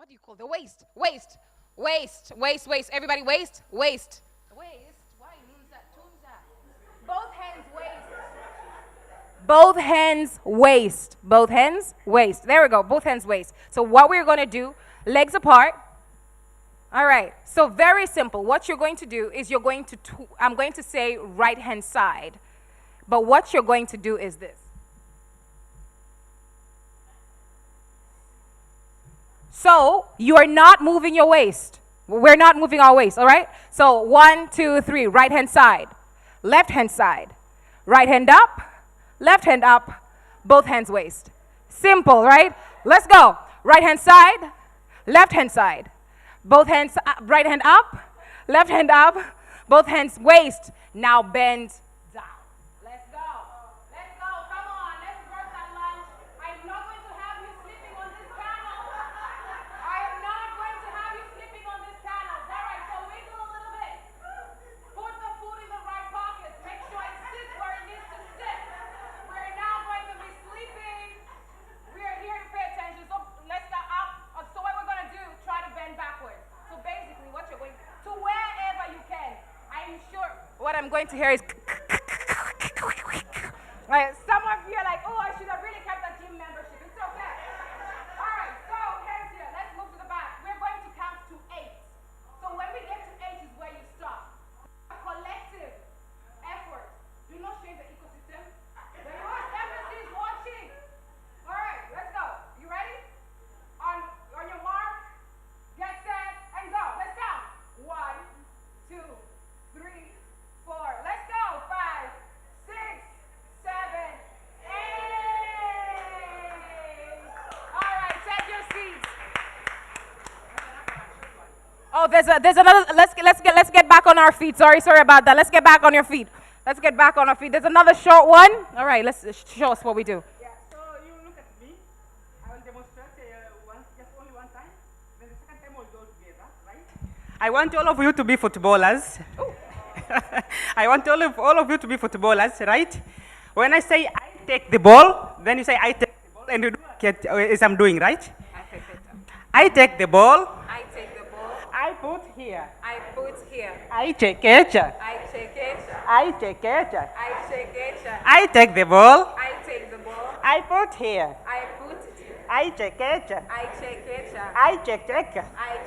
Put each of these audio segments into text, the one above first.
what do you call the waist? Waist. Waist. Waist. Waist. Everybody waist. Waist. Waist. Why? Both hands waist. Both hands waist. Both hands waist. There we go. Both hands waist. So what we're going to do, legs apart. All right. So very simple. What you're going to do is you're going to, I'm going to say right hand side. But what you're going to do is this. So you're not moving your waist. We're not moving our waist, all right? So 1, 2, 3, right hand side, left hand side, right hand up, left hand up, both hands waist. Simple, right? Let's go. Right hand side, left hand side, both hands, right hand up, left hand up, both hands waist. Now bend down. Let's go. Let's go. Come on. Let's work that lunge. I'm not going to have you sleeping on this panel. I am not going to have you sleeping on this panel. All right, so wiggle a little bit. Put the foot in the right pocket. Make sure it sits where it needs to sit. We're now going to be sleeping. We are here to pay attention. So let's go up. So what we're going to do, try to bend backwards. So basically what you're going to wherever you can. I'm sure what I'm going to hear is right, some of you are like, oh, I should have really kept that gym membership. It's okay. All right, so hands here. Let's move to the back. We're going to count to 8. So when we get to 8 is where you stop. A collective effort. Do not shame the ecosystem. The US Embassy is watching. All right, let's go. You ready? On your mark, get set, and go. Let's count. 1, 2, 3, 4. Let's go. 5, 6, 7, 8. All right, take your seats. Oh, there's another. Let's get back on our feet. Sorry about that. Let's get back on your feet. Let's get back on our feet. There's another short one. All right, let's show us what we do. Yeah, so you look at me. I will demonstrate just only one time. Then the second time we'll go together, right? I want all of you to be footballers. I want all of you to be footballers, right? When I say I take the ball, then you say I take the ball, and you do as I'm doing, right? I take the ball. I take the ball. I put here. I put here. I take it. I take it. I take it. I take it. I take the ball. I take the ball. I put here. I put it here. I take it. I take it. I check. I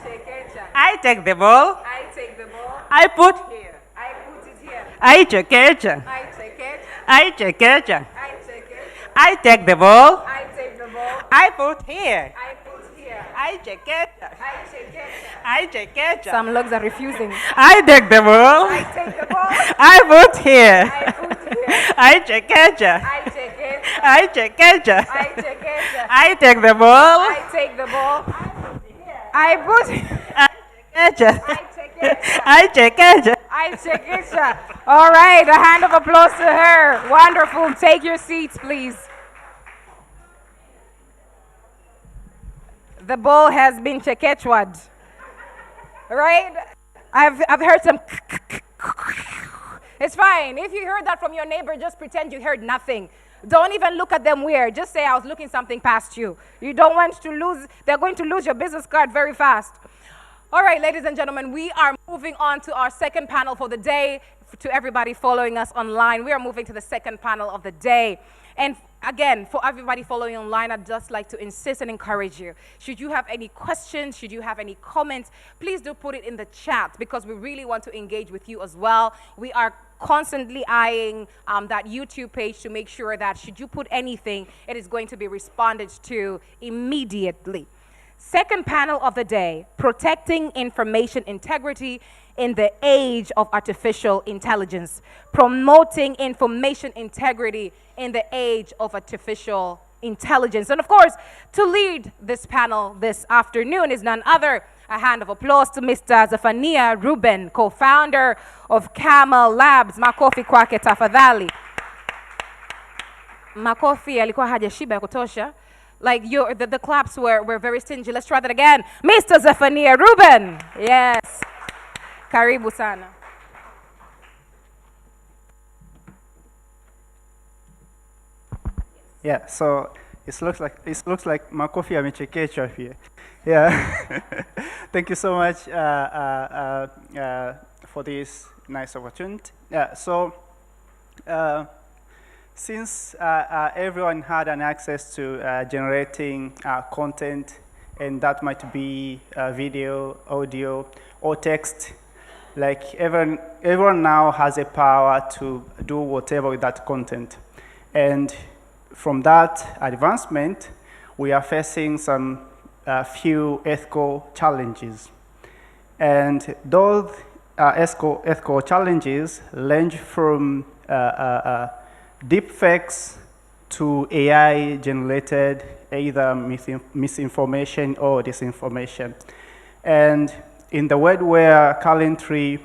take it. I take the ball. I take the ball. I put here. I put it here. I check it. I take it. I check it. I take it. I take the ball. I take the ball. I put here. I put here. I check it. I take it. I check it. Some legs are refusing. I take the ball. I take the ball. I put here. I put here. I check it. I take it. I check it. I take it. I take the ball. I take the ball. I put it. I check it. I take it. I check it. I take it. All right, a hand of applause to her. Wonderful. Take your seats, please. The ball has been chequechwad. Right? I've heard some. It's fine. If you heard that from your neighbor, just pretend you heard nothing. Don't even look at them weird. Just say I was looking something past you. You don't want to lose. They're going to lose your business card very fast. All right, ladies and gentlemen, we are moving on to our second panel for the day. To everybody following us online, we are moving to the second panel of the day. And again, for everybody following online, I'd just like to insist and encourage you. Should you have any questions, should you have any comments, please do put it in the chat because we really want to engage with you as well. We are constantly eyeing that YouTube page to make sure that should you put anything, it is going to be responded to immediately. Second panel of the day, protecting information integrity in the age of artificial intelligence. Promoting information integrity in the age of artificial intelligence. And of course, to lead this panel this afternoon is none other. A hand of applause to Mr. Zephaniah Ruben, co-founder of Camel Labs. Makofi kwake tafadhali. Makofi alikuwa hajashiba ya kutosha. Like the claps were very stingy. Let's try that again. Mr. Zephaniah Ruben. Yes. Karibu sana. Yeah, so it looks like makofi amechekechwa here. Yeah. Thank you so much for this nice opportunity. Yeah. So, since everyone had an access to generating content, and that might be video, audio, or text, like everyone now has a power to do whatever with that content. And from that advancement, we are facing some few ethical challenges. And those ethical challenges range from deepfakes to AI-generated either misinformation or disinformation. And in the world where currently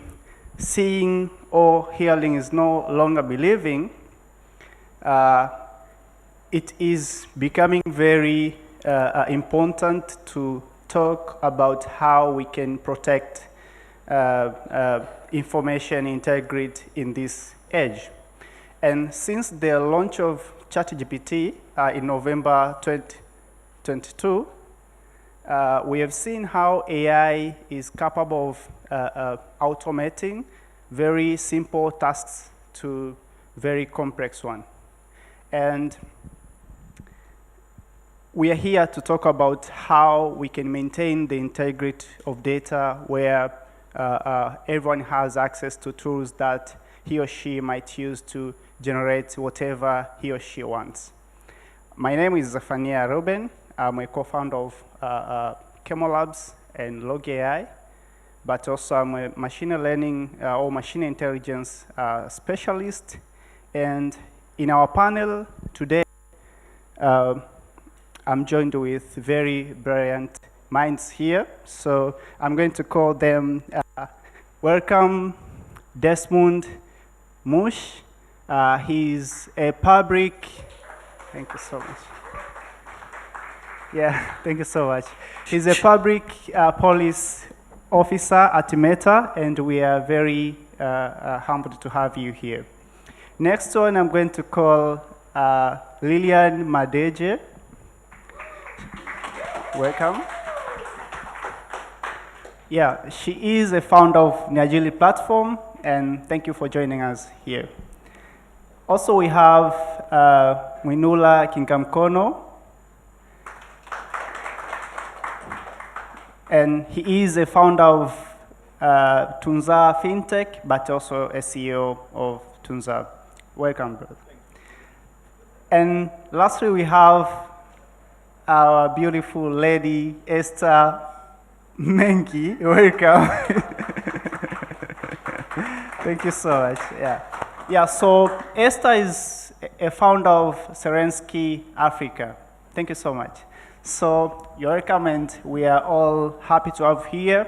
seeing or hearing is no longer believing, it is becoming very important to talk about how we can protect information integrity in this age. And since the launch of ChatGPT in November 2022, we have seen how AI is capable of automating very simple tasks to very complex ones. And we are here to talk about how we can maintain the integrity of data where everyone has access to tools that he or she might use to generate whatever he or she wants. My name is Zephania Ruben. I'm a co-founder of Chemolabs and Log AI, but also I'm a machine learning or machine intelligence specialist. And in our panel today, I'm joined with very brilliant minds here. So I'm going to call them, welcome Desmond Mush. He's a public, thank you so much. Yeah, thank you so much. He's a public police officer at Meta, and we are very humbled to have you here. Next one, I'm going to call Lilian Madeje. Welcome. Yeah, she is a founder of Niajili Platform, and thank you for joining us here. Also, we have Mwinula Kingamkono, and he is a founder of Tunza Fintech, but also a CEO of Tunza. Welcome, brother. And lastly, we have our beautiful lady, Esther Mengi. Welcome. Thank you so much. Yeah, so Esther is a founder of Serensky Africa. Thank you so much. So you're welcome, and we are all happy to have here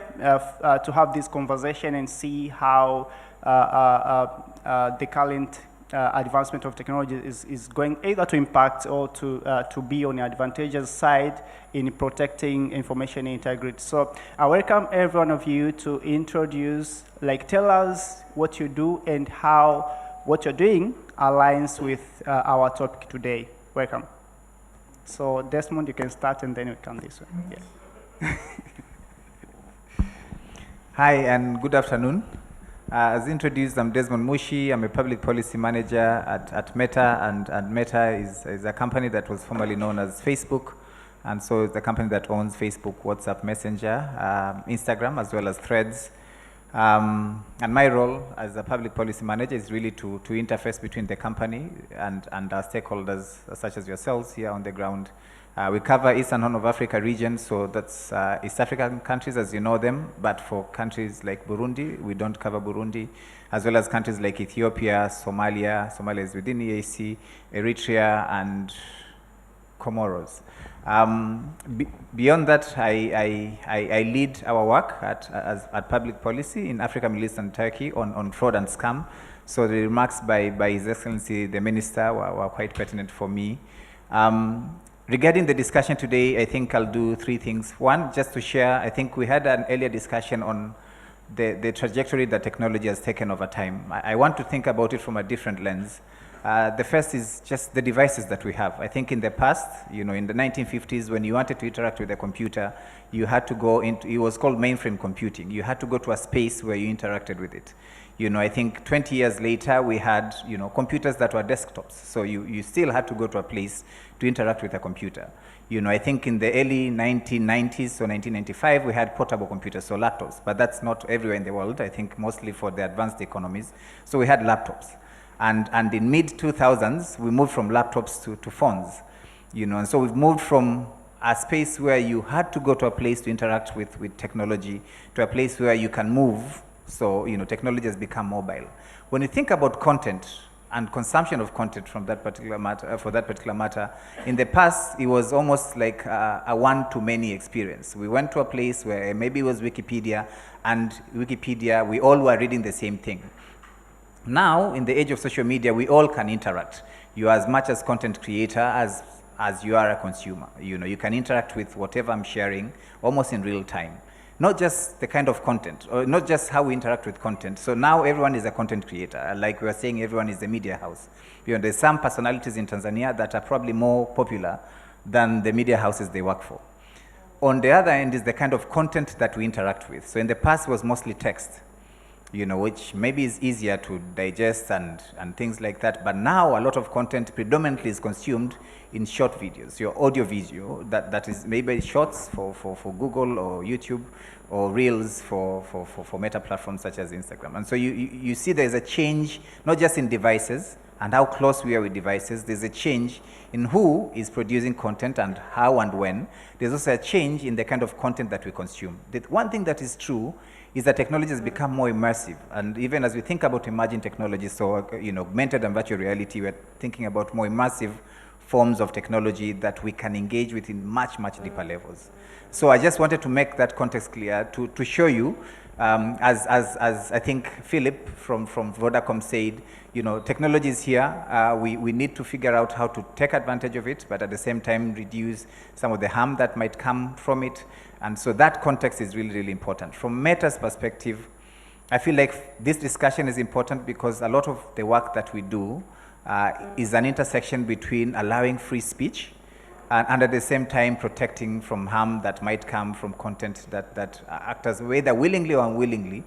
to have this conversation and see how the current advancement of technology is going either to impact or to be on the advantageous side in protecting information integrity. So I welcome every one of you to introduce, tell us what you do and how what you're doing aligns with our topic today. Welcome. So Desmond, you can start and then we come this way. Yeah. Hi and good afternoon. As introduced, I'm Desmond Mushi. I'm a public policy manager at Meta, and Meta is a company that was formerly known as Facebook, and so it's the company that owns Facebook, WhatsApp, Messenger, Instagram, as well as Threads. And my role as a public policy manager is really to interface between the company and our stakeholders, such as yourselves here on the ground. We cover Eastern Horn of Africa region, so that's East African countries as you know them, but for countries like Burundi, we don't cover Burundi, as well as countries like Ethiopia, Somalia is within EAC, Eritrea, and Comoros. Beyond that, I lead our work at public policy in Africa, Middle East, and Turkey on fraud and scam. So the remarks by His Excellency the Minister were quite pertinent for me. Regarding the discussion today, I think I'll do three things. One, just to share, I think we had an earlier discussion on the trajectory that technology has taken over time. I want to think about it from a different lens. The first is just the devices that we have. I think in the past, in the 1950s, when you wanted to interact with a computer, you had to go into, it was called mainframe computing. You had to go to a space where you interacted with it. I think 20 years later, we had, computers that were desktops. So you still had to go to a place to interact with a computer. I think in the early 1990s, so 1995, we had portable computers, so laptops. But that's not everywhere in the world. I think mostly for the advanced economies. So we had laptops. And in mid-2000s, we moved from laptops to phones. And so we've moved from a space where you had to go to a place to interact with technology to a place where you can move. So, technology has become mobile. When you think about content and consumption of content from that particular matter, for that particular matter, in the past, it was almost like a one-to-many experience. We went to a place where maybe it was Wikipedia, and Wikipedia, we all were reading the same thing. Now, in the age of social media, we all can interact. You are as much as content creator as you are a consumer. You can interact with whatever I'm sharing almost in real time. Not just the kind of content, or not just how we interact with content. So now everyone is a content creator. Like we were saying, everyone is a media house. There's some personalities in Tanzania that are probably more popular than the media houses they work for. On the other end is the kind of content that we interact with. So in the past, it was mostly text, which maybe is easier to digest and things like that. But now a lot of content predominantly is consumed in short videos, your audio video, that is maybe shorts for Google or YouTube, or reels for meta platforms such as Instagram. And so you see there's a change, not just in devices and how close we are with devices, there's a change in who is producing content and how and when. There's also a change in the kind of content that we consume. The one thing that is true is that technology has become more immersive. And even as we think about emerging technologies, so augmented and virtual reality, we're thinking about more immersive forms of technology that we can engage with in much, much deeper levels. So I just wanted to make that context clear to show you, as I think Philip from Vodacom said, technology is here. We need to figure out how to take advantage of it, but at the same time reduce some of the harm that might come from it. And so that context is really, really important. From Meta's perspective, I feel like this discussion is important because a lot of the work that we do is an intersection between allowing free speech and at the same time protecting from harm that might come from content that actors, whether willingly or unwillingly,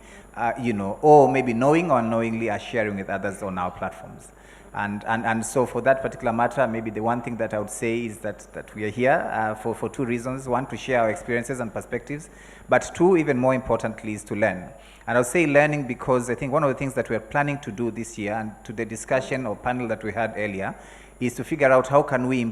or maybe knowing or unknowingly, are sharing with others on our platforms. And so for that particular matter, maybe the one thing that I would say is that we are here for two reasons. One, to share our experiences and perspectives, but two, even more importantly, is to learn. And I'll say learning because I think one of the things that we're planning to do this year, and to the discussion or panel that we had earlier, is to figure out how can we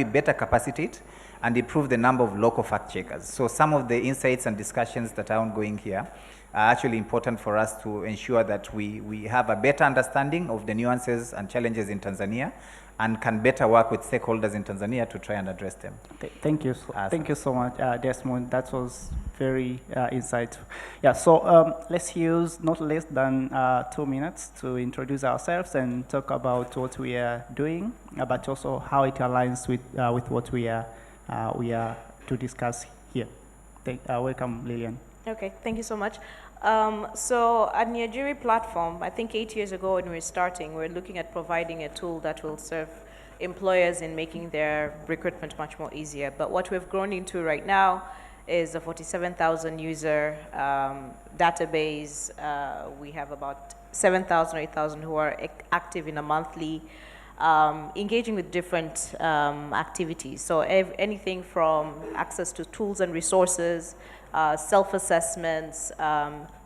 better capacitate and improve the number of local fact checkers. So some of the insights and discussions that are ongoing here are actually important for us to ensure that we have a better understanding of the nuances and challenges in Tanzania and can better work with stakeholders in Tanzania to try and address them. Thank you. Thank you so much, Desmond. That was very insightful. Yeah, so let's use not less than 2 minutes to introduce ourselves and talk about what we are doing, but also how it aligns with what we are to discuss here. Welcome, Lillian. Okay, thank you so much. So at Niajiri platform, I think 8 years ago when we were starting, we were looking at providing a tool that will serve employers in making their recruitment much more easier. But what we've grown into right now is a 47,000 user database. We have about 7,000 or 8,000 who are active in a monthly, engaging with different activities. So anything from access to tools and resources, self-assessments,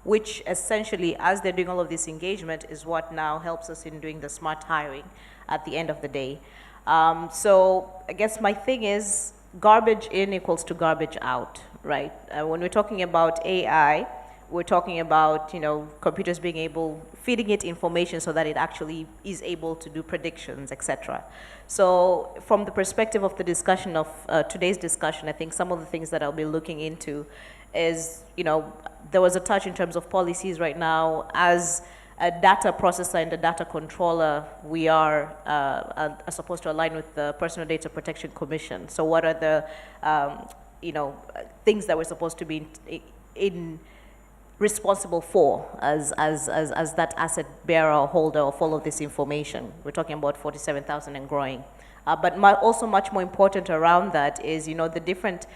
which essentially, as they're doing all of this engagement, is what now helps us in doing the smart hiring at the end of the day. So I guess my thing is garbage in equals to garbage out, right? When we're talking about AI, we're talking about, computers feeding it information so that it actually is able to do predictions, etc. So from the perspective of the discussion of today's discussion, I think some of the things that I'll be looking into is, there was a touch in terms of policies right now. As a data processor and a data controller, we are supposed to align with the Personal Data Protection Commission. So what are the, things that we're supposed to be responsible for as that asset bearer or holder of all of this information. We're talking about 47,000 and growing. But also much more important around that is, the different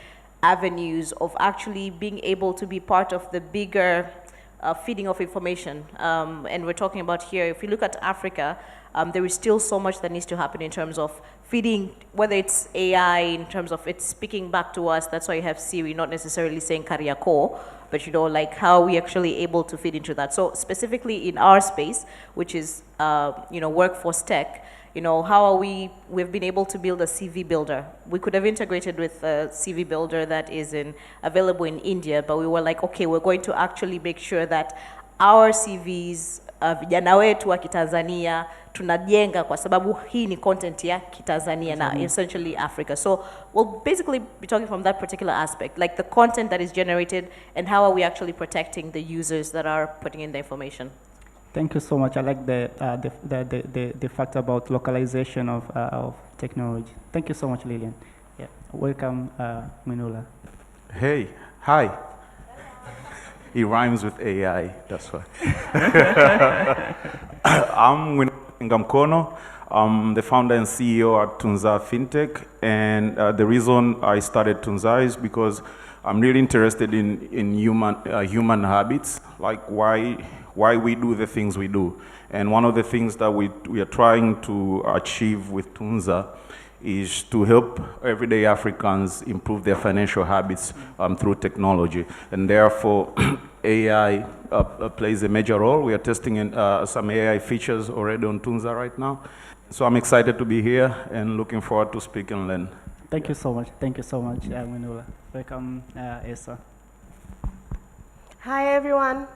avenues of actually being able to be part of the bigger feeding of information. And we're talking about here, if you look at Africa, there is still so much that needs to happen in terms of feeding, whether it's AI, in terms of it's speaking back to us. That's why you have Siri, not necessarily saying Kariako, but like how we actually able to feed into that. So specifically in our space, which is workforce tech, how are we've been able to build a CV builder. We could have integrated with a CV builder that is available in India, but we were like, okay, we're going to actually make sure that our CVs, vijana wetu wa Kitanzania, tunajenga kwa sababu hii ni content ya Kitanzania na essentially Africa. So we'll basically be talking from that particular aspect, like the content that is generated and how are we actually protecting the users that are putting in the information. Thank you so much. I like the fact about localization of technology. Thank you so much, Lillian. Yeah. Welcome, Minula. Hey, hi. It rhymes with AI, that's why. I'm Ngamkono. I'm the founder and CEO at Tunza Fintech. And the reason I started Tunza is because I'm really interested in human habits, like why we do the things we do. And one of the things that we are trying to achieve with Tunza is to help everyday Africans improve their financial habits through technology. And therefore, AI plays a major role. We are testing some AI features already on Tunza right now. So I'm excited to be here and looking forward to speak and learn. Thank you so much. Thank you so much, Minula. Welcome, Esa. Hi, everyone.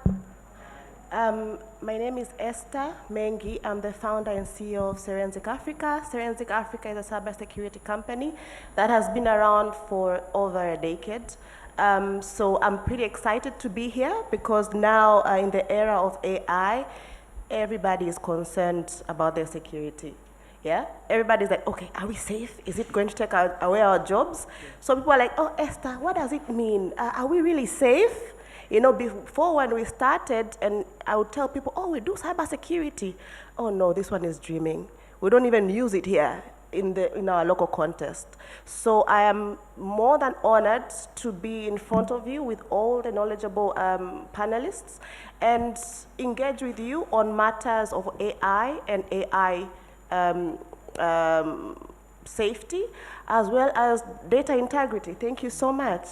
My name is Esther Mengi. I'm the founder and CEO of Cybersecurity Africa. Cybersecurity Africa is a cybersecurity company that has been around for over a decade. So I'm pretty excited to be here because now in the era of AI, everybody is concerned about their security. Yeah, everybody's like, okay, are we safe? Is it going to take away our jobs? So people are like, oh, Esther, what does it mean? Are we really safe? Before when we started, and I would tell people, oh, we do cybersecurity. Oh no, this one is dreaming. We don't even use it here in our local context. So I am more than honored to be in front of you with all the knowledgeable panelists and engage with you on matters of AI and AI safety, as well as data integrity. Thank you so much.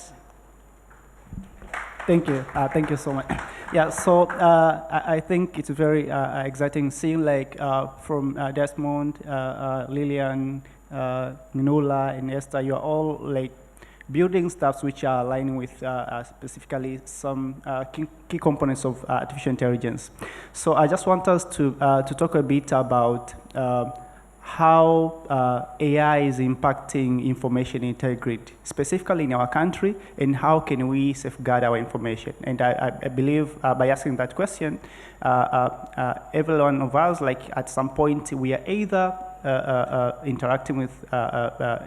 Thank you. Thank you so much. Yeah, so I think it's very exciting seeing like from Desmond, Lillian, Minula, and Esther, you're all like building stuffs which are aligning with specifically some key components of artificial intelligence. So I just want us to talk a bit about how AI is impacting information integrity, specifically in our country, and how can we safeguard our information. And I believe by asking that question, every one of us, like at some point, we are either interacting with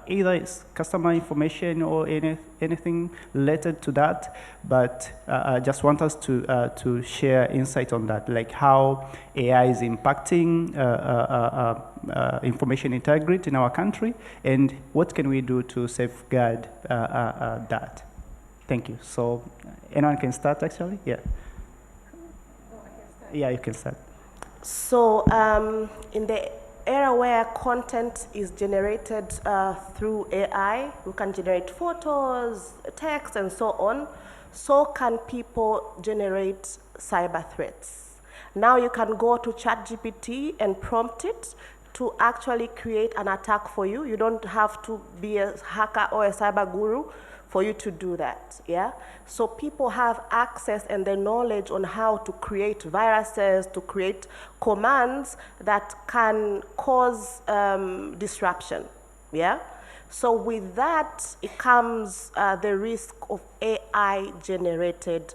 either customer information or anything related to that, but I just want us to share insight on that, like how AI is impacting information integrity in our country, and what can we do to safeguard that. Thank you. So anyone can start, actually? Yeah. Yeah, you can start. So in the era where content is generated through AI, we can generate photos, text, and so on, so can people generate cyber threats. Now you can go to ChatGPT and prompt it to actually create an attack for you. You don't have to be a hacker or a cyber guru for you to do that, yeah? So people have access and the knowledge on how to create viruses, to create commands that can cause disruption, yeah? So with that, it comes the risk of AI-generated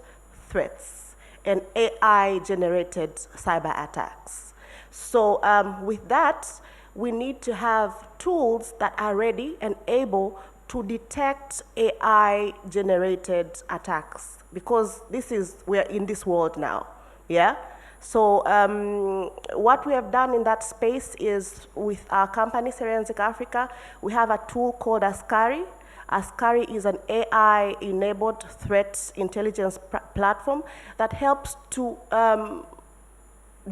threats and AI-generated cyber attacks. So with that, we need to have tools that are ready and able to detect AI-generated attacks, because we're in this world now, yeah? So what we have done in that space is, with our company, Cybersecurity Africa, we have a tool called Askari. Askari is an AI-enabled threat intelligence platform that helps to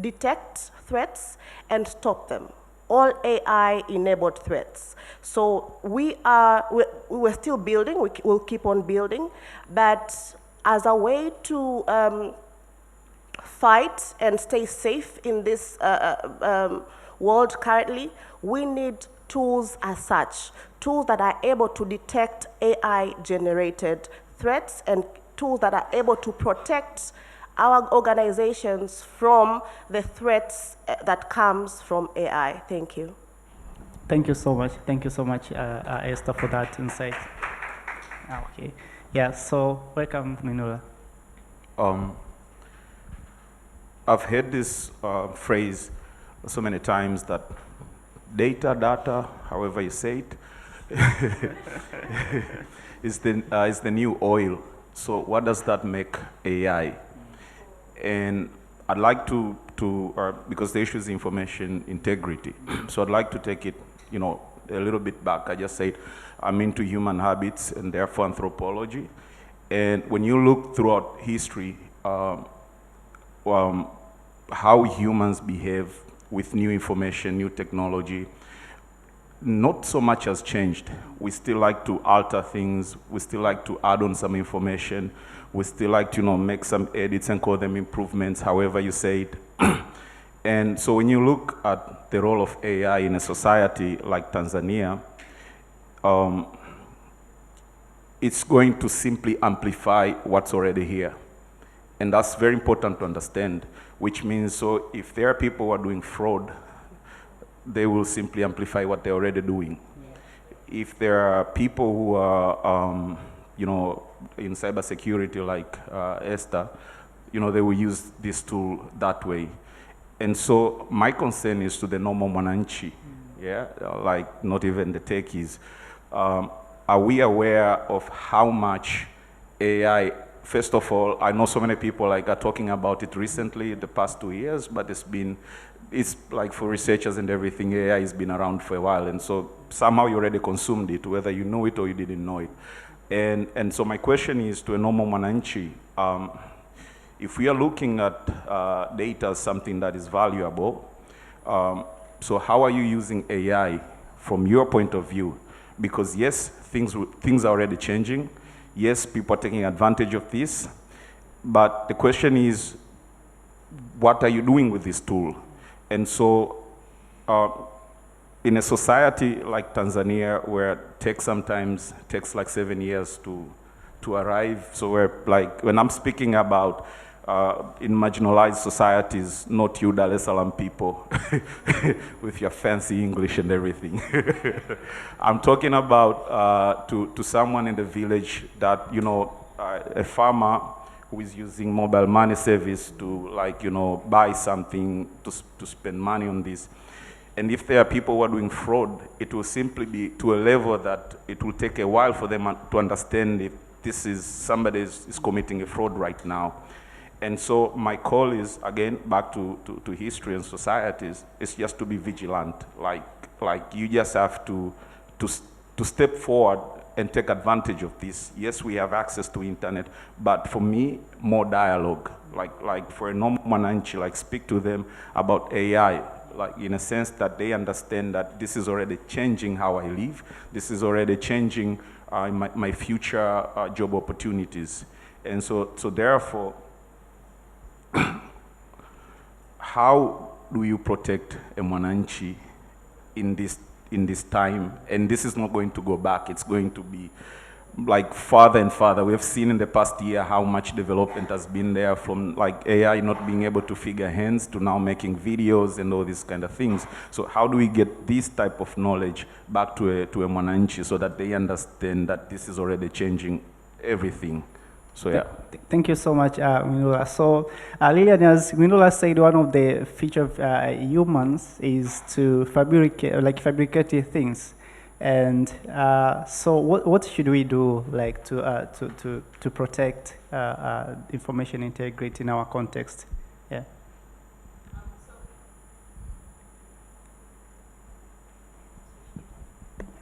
detect threats and stop them. All AI-enabled threats. So we're still building, we'll keep on building, but as a way to fight and stay safe in this world currently, we need tools as such, tools that are able to detect AI-generated threats and tools that are able to protect our organizations from the threats that comes from AI. Thank you. Thank you so much. Thank you so much, Esther, for that insight. Okay. Yeah, so welcome, Minula. I've heard this phrase so many times that data, however you say it, is the new oil. So what does that make AI? And I'd like to because the issue is information integrity. So I'd like to take it, a little bit back. I just said I'm into human habits and therefore anthropology. And when you look throughout history, how humans behave with new information, new technology, not so much has changed. We still like to alter things. We still like to add on some information. We still like to, make some edits and call them improvements, however you say it. And so when you look at the role of AI in a society like Tanzania, it's going to simply amplify what's already here. And that's very important to understand, which means, so if there are people who are doing fraud, they will simply amplify what they're already doing. Yeah. If there are people who are, in cybersecurity like Esther, they will use this tool that way. And so my concern is to the normal mwananchi, yeah, like not even the techies. Are we aware of how much AI, first of all, I know so many people are talking about it recently, the past 2 years, but it's like for researchers and everything, AI has been around for a while, and so somehow you already consumed it, whether you know it or you didn't know it. And so my question is to a normal mwananchi, if we are looking at data as something that is valuable, so how are you using AI from your point of view? Because yes, things are already changing. Yes, people are taking advantage of this, but the question is, what are you doing with this tool? And so in a society like Tanzania, where tech sometimes takes like 7 years to arrive, so we're like, when I'm speaking about in marginalized societies, not you Dar es Salaam people with your fancy English and everything. I'm talking about to someone in the village that, a farmer who is using mobile money service to buy something, to spend money on this. And if there are people who are doing fraud, it will simply be to a level that it will take a while for them to understand if somebody is committing a fraud right now. And so my call is, again, back to history and societies, is just to be vigilant. Like you just have to step forward and take advantage of this. Yes, we have access to internet, but for me, more dialogue. Like for a normal mwananchi, speak to them about AI, in a sense that they understand that this is already changing how I live. This is already changing my future job opportunities. And so therefore, how do you protect a mwananchi in this time? And this is not going to go back. It's going to be farther and farther. We have seen in the past year how much development has been there, from AI not being able to figure hands to now making videos and all these kind of things. So how do we get this type of knowledge back to a mwananchi so that they understand that this is already changing everything? So yeah. Thank you so much, Minula. So Lilian, as Minula said, one of the features of humans is to fabricate things. And so what should we do, like, to protect information integrity in our context? Yeah.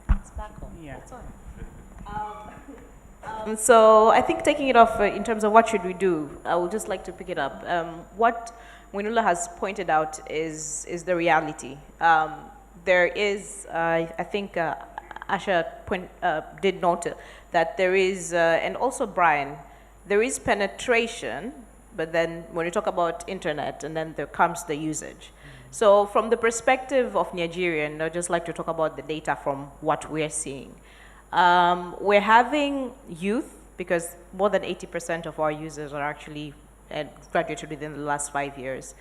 It's back on. Yeah. It's on. So I think taking it off in terms of what should we do, I would just like to pick it up. What Winula has pointed out is the reality. There is, I think Asha did note that there is, and also Brian, there is penetration, but then when you talk about internet, and then there comes the usage. So from the perspective of Nigerian, I'd just like to talk about the data from what we're seeing. We're having youth, because more than 80% of our users are actually graduated within the last 5 years.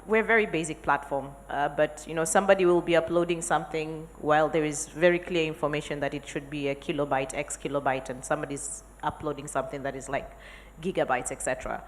We're a very basic platform, but somebody will be uploading something while there is very clear information that it should be a kilobyte, X kilobyte, and somebody's uploading something that is like gigabytes, etc.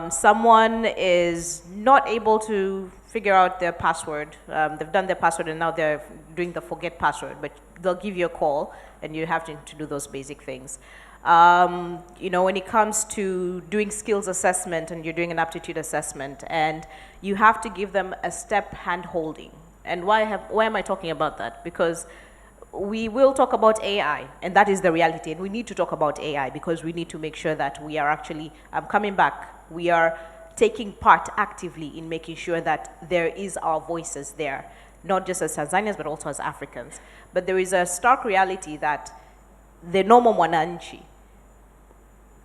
Someone is not able to figure out their password. They've done their password and now they're doing the forget password, but they'll give you a call and you have to do those basic things. When it comes to doing skills assessment and you're doing an aptitude assessment, and you have to give them a step hand holding. And why am I talking about that? Because we will talk about AI, and that is the reality, and we need to talk about AI because we need to make sure that we are actually, coming back, we are taking part actively in making sure that there is our voices there, not just as Tanzanians, but also as Africans. But there is a stark reality that the normal mwananchi,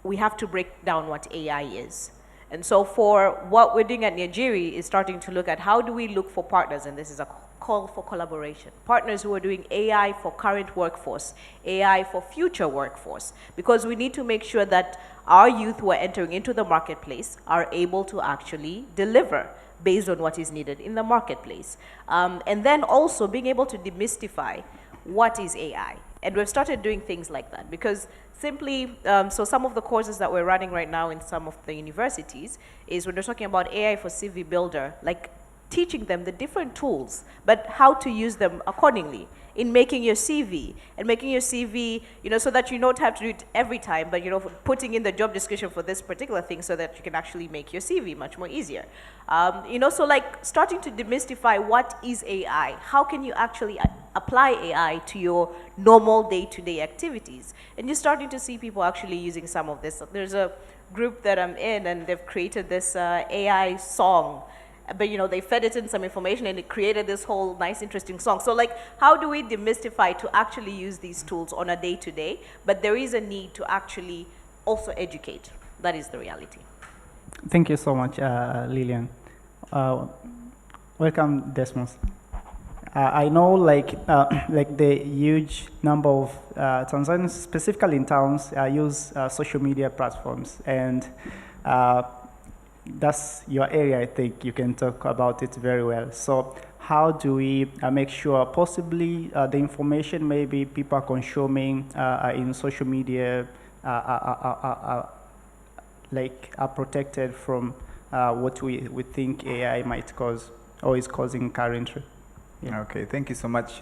we have to break down what AI is. And so for what we're doing at Nigeria is starting to look at how do we look for partners, and this is a call for collaboration. Partners who are doing AI for current workforce, AI for future workforce, because we need to make sure that our youth who are entering into the marketplace are able to actually deliver based on what is needed in the marketplace. And then also being able to demystify what is AI. And we've started doing things like that because simply, so some of the courses that we're running right now in some of the universities is when we're talking about AI for CV Builder, like teaching them the different tools, but how to use them accordingly in making your CV, and making your CV, so that you don't have to do it every time, but putting in the job description for this particular thing so that you can actually make your CV much more easier. So like starting to demystify what is AI, how can you actually apply AI to your normal day-to-day activities, and you're starting to see people actually using some of this. There's a group that I'm in, and they've created this AI song. But they fed it in some information and it created this whole nice, interesting song. So like, how do we demystify to actually use these tools on a day-to-day? But there is a need to actually also educate. That is the reality. Thank you so much, Lillian. Welcome, Desmos. I know like the huge number of Tanzanians, specifically in towns, use social media platforms, and that's your area. I think you can talk about it very well. So how do we make sure possibly the information maybe people are consuming in social media are protected from what we think AI might cause or is causing currently? Yeah. Okay, thank you so much.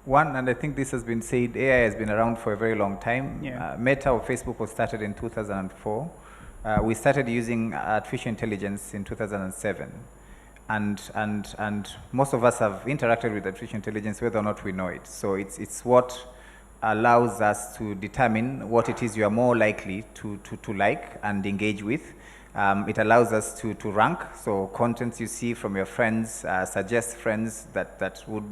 One, and I think this has been said, AI has been around for a very long time. Yeah. Meta or Facebook was started in 2004. We started using artificial intelligence in 2007. And most of us have interacted with artificial intelligence whether or not we know it. So it's what allows us to determine what it is you are more likely to like and engage with. It allows us to rank, so contents you see from your friends, suggest friends that would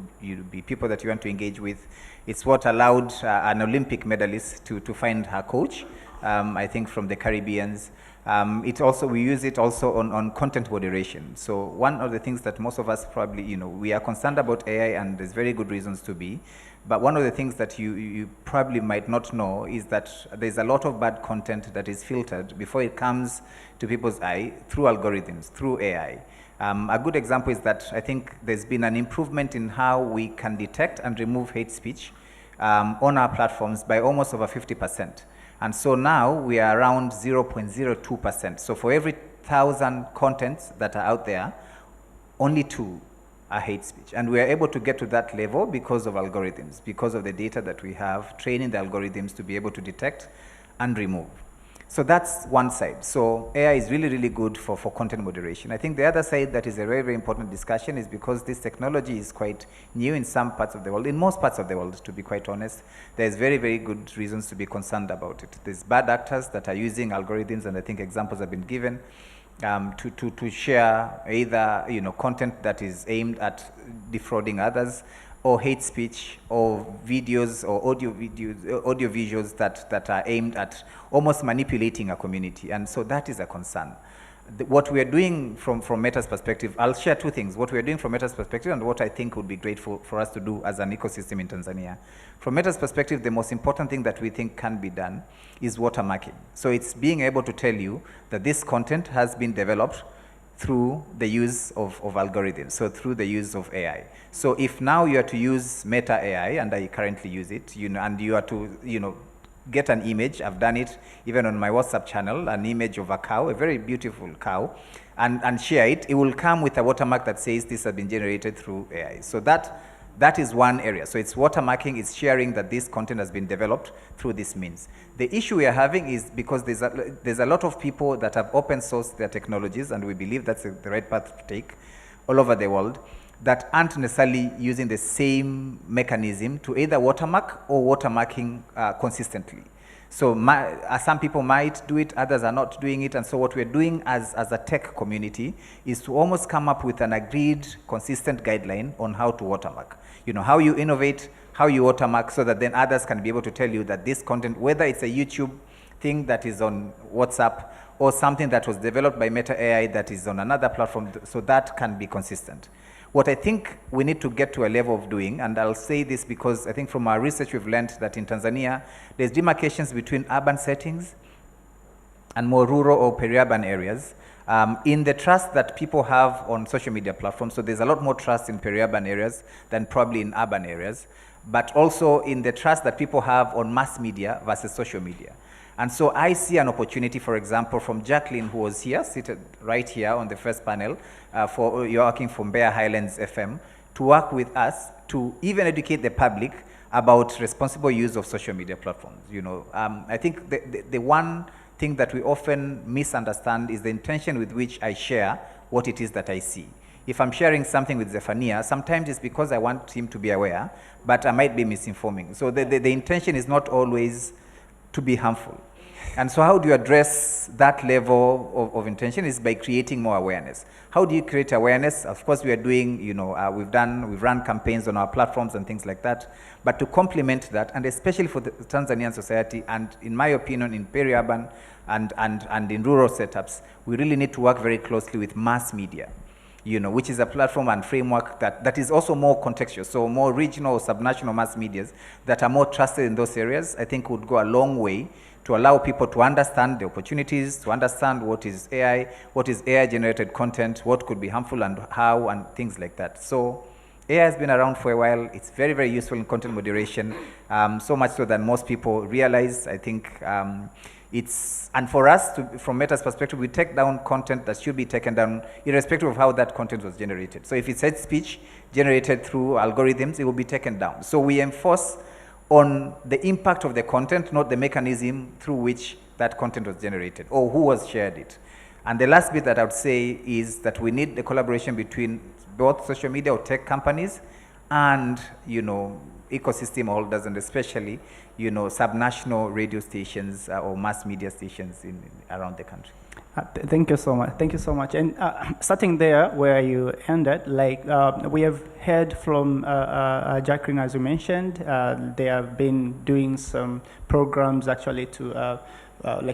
be people that you want to engage with. It's what allowed an Olympic medalist to find her coach, I think from the Caribbeans. We use it also on content moderation. So one of the things that most of us probably, we are concerned about AI, and there's very good reasons to be. But one of the things that you probably might not know is that there's a lot of bad content that is filtered before it comes to people's eye through algorithms, through AI. A good example is that I think there's been an improvement in how we can detect and remove hate speech on our platforms by almost over 50%. And so now we are around 0.02%. So for every 1,000 contents that are out there, only 2 hate speech. And we are able to get to that level because of algorithms, because of the data that we have, training the algorithms to be able to detect and remove. So that's one side. So AI is really, really good for content moderation. I think the other side that is a very, very important discussion is because this technology is quite new in some parts of the world, in most parts of the world, to be quite honest, there's very, very good reasons to be concerned about it. There's bad actors that are using algorithms, and I think examples have been given, to share either content that is aimed at defrauding others, or hate speech, or videos or audio visuals that are aimed at almost manipulating a community. And so that is a concern. What we are doing from Meta's perspective, I'll share two things. What we are doing from Meta's perspective and what I think would be great for us to do as an ecosystem in Tanzania. From Meta's perspective, the most important thing that we think can be done is watermarking. So it's being able to tell you that this content has been developed through the use of algorithms, so through the use of AI. So if now you are to use Meta AI, and I currently use it, and you are to, get an image, I've done it even on my WhatsApp channel, an image of a cow, a very beautiful cow, and share it, it will come with a watermark that says this has been generated through AI. So that is one area. So it's watermarking, it's sharing that this content has been developed through this means. The issue we are having is because there's a lot of people that have open sourced their technologies, and we believe that's the right path to take all over the world, that aren't necessarily using the same mechanism to either watermark or watermarking consistently. So some people might do it, others are not doing it, and so what we're doing as a tech community is to almost come up with an agreed, consistent guideline on how to watermark. How you innovate, how you watermark, so that then others can be able to tell you that this content, whether it's a YouTube thing that is on WhatsApp, or something that was developed by Meta AI that is on another platform, so that can be consistent. What I think we need to get to a level of doing, and I'll say this because I think from our research we've learned that in Tanzania, there's demarcations between urban settings and more rural or peri-urban areas in the trust that people have on social media platforms. So there's a lot more trust in peri-urban areas than probably in urban areas, but also in the trust that people have on mass media versus social media. And so I see an opportunity, for example, from Jacqueline, who was here, seated right here on the first panel, you're working from Bear Highlands FM, to work with us to even educate the public about responsible use of social media platforms. I think the one thing that we often misunderstand is the intention with which I share what it is that I see. If I'm sharing something with Zephaniah, sometimes it's because I want him to be aware, but I might be misinforming. So the intention is not always to be harmful. And so how do you address that level of intention is by creating more awareness. How do you create awareness? Of course, we are doing, we've run campaigns on our platforms and things like that. But to complement that, and especially for the Tanzanian society, and in my opinion, in peri-urban and in rural setups, we really need to work very closely with mass media, which is a platform and framework that is also more contextual. So more regional or subnational mass medias that are more trusted in those areas, I think would go a long way to allow people to understand the opportunities, to understand what is AI-generated content, what could be harmful and how, and things like that. So AI has been around for a while. It's very, very useful in content moderation, so much so that most people realize. I think and for us, from Meta's perspective, we take down content that should be taken down irrespective of how that content was generated. So if it's hate speech generated through algorithms, it will be taken down. So we enforce on the impact of the content, not the mechanism through which that content was generated or who was shared it. And the last bit that I would say is that we need the collaboration between both social media or tech companies and, ecosystem holders, and especially, subnational radio stations or mass media stations around the country. Thank you so much. Thank you so much. And starting there where you ended, we have heard from Jacqueline, as you mentioned, they have been doing some programs actually to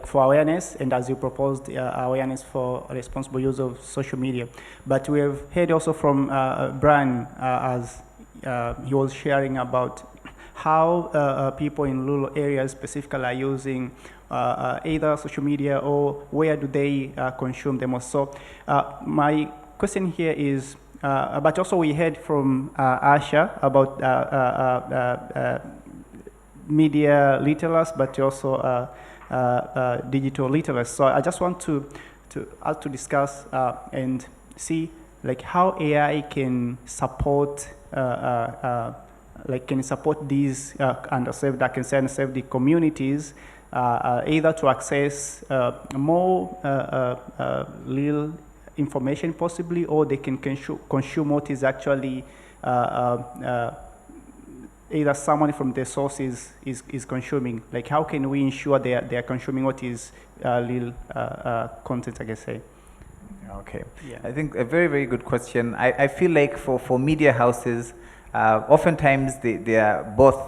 for awareness, and as you proposed, awareness for responsible use of social media. But we have heard also from Brian, as he was sharing about how people in rural areas specifically are using either social media or where do they consume the most. So my question here is, but also we heard from Asha about media literacy, but also digital literacy. So I just want to discuss and see like how AI can support can support these underserved, underserved communities, either to access more real information possibly, or they can consume what is actually either someone from the source is consuming. Like how can we ensure they are consuming what is real content, I guess say. Okay. Yeah. I think a very, very good question. I feel like for media houses, oftentimes they are both,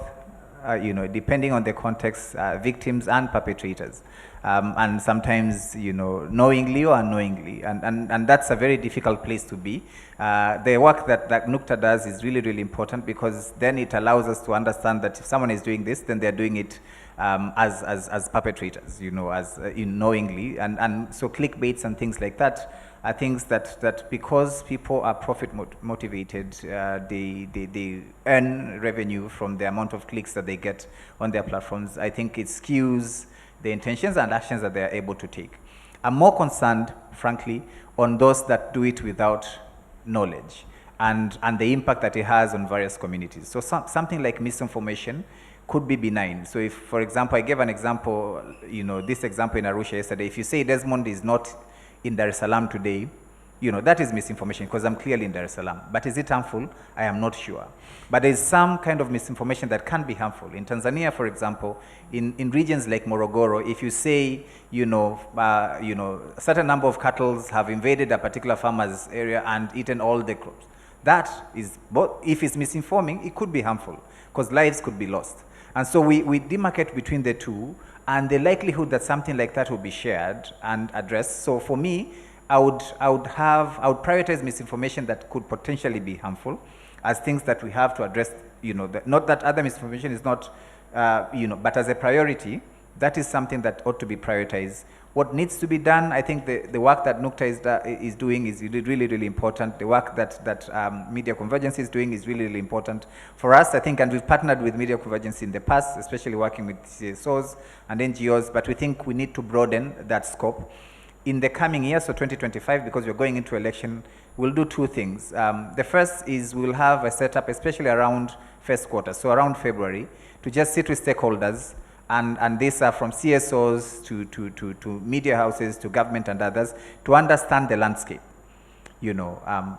depending on the context, victims and perpetrators. And sometimes, knowingly or unknowingly. And that's a very difficult place to be. The work that NUCTA does is really, really important, because then it allows us to understand that if someone is doing this, then they're doing it as perpetrators, as knowingly. And so clickbaits and things like that are things that because people are profit motivated, they earn revenue from the amount of clicks that they get on their platforms. I think it skews the intentions and actions that they are able to take. I'm more concerned, frankly, on those that do it without knowledge and the impact that it has on various communities. So something like misinformation could be benign. So if, for example, I gave an example, this example in Arusha yesterday, if you say Desmond is not in Dar es Salaam today, that is misinformation, because I'm clearly in Dar es Salaam. But is it harmful? I am not sure. But there is some kind of misinformation that can be harmful. In Tanzania, for example, in regions like Morogoro, if you say, a certain number of cattle have invaded a particular farmer's area and eaten all the crops, that is, if it's misinforming, it could be harmful, because lives could be lost. And so we demarcate between the two, and the likelihood that something like that will be shared and addressed. So for me, I would prioritize misinformation that could potentially be harmful as things that we have to address. Not that other misinformation is not, but as a priority, that is something that ought to be prioritized. What needs to be done, I think the work that NUCTA is doing is really, really important. The work that Media Convergence is doing is really, really important for us, I think, and we've partnered with Media Convergence in the past, especially working with CSOs and NGOs, but we think we need to broaden that scope. In the coming year, so 2025, because we're going into election, we'll do two things. The first is we'll have a setup, especially around first quarter, so around February, to just sit with stakeholders, and these are from CSOs to media houses to government and others, to understand the landscape.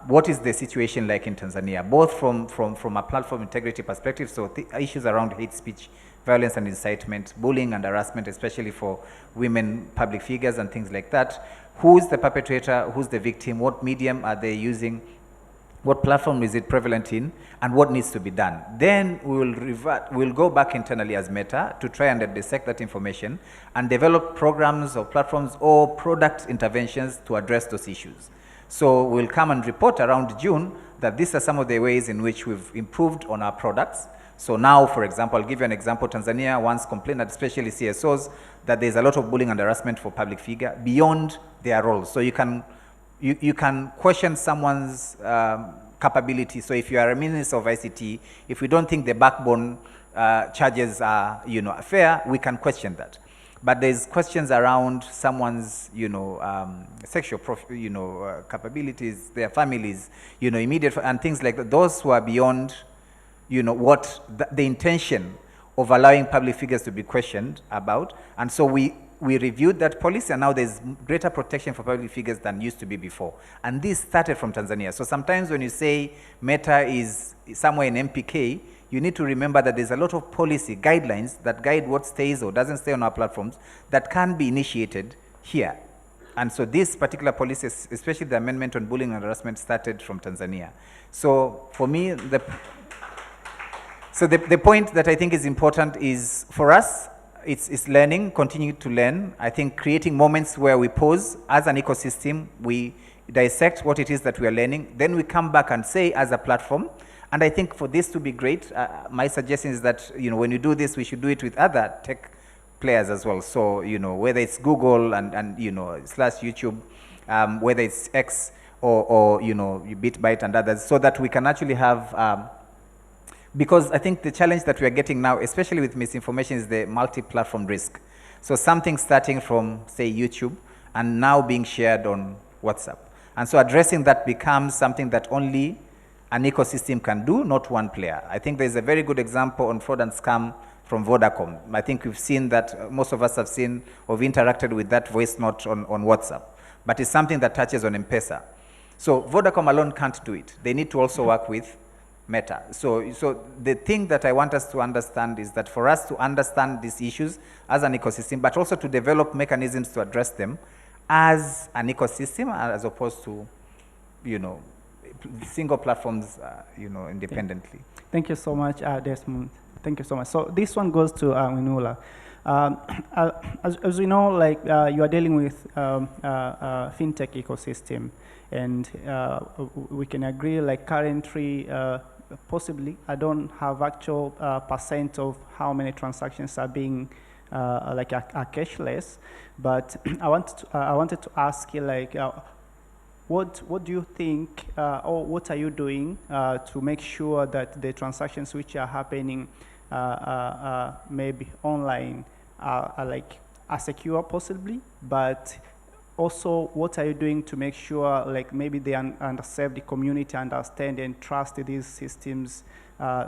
What is the situation like in Tanzania, both from a platform integrity perspective, so issues around hate speech, violence and incitement, bullying and harassment, especially for women public figures and things like that. Who's the perpetrator, who's the victim, what medium are they using, what platform is it prevalent in, and what needs to be done. Then we'll go back internally as Meta to try and dissect that information and develop programs or platforms or product interventions to address those issues. So we'll come and report around June that these are some of the ways in which we've improved on our products. So now, for example, I'll give you an example. Tanzania once complained, especially CSOs, that there's a lot of bullying and harassment for public figure beyond their roles. So you can question someone's capability. So if you are a minister of ICT, if we don't think the backbone charges are fair, we can question that. But there's questions around someone's sexual capabilities, their families, immediate and things like that. Those who are beyond what the intention of allowing public figures to be questioned about. And so we reviewed that policy, and now there's greater protection for public figures than used to be before. And this started from Tanzania. So sometimes when you say Meta is somewhere in MPK, you need to remember that there's a lot of policy guidelines that guide what stays or doesn't stay on our platforms that can be initiated here. And so this particular policy, especially the amendment on bullying and harassment, started from Tanzania. So for me, the point that I think is important is, for us, it's learning, continue to learn. I think creating moments where we pause as an ecosystem, we dissect what it is that we are learning, then we come back and say as a platform. And I think for this to be great, my suggestion is that when you do this, we should do it with other tech players as well. So whether it's Google and slash YouTube, whether it's X or BitByte and others, so that we can actually have. Because I think the challenge that we are getting now, especially with misinformation, is the multi-platform risk. So something starting from, say, YouTube and now being shared on WhatsApp. And so addressing that becomes something that only an ecosystem can do, not one player. I think there's a very good example on fraud and scam from Vodacom. I think we've seen that, most of us have seen or interacted with that voice note on WhatsApp. But it's something that touches on M-Pesa. So Vodacom alone can't do it. They need to also work with Meta. So the thing that I want us to understand is that for us to understand these issues as an ecosystem, but also to develop mechanisms to address them as an ecosystem, as opposed to, single platforms, independently. Thank you so much, Desmond. Thank you so much. So this one goes to Winula. As we know, you are dealing with fintech ecosystem, and we can agree, currently, possibly, I don't have actual percent of how many transactions are being are cashless, but I wanted to ask you, what do you think, or what are you doing to make sure that the transactions which are happening maybe online are secure possibly, but also what are you doing to make sure maybe the underserved community understand and trust these systems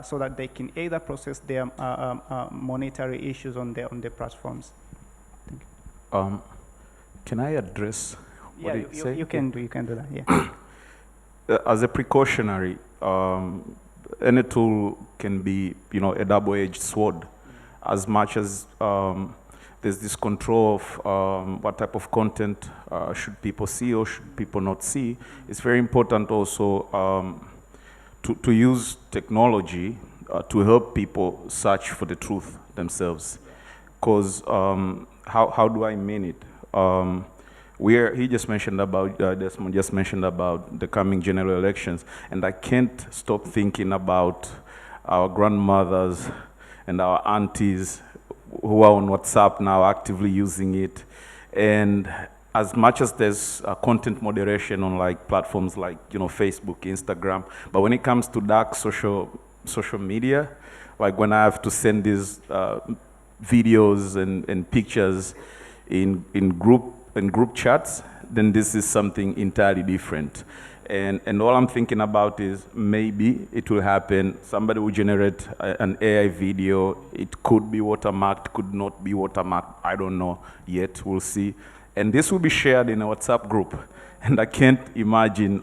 so that they can either process their monetary issues on the platforms? Thank you. Can I address what you can do that, yeah. As a precautionary, any tool can be, a double-edged sword, as much as there's this control of what type of content should people see or should people not see. It's very important also to use technology to help people search for the truth themselves. Because how do I mean it? He just mentioned about, Desmond just mentioned about the coming general elections, and I can't stop thinking about our grandmothers and our aunties who are on WhatsApp now actively using it. And as much as there's content moderation on platforms like Facebook, Instagram, but when it comes to dark social media, when I have to send these videos and pictures in group chats, then this is something entirely different. And all I'm thinking about is maybe it will happen. Somebody will generate an AI video. It could be watermarked, could not be watermarked. I don't know yet. We'll see. And this will be shared in a WhatsApp group. And I can't imagine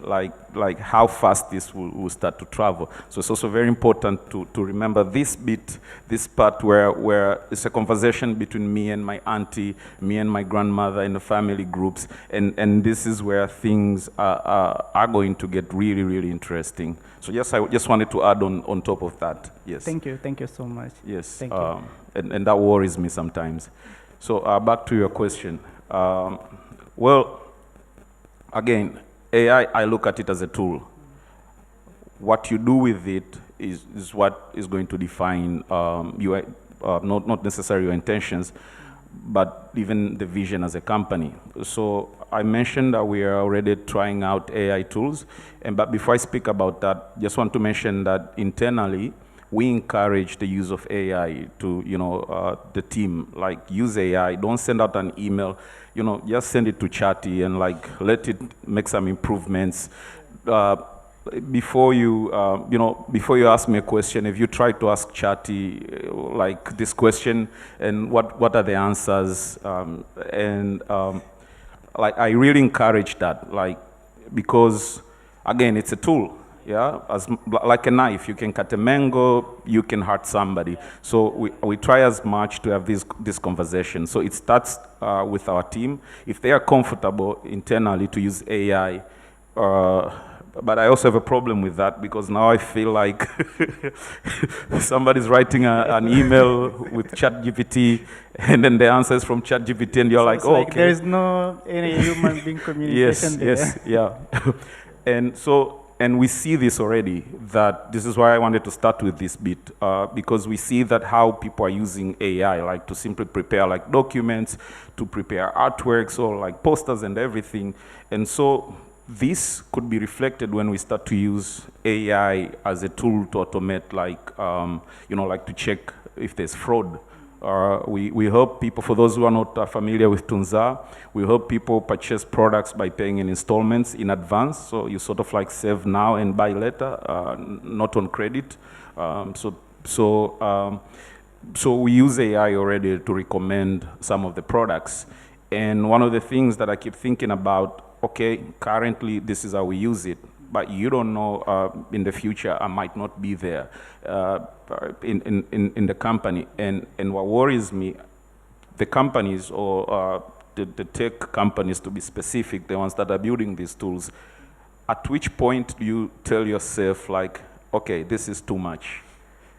how fast this will start to travel. So it's also very important to remember this bit, this part where it's a conversation between me and my auntie, me and my grandmother in the family groups, and this is where things are going to get really, really interesting. So yes, I just wanted to add on top of that. Yes. Thank you so much. Yes. Thank you. And that worries me sometimes. So back to your question. Well, again, AI, I look at it as a tool. What you do with it is what is going to define not necessarily your intentions, but even the vision as a company. So I mentioned that we are already trying out AI tools, but before I speak about that, just want to mention that internally, we encourage the use of AI to, the team, use AI, don't send out an email, just send it to Chatty and let it make some improvements. Before you ask me a question, if you try to ask Chatty this question and what are the answers, I really encourage that, because again, it's a tool. Yeah, like a knife, you can cut a mango, you can hurt somebody. So we try as much to have this conversation. So it starts with our team. If they are comfortable internally to use AI, but I also have a problem with that because now I feel like somebody's writing an email with ChatGPT, and then the answer is from ChatGPT, and you're so okay. There is no any human being communication there. Yes, yeah. And we see this already, that this is why I wanted to start with this bit, because we see that how people are using AI, to simply prepare documents, to prepare artworks or posters and everything. And so this could be reflected when we start to use AI as a tool to automate to check if there's fraud We help people, for those who are not familiar with Tunza, we help people purchase products by paying in installments in advance. So you sort of like save now and buy later, not on credit. So we use AI already to recommend some of the products. And one of the things that I keep thinking about, okay, currently this is how we use it, but you don't know in the future I might not be there in the company. And what worries me, the companies or the tech companies, to be specific, the ones that are building these tools, at which point do you tell yourself like, okay, this is too much?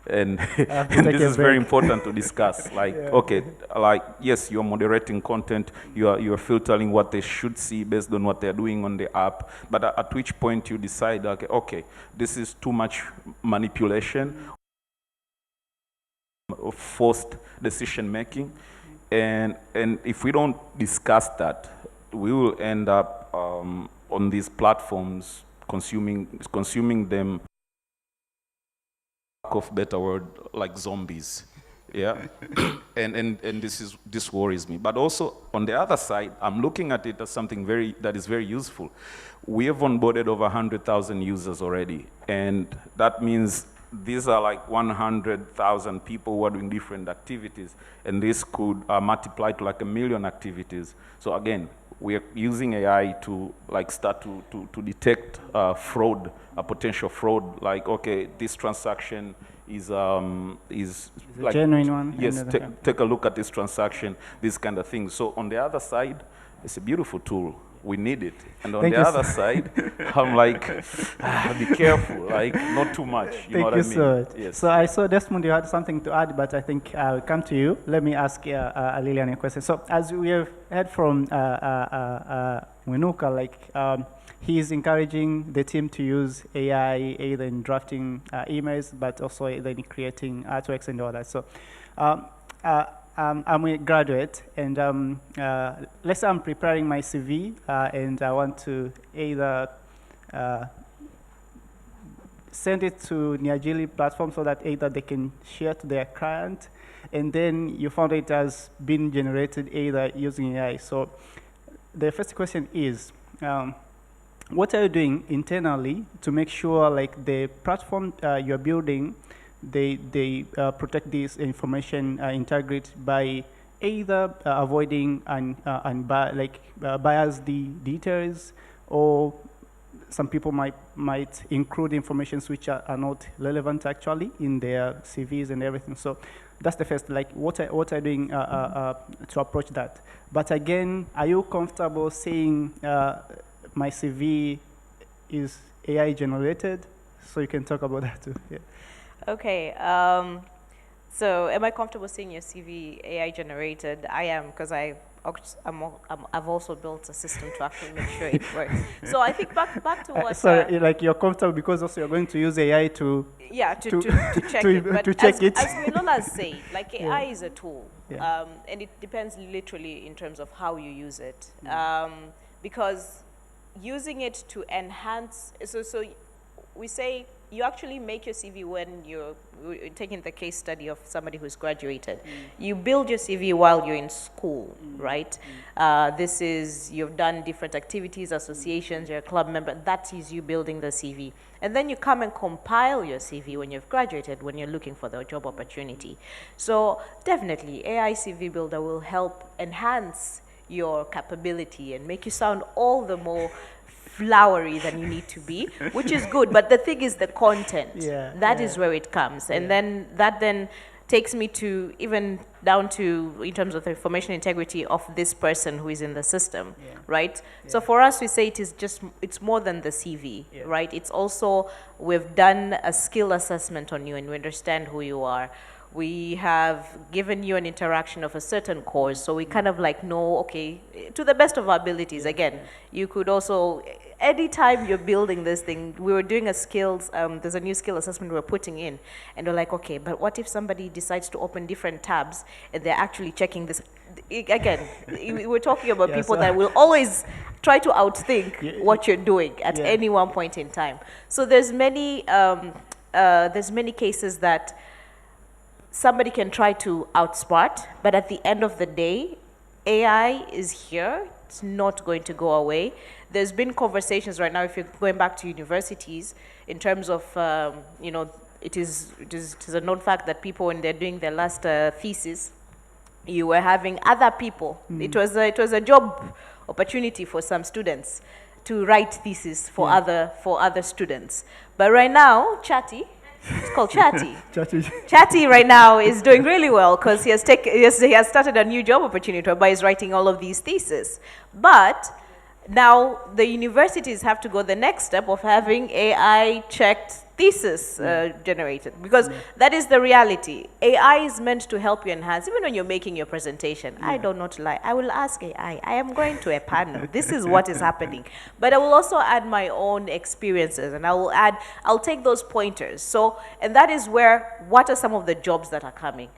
And, and this is very important to discuss. Like, okay, like, yes, you're moderating content, you're filtering what they should see based on what they're doing on the app, but at which point you decide, okay, this is too much manipulation, forced decision making, and if we don't discuss that, we will end up on these platforms consuming them, of better word, like zombies, yeah. and this worries me. But also on the other side, I'm looking at it as something that is very useful. We have onboarded over 100,000 users already, and that means these are like 100,000 people who are doing different activities, and this could multiply to like 1 million activities. So again, we are using AI to like start to detect fraud, a potential fraud. Like, okay, this transaction is like a genuine one. Yes, take a look at this transaction, this kind of thing. So on the other side, it's a beautiful tool. We need it. And on the other side, I'm like, be careful, like not too much. You know what I mean? Thank you so much. Yes. So I saw Desmond, you had something to add, but I think I'll come to you. Let me ask Lilian a question. So as we have heard from Winuka, like he's encouraging the team to use AI either in drafting emails, but also either in creating artworks and all that. So I'm a graduate, and let's say I'm preparing my CV, and I want to either send it to Niajili platform so that either they can share to their client, and then you found it has been generated either using AI. So the first question is, what are you doing internally to make sure like the platform you're building, they protect this information integrity by either avoiding bias the details, or some people might include informations which are not relevant actually in their CVs and everything. So that's the first, like what are you doing to approach that? But again, are you comfortable saying my CV is AI generated? So you can talk about that too. Yeah. Okay, so am I comfortable seeing your CV AI generated? I am, because I've also built a system to actually make sure it works. So I think back to what... sorry, like you're comfortable because also you're going to use AI to... Yeah, to check it. But to check it. As Minola said, like AI is a tool, Yeah. and it depends literally in terms of how you use it. Because using it to enhance, so we say, you actually make your CV when you're taking the case study of somebody who's graduated. You build your CV while you're in school, right? This is, you've done different activities, associations, you're a club member. That is you building the CV. And then you come and compile your CV when you've graduated, when you're looking for the job opportunity. So definitely, AI CV Builder will help enhance your capability and make you sound all the more flowery than you need to be, which is good. But the thing is the content. That is where it comes. And then that then takes me to even down to in terms of the information integrity of this person who is in the system, right? So for us, we say it's more than the CV, right? It's also, we've done a skill assessment on you and we understand who you are. We have given you an interaction of a certain course, so we kind of like know, okay, to the best of our abilities. Again, you could also, anytime you're building this thing, we were doing a skills, there's a new skill assessment we're putting in, and we're like, okay, but what if somebody decides to open different tabs and they're actually checking this? Again, we're talking about people that will always try to outthink what you're doing at any one point in time. So there's many cases that somebody can try to outsmart, but at the end of the day, AI is here. It's not going to go away. There's been conversations right now, if you're going back to universities, in terms of, it is a known fact that people, when they're doing their last thesis, you were having other people. It was a job opportunity for some students to write thesis for other students. But right now, Chatty, it's called Chatty. Chatty right now is doing really well because he has started a new job opportunity whereby he's writing all of these theses. But now the universities have to go the next step of having AI-checked thesis generated, because that is the reality. AI is meant to help you enhance. Even when you're making your presentation, I don't know to lie, I will ask AI, I am going to a panel, this is what is happening. But I will also add my own experiences, and I'll take those pointers. So, and that is where, what are some of the jobs that are coming?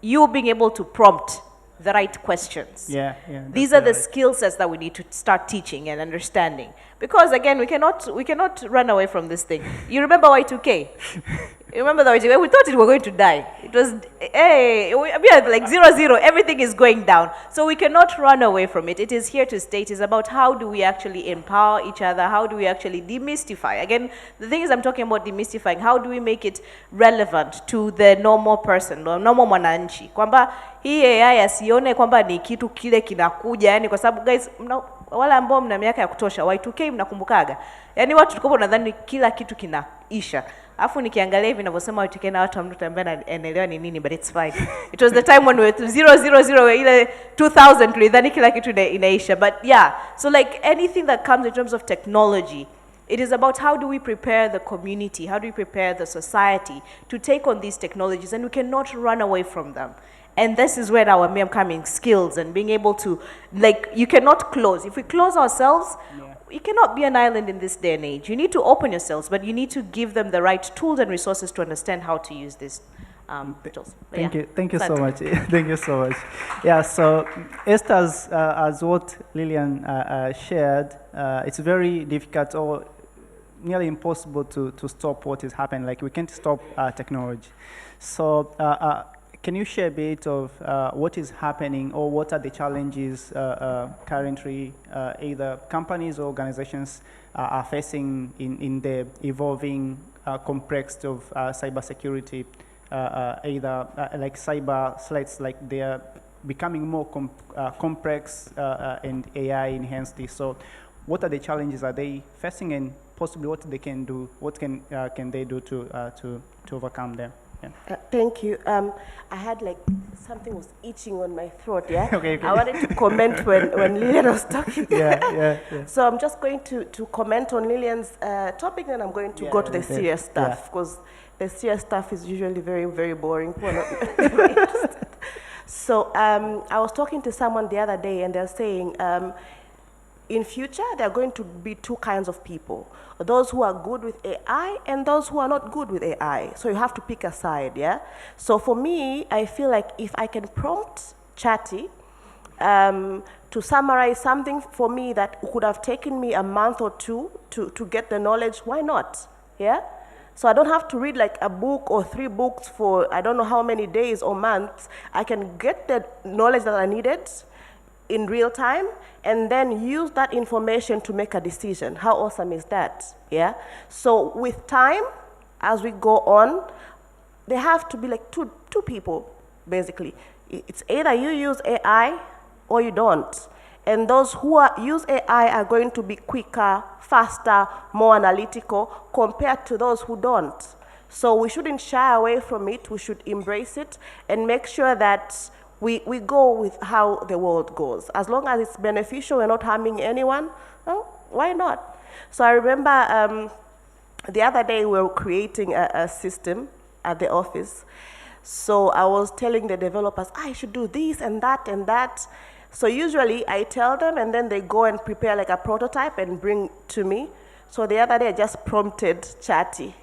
You being able to prompt the right questions. These are the skill sets that we need to start teaching and understanding. Because again, we cannot run away from this thing. You remember Y2K? You remember the Y2K? We thought we were going to die. It was, like 0, everything is going down. So we cannot run away from it. It is here to stay. It is about how do we actually empower each other? How do we actually demystify? Again, the thing is, I'm talking about demystifying. How do we make it relevant to the normal person, normal mwananchi? Kwamba hii AI asione kwamba ni kitu kile kinakuja, yani kwa sababu guys, wala ambao mna miaka ya kutosha, Y2K mnakumbukaga. Yani watu tulikuwa nadhani kila kitu kinaisha. Alafu nikiangalia hivi ninavyosema Y2K na watu mtu ambaye anaelewa ni nini, but it's fine. It was the time when we were 000 ile 2000 tulidhani kila kitu inaisha. But yeah, so like anything that comes in terms of technology, it is about how do we prepare the community, how do we prepare the society to take on these technologies, and we cannot run away from them. And this is where our upcoming skills and being able to, like, you cannot close. If we close ourselves, you cannot be an island in this day and age. You need to open yourselves, but you need to give them the right tools and resources to understand how to use these tools. Thank you so much. Thank you so much. Yeah, so as what Lillian shared, it's very difficult or nearly impossible to stop what is happening. Like, we can't stop technology. So can you share a bit of what is happening, or what are the challenges currently either companies or organizations are facing in the evolving context of cybersecurity, either like cyber threats, like they are becoming more complex and AI enhanced this. So what are the challenges are they facing, and possibly what they can do, what can they do to overcome them? Thank you. I had like something was itching on my throat. Yeah. Okay. I wanted to comment when Lillian was talking. Yeah. So I'm just going to comment on Lillian's topic, and I'm going to go to the serious stuff, because the serious stuff is usually very, very boring. So I was talking to someone the other day, and they're saying, in future, there are going to be two kinds of people: those who are good with AI and those who are not good with AI. So you have to pick a side, yeah? So for me, I feel like if I can prompt Chatty to summarize something for me that could have taken me a month or two to get the knowledge, why not, yeah? So I don't have to read like a book or 3 books for I don't know how many days or months. I can get the knowledge that I needed in real time, and then use that information to make a decision. How awesome is that? Yeah. So with time, as we go on, there have to be like two people, basically. It's either you use AI or you don't. And those who use AI are going to be quicker, faster, more analytical compared to those who don't. So we shouldn't shy away from it. We should embrace it and make sure that we go with how the world goes. As long as it's beneficial and not harming anyone, well, why not? So I remember the other day we were creating a system at the office. So I was telling the developers, I should do this and that and that. So usually I tell them, and then they go and prepare like a prototype and bring to me. So the other day I just prompted Chatty.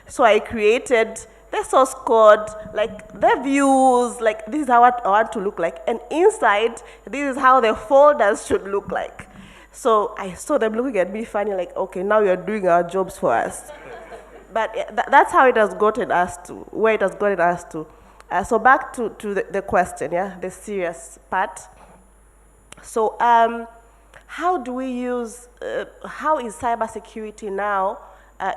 So I created the source code, like the views, like this is how I want to look like. And inside, this is how the folders should look like. So I saw them looking at me funny, like, okay, now you're doing our jobs for us. But that's how it has gotten us to, where it has gotten us to. So back to the question, yeah, the serious part. So how do we use, how is cybersecurity now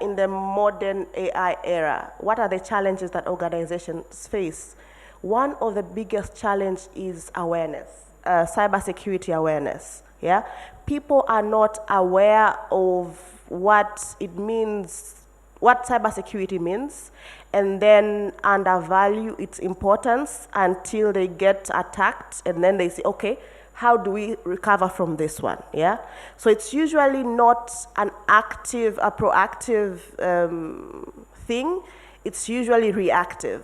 in the modern AI era? What are the challenges that organizations face? One of the biggest challenges is awareness, cybersecurity awareness. Yeah, people are not aware of what it means, what cybersecurity means, and then undervalue its importance until they get attacked, and then they say, okay, how do we recover from this one? Yeah, so it's usually not an active, a proactive thing. It's usually reactive.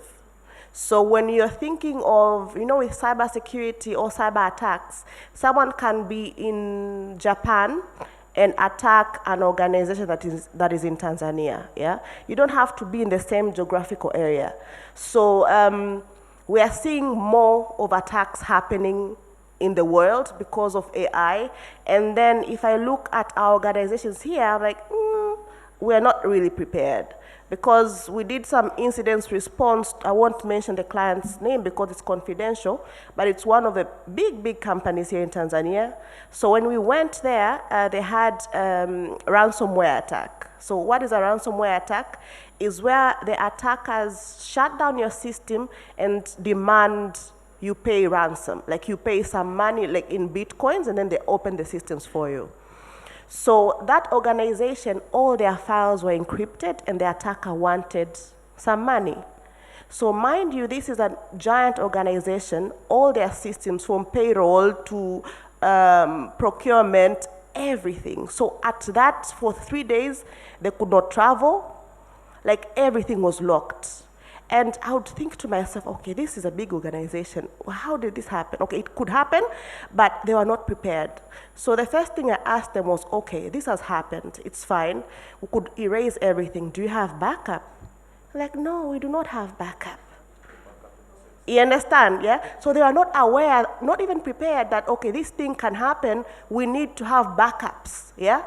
So when you're thinking of, you know, with cybersecurity or cyber attacks, someone can be in Japan and attack an organization that is in Tanzania. Yeah, you don't have to be in the same geographical area. So we are seeing more of attacks happening in the world because of AI. And then if I look at our organizations here, I'm like, we're not really prepared, because we did some incident response. I won't mention the client's name because it's confidential, but it's one of the big companies here in Tanzania. So when we went there, they had ransomware attack. So what is a ransomware attack? Is where the attackers shut down your system and demand you pay ransom, like you pay some money, like in Bitcoins, and then they open the systems for you. So that organization, all their files were encrypted, and the attacker wanted some money. So mind you, this is a giant organization, all their systems from payroll to procurement, everything. So at that, for 3 days, they could not travel, like everything was locked. And I would think to myself, okay, this is a big organization. How did this happen? Okay, it could happen, but they were not prepared. So the first thing I asked them was, okay, this has happened. It's fine. We could erase everything. Do you have backup? Like, no, we do not have backup. You understand, yeah? So they are not aware, not even prepared that, okay, this thing can happen. We need to have backups, yeah?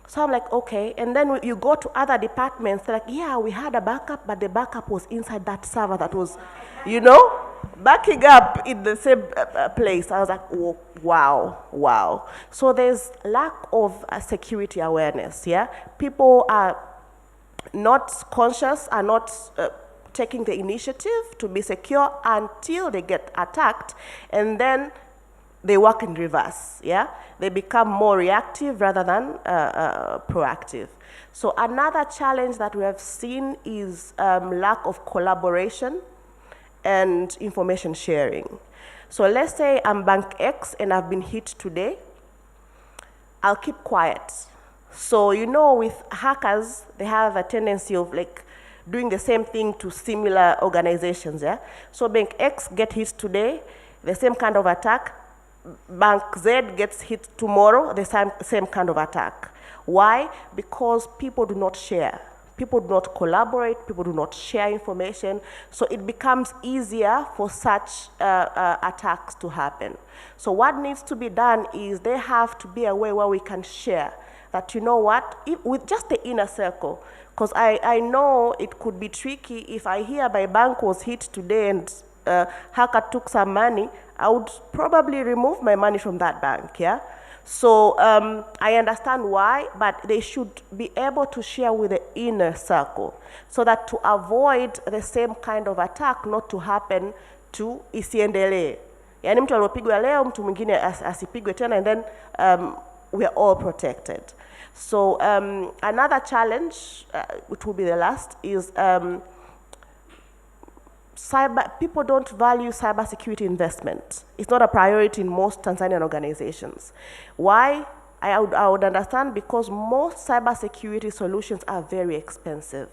So I'm like, okay, and then you go to other departments, they're like, yeah, we had a backup, but the backup was inside that server that was, you know, backing up in the same place. I was like, oh, wow. So there's lack of security awareness, yeah? People are not conscious, are not taking the initiative to be secure until they get attacked, and then they work in reverse, yeah? They become more reactive rather than proactive. So another challenge that we have seen is lack of collaboration and information sharing. So let's say I'm Bank X and I've been hit today. I'll keep quiet. So, you know, with hackers, they have a tendency of like doing the same thing to similar organizations, yeah? So Bank X get hit today, the same kind of attack. Bank Z gets hit tomorrow, the same kind of attack. Why? Because people do not share. People do not collaborate, people do not share information, so it becomes easier for such attacks to happen. So what needs to be done is they have to be a way where we can share that, you know what, with just the inner circle, because I know it could be tricky if I hear my bank was hit today and hacker took some money, I would probably remove my money from that bank, yeah? So I understand why, but they should be able to share with the inner circle so that to avoid the same kind of attack not to happen to isiendelee. Yani mtu aliyopigwa leo, mtu mwingine asipigwe tena, and then we are all protected. So another challenge, which will be the last, is people don't value cybersecurity investment. It's not a priority in most Tanzanian organizations. Why? I would understand, because most cybersecurity solutions are very expensive.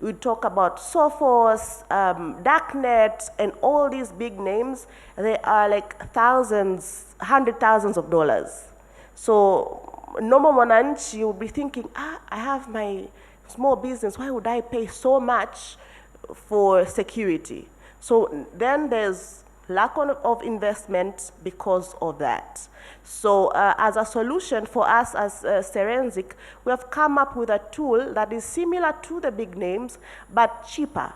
We talk about Sophos, Darknet, and all these big names. They are like thousands, $100,000s of dollars. So normal mwananchi, you'll be thinking, I have my small business, why would I pay so much for security? So then there's lack of investment because of that. So as a solution for us as Cyrensic, we have come up with a tool that is similar to the big names, but cheaper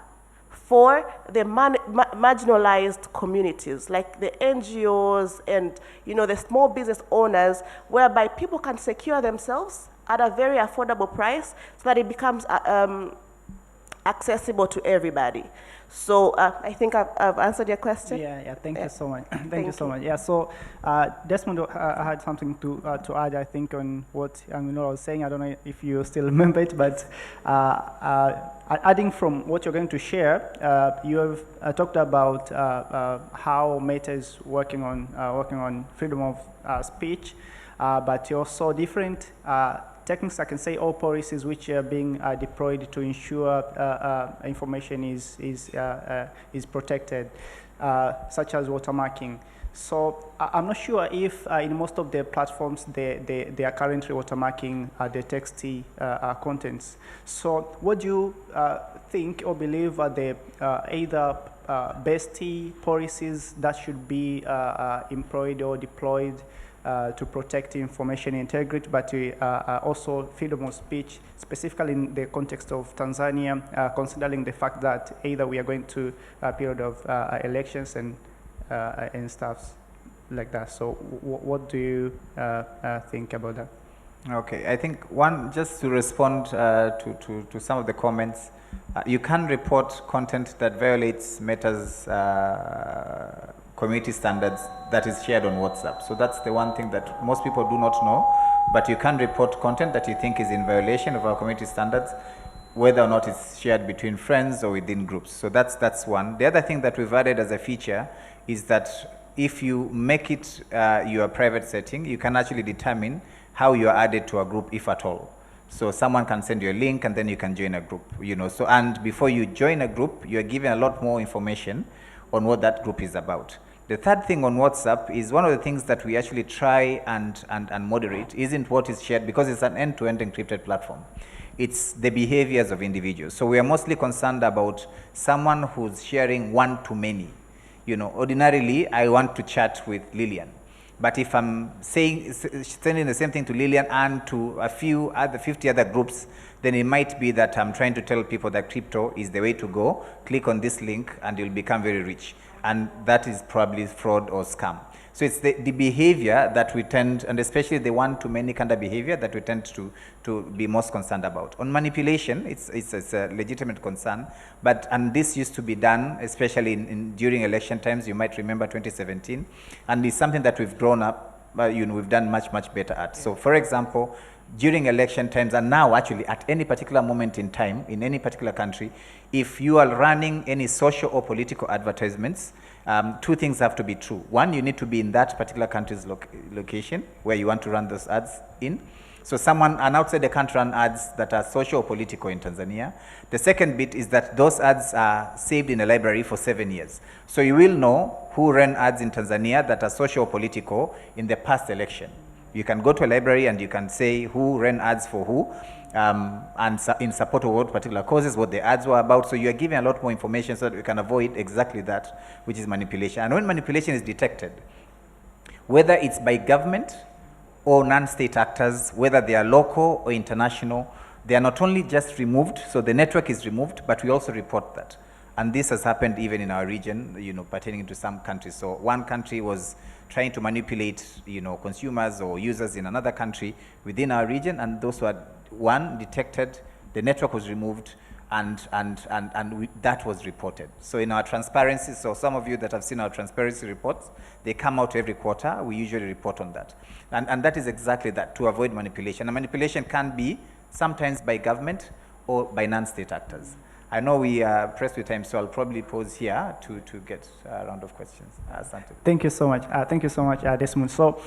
for the marginalized communities, like the NGOs and the small business owners, whereby people can secure themselves at a very affordable price so that it becomes accessible to everybody. So I think I've answered your question. Yeah, thank you so much. Thank you so much. Yeah, so Desmond had something to add, I think, on what Aminora was saying. I don't know if you still remember it, but adding from what you're going to share, you have talked about how Meta is working on freedom of speech, but you also different techniques, I can say, or policies which are being deployed to ensure information is protected, such as watermarking. So I'm not sure if in most of the platforms they are currently watermarking the texty contents. So what do you think or believe are the either best policies that should be employed or deployed to protect information integrity, but also freedom of speech, specifically in the context of Tanzania, considering the fact that either we are going to a period of elections and stuff like that. So what do you think about that? Okay, I think one, just to respond to some of the comments, you can report content that violates Meta's community standards that is shared on WhatsApp. So that's the one thing that most people do not know, but you can report content that you think is in violation of our community standards, whether or not it's shared between friends or within groups. So that's one. The other thing that we've added as a feature is that if you make it your private setting, you can actually determine how you are added to a group, if at all. So someone can send you a link and then you can join a group, So, and before you join a group, you're given a lot more information on what that group is about. The third thing on WhatsApp is one of the things that we actually try and moderate isn't what is shared, because it's an end-to-end encrypted platform. It's the behaviors of individuals. So we are mostly concerned about someone who's sharing one-to-many. Ordinarily, I want to chat with Lillian. But if I'm sending the same thing to Lillian and to a few other 50 other groups, then it might be that I'm trying to tell people that crypto is the way to go. Click on this link and you'll become very rich. And that is probably fraud or scam. So it's the behavior that we tend, and especially the one-to-many kind of behavior that we tend to be most concerned about. On manipulation, it's a legitimate concern, and this used to be done, especially during election times. You might remember 2017, and it's something that we've grown up, we've done much better at. So, for example, during election times, and now actually at any particular moment in time, in any particular country, if you are running any social or political advertisements, two things have to be true. One, you need to be in that particular country's location where you want to run those ads in. So an outside the country run ads that are social or political in Tanzania. The second bit is that those ads are saved in a library for 7 years. So you will know who ran ads in Tanzania that are social or political in the past election. You can go to a library and you can say who ran ads for who, and in support of what particular causes, what the ads were about. So you are giving a lot more information so that we can avoid exactly that, which is manipulation. And when manipulation is detected, whether it's by government or non-state actors, whether they are local or international, they are not only just removed, so the network is removed, but we also report that. And this has happened even in our region, pertaining to some countries. So one country was trying to manipulate, consumers or users in another country within our region, and those were detected, the network was removed, and that was reported. So in our transparency, so some of you that have seen our transparency reports, they come out every quarter. We usually report on that, and that is exactly that, to avoid manipulation. And manipulation can be sometimes by government or by non-state actors. I know we are pressed with time, so I'll probably pause here to get a round of questions. Thank you so much. Thank you so much, Desmond. So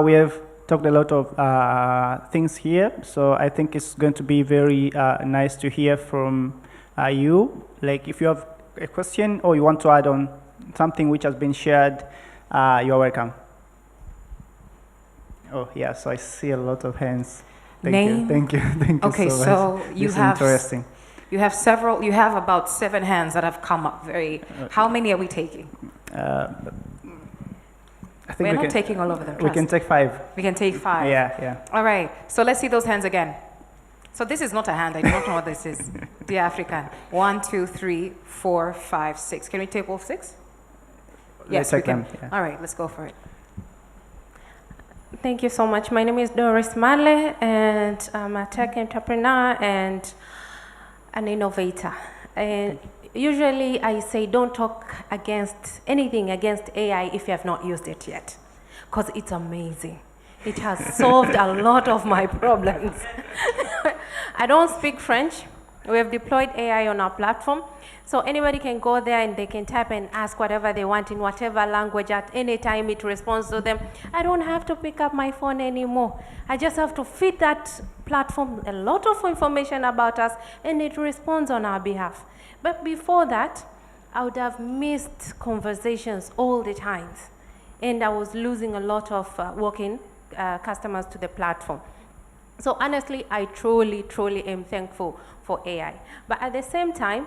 we have talked a lot of things here, so I think it's going to be very nice to hear from you. Like, if you have a question or you want to add on something which has been shared, you're welcome. Oh, yeah, so I see a lot of hands. Thank you okay, so much. So you have interesting. You have about 7 hands that have come up. How many are we taking? I think We're not taking all of them. We can take 5. We can take 5. Yeah. All right. So let's see those hands again. So this is not a hand. I don't know what this is. Dear African. 1, 2, 3, 4, 5, 6. Can we take all 6? Yes, we can. Yeah. All right, let's go for it. Thank you so much. My name is Doris Marley, and I'm a tech entrepreneur and an innovator. And usually I say don't talk against anything against AI if you have not used it yet, because it's amazing. It has solved a lot of my problems. I don't speak French. We have deployed AI on our platform, so anybody can go there and they can type and ask whatever they want in whatever language at any time. It responds to them. I don't have to pick up my phone anymore. I just have to feed that platform a lot of information about us, and it responds on our behalf. But before that, I would have missed conversations all the times, and I was losing a lot of walk-in customers to the platform. So honestly, I truly am thankful for AI. But at the same time,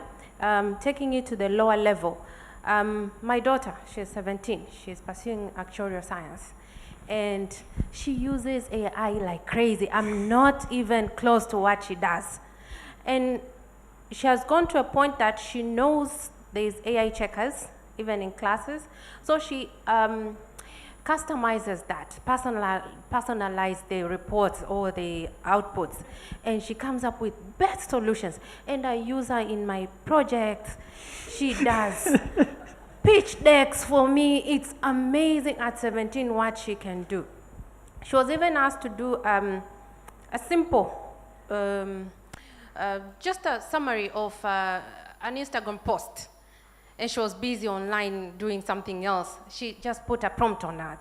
taking it to the lower level, my daughter, she's 17, she's pursuing actuarial science, and she uses AI like crazy. I'm not even close to what she does. And she has gone to a point that she knows there's AI checkers, even in classes. So she customizes that, personalize the reports or the outputs, and she comes up with best solutions. And I use her in my projects. She does pitch decks for me. It's amazing at 17 what she can do. She was even asked to do a simple, just a summary of an Instagram post. And she was busy online doing something else. She just put a prompt on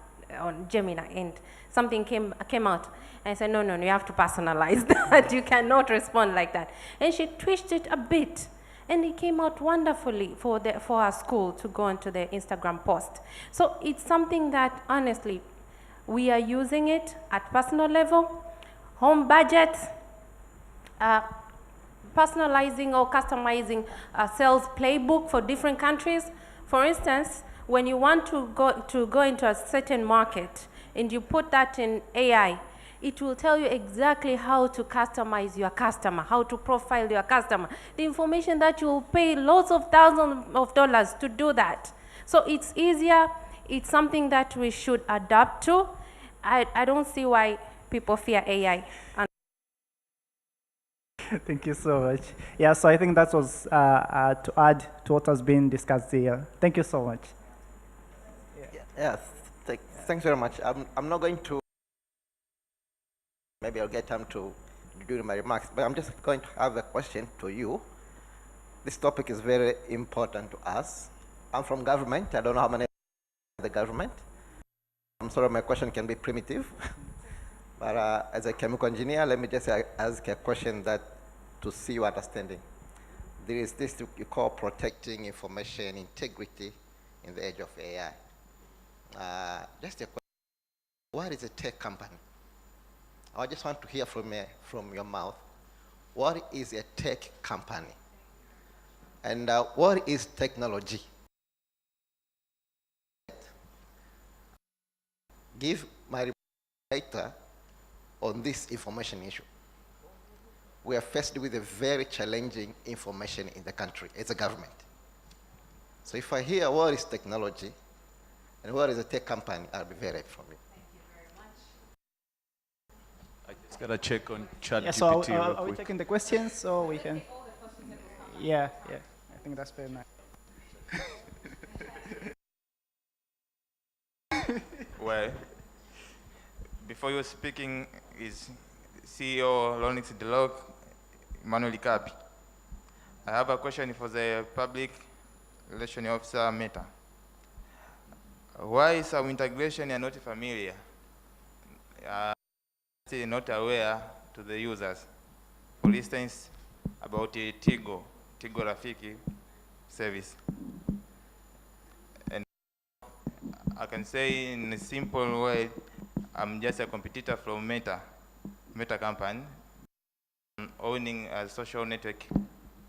Gemini, and something came out. And I said, no, you have to personalize that. You cannot respond like that. And she twitched it a bit, and it came out wonderfully for our school to go into the Instagram post. So it's something that, honestly, we are using it at personal level, home budget, personalizing or customizing a sales playbook for different countries. For instance, when you want to go into a certain market and you put that in AI, it will tell you exactly how to customize your customer, how to profile your customer, the information that you will pay lots of thousands of dollars to do that. So it's easier. It's something that we should adapt to. I don't see why people fear AI. Thank you so much. Yeah, so I think that was to add to what has been discussed here. Thank you so much. Yes, thanks very much. I'm not going to, maybe I'll get time to do my remarks, but I'm just going to have a question to you. This topic is very important to us. I'm from government. I don't know how many the government. I'm sorry, my question can be primitive. But as a chemical engineer, let me just ask a question that to see your understanding. There is this you call protecting information integrity in the age of AI. Just a question. What is a tech company? I just want to hear from your mouth. What is a tech company? And what is technology? Give my data on this information issue. We are faced with a very challenging information in the country as a government. So if I hear what is technology and what is a tech company, I'll be very happy from you. Thank you very much. I just got to check on ChatGPT. Yeah, so are we taking the questions so we can? Yeah, I think that's fair enough. Well, before you were speaking is CEO Lonix Delog, Emmanuel Ikapi. I have a question for the Public Relations Officer Meta. Why is our integration are not familiar? Still not aware to the users. For instance, about the Tigo Rafiki service. And I can say in a simple way, I'm just a competitor from Meta company, owning a social network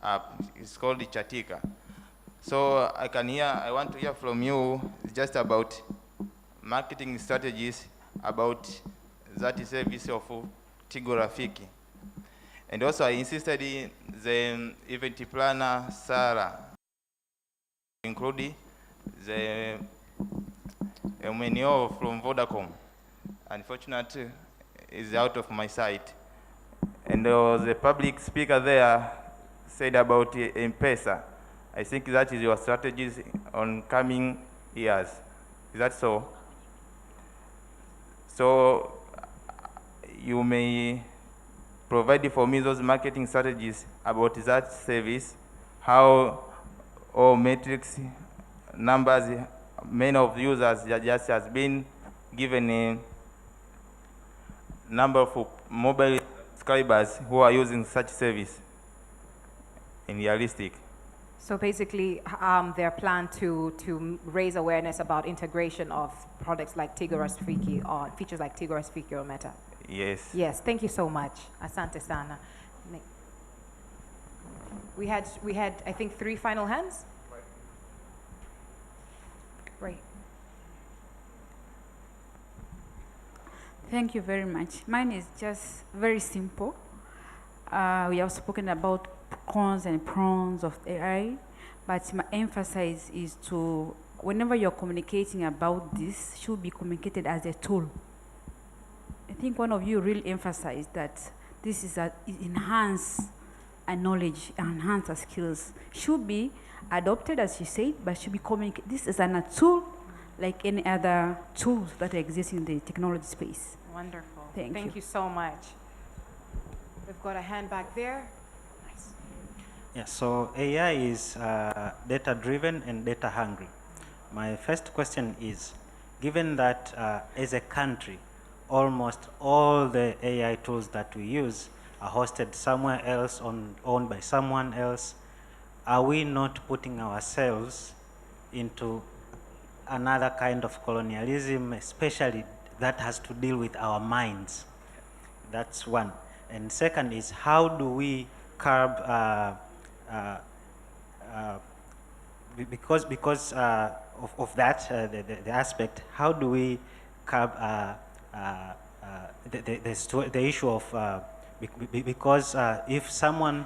app. It's called Chatika. So I want to hear from you just about marketing strategies about that service of Tigo Rafiki. And also I insisted in the event planner, Sarah, including the MNO from Vodacom. Unfortunately, is out of my sight. And the public speaker there said about M-Pesa. I think that is your strategies on coming years. Is that so? So you may provide for me those marketing strategies about that service, how all metrics, numbers, many of users just has been given a number of mobile subscribers who are using such service in realistic. So basically, their plan to raise awareness about integration of products like Tigorous Fiki or features like Tigorous Fiki or Meta. Yes. Yes, thank you so much. Asante sana. We had I think 3 final hands. Right. Thank you very much. Mine is just very simple. We have spoken about cons and pros of AI, but my emphasis is to, whenever you're communicating about this, should be communicated as a tool. I think one of you really emphasized that this is enhance our knowledge, enhance our skills. Should be adopted, as you said, but should be communicated. This is a tool like any other tools that exist in the technology space. Wonderful. Thank you so much. We've got a hand back there. Nice. Yeah, so AI is data-driven and data-hungry. My first question is, given that as a country, almost all the AI tools that we use are hosted somewhere else, owned by someone else, are we not putting ourselves into another kind of colonialism, especially that has to deal with our minds? That's one. And second is, how do we curb, because of that, the aspect, how do we curb the issue of, because if someone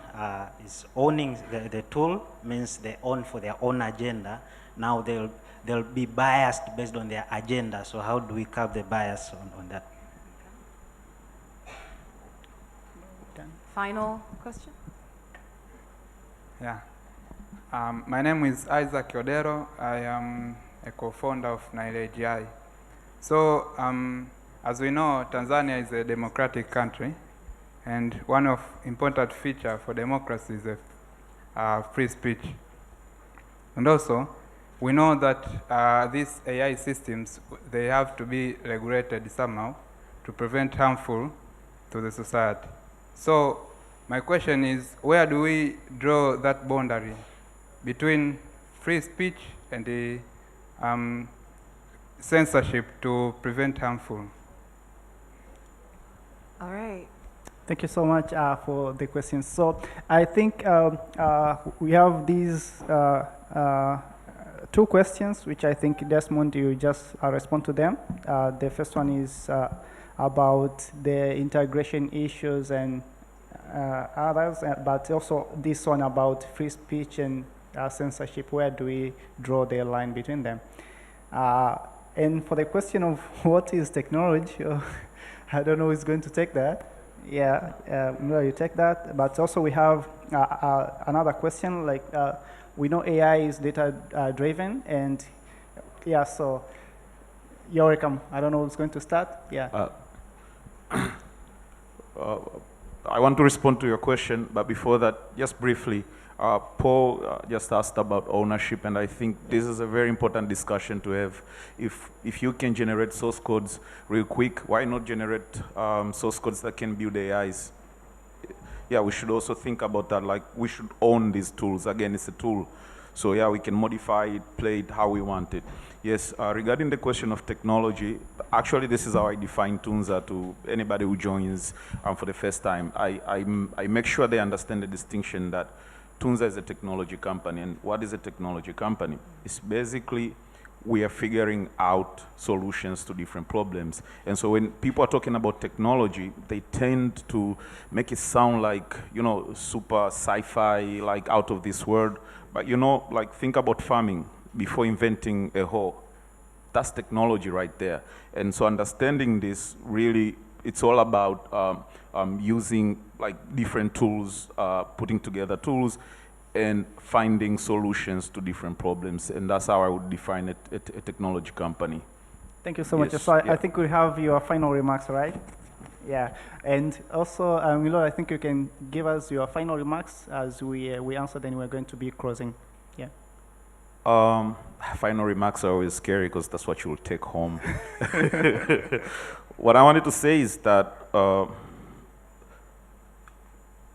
is owning the tool, means they own for their own agenda, now they'll be biased based on their agenda. So how do we curb the bias on that? Final question? Yeah. My name is Isaac Odero. I am a co-founder of NileAGI. So, as we know, Tanzania is a democratic country, and one of important feature for democracy is free speech. And also, we know that these AI systems, they have to be regulated somehow to prevent harmful to the society. So my question is, where do we draw that boundary between free speech and the censorship to prevent harmful? All right. Thank you so much for the question. So I think we have these 2 questions, which I think, Desmond, you just respond to them. The first one is about the integration issues and others, but also this one about free speech and censorship. Where do we draw the line between them? And for the question of what is technology, I don't know who's going to take that. Yeah, you take that. But also we have another question, like we know AI is data driven, and yeah, so you're welcome. I don't know who's going to start. Yeah. I want to respond to your question, but before that, just briefly, Paul just asked about ownership, and I think this is a very important discussion to have. If you can generate source codes real quick, why not generate source codes that can build AIs? Yeah, we should also think about that, like we should own these tools. Again, it's a tool. So yeah, we can modify it, play it how we want it. Yes, regarding the question of technology, actually this is how I define Tunza to anybody who joins for the first time. I make sure they understand the distinction that Tunza is a technology company. And what is a technology company? It's basically we are figuring out solutions to different problems. And so when people are talking about technology, they tend to make it sound like, you know, super sci-fi, like out of this world. But, you know, like think about farming before inventing a hoe. That's technology right there. And so understanding this, really, it's all about using like different tools, putting together tools, and finding solutions to different problems. And that's how I would define a technology company. Thank you so much. Yes, So I yeah. think we have your final remarks, right? Yeah. And also, Milo, I think you can give us your final remarks as we answer, then we're going to be closing. Yeah. Final remarks are always scary because that's what you'll take home. What I wanted to say is that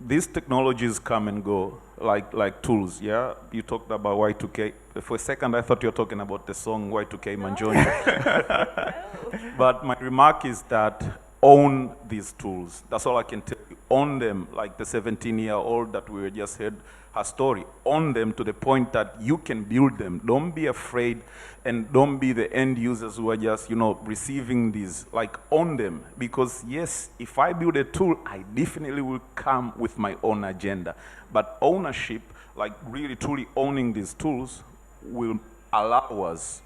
these technologies come and go like tools, yeah? You talked about Y2K. For a second, I thought you were talking about the song Y2K Manjonjo. But my remark is that own these tools. That's all I can tell you. Own them, like the 17-year-old that we just heard her story. Own them to the point that you can build them. Don't be afraid, and don't be the end users who are just, you know, receiving these. Like, own them. Because yes, if I build a tool, I definitely will come with my own agenda. But ownership, like really truly owning these tools, will allow us,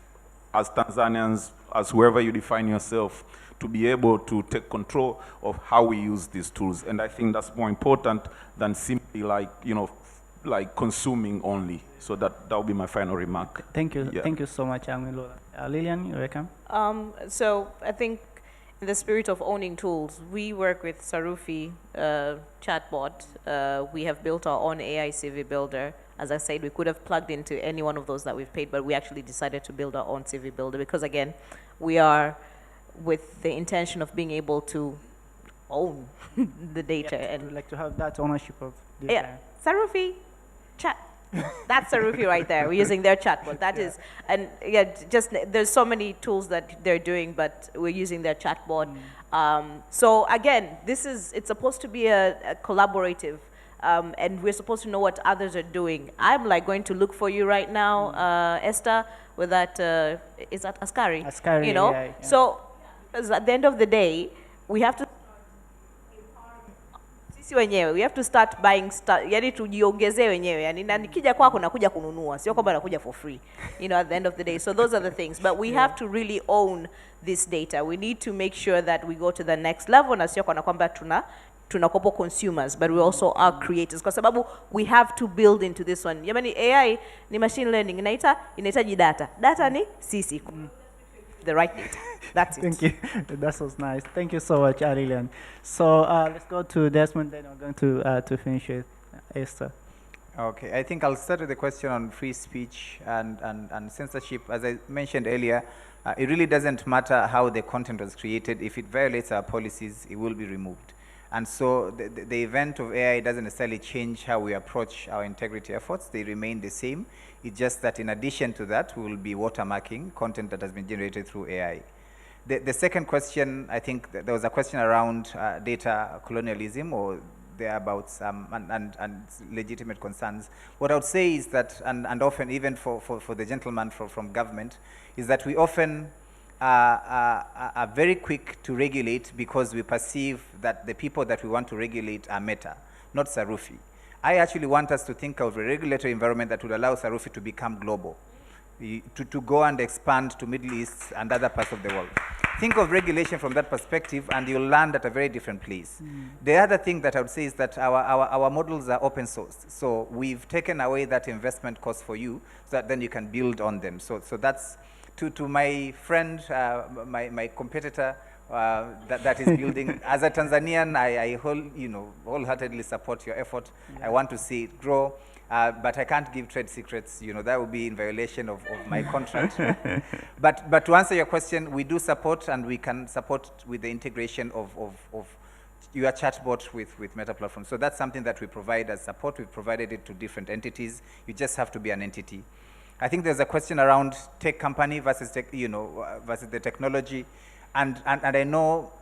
as Tanzanians, as whoever you define yourself, to be able to take control of how we use these tools. And I think that's more important than simply like, you know, like consuming only. So that will be my final remark. Thank you. Yeah. Thank you so much, Lilian, you're welcome. So I think in the spirit of owning tools, we work with Sarufi chatbot. We have built our own AI CV builder. As I said, we could have plugged into any one of those that we've paid, but we actually decided to build our own CV builder because, again, we are with the intention of being able to own the data. Yeah, and we'd like to have that ownership of data. yeah, Sarufi chat. That's Sarufi right there. We're using their chatbot. That is, and yeah, just there's so many tools that they're doing, but we're using their chatbot. So again, it's supposed to be a collaborative, and we're supposed to know what others are doing. I'm like going to look for you right now, Esther, with that, is that Askari? Askari, you know? yeah. So at the end of the day, we have to we have to start buying stuff, yani tujiongezee wenyewe, yani na nikija kwako nakuja kununua, sio kwamba nakuja for free, you know, at the end of the day. So those are the things, but we have to really own this data. We need to make sure that we go to the next level, na sio kana kwamba tunakopo consumers, but we also are creators, kwa sababu we have to build into this one. Jamani, AI ni machine learning, inahitaji data ni sisi, the right data. That's it. Thank you. That was nice. Thank you so much, Lilian. So let's go to Desmond, then we're going to finish with Esther. Okay, I think I'll start with the question on free speech and censorship. As I mentioned earlier, it really doesn't matter how the content was created. If it violates our policies, it will be removed. And so the event of AI doesn't necessarily change how we approach our integrity efforts. They remain the same. It's just that in addition to that, we will be watermarking content that has been generated through AI. The second question, I think there was a question around data colonialism or thereabouts and legitimate concerns. What I would say is that, and often even for the gentleman from government, is that we often are very quick to regulate because we perceive that the people that we want to regulate are Meta, not Sarufi. I actually want us to think of a regulatory environment that would allow Sarufi to become global, to go and expand to Middle East and other parts of the world. Think of regulation from that perspective and you'll land at a very different place. The other thing that I would say is that our models are open source. So we've taken away that investment cost for you so that then you can build on them. So that's to my friend, my competitor, that is building. As a Tanzanian, I wholeheartedly support your effort. Yeah. I want to see it grow, but I can't give trade secrets. You know, that would be in violation of my contract. But to answer your question, we do support, and we can support with the integration of your chatbot with Meta Platform. So that's something that we provide as support. We've provided it to different entities. You just have to be an entity. I think there's a question around tech company versus versus the technology, and I know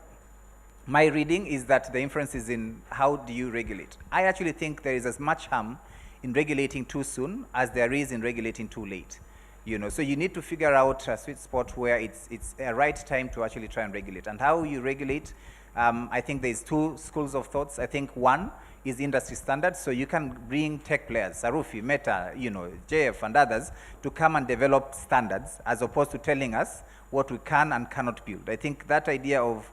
my reading is that the inference is in how do you regulate. I actually think there is as much harm in regulating too soon as there is in regulating too late. So you need to figure out a sweet spot where it's a right time to actually try and regulate. And how you regulate, I think there's two schools of thoughts. I think one is industry standards. So you can bring tech players, Sarufi, Meta, JF and others, to come and develop standards as opposed to telling us what we can and cannot build. I think that idea of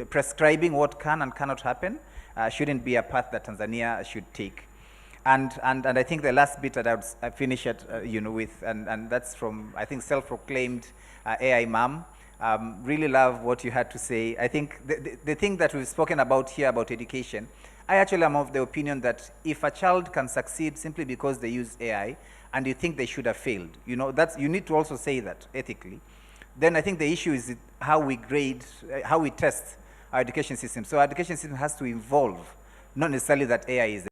prescribing what can and cannot happen shouldn't be a path that Tanzania should take. And I think the last bit that I finish at, with, and that's from, I think, self-proclaimed AI mom. Really love what you had to say. I think the thing that we've spoken about here about education, I actually am of the opinion that if a child can succeed simply because they use AI and you think they should have failed, you need to also say that ethically. Then I think the issue is how we grade, how we test our education system. So our education system has to evolve, not necessarily that AI is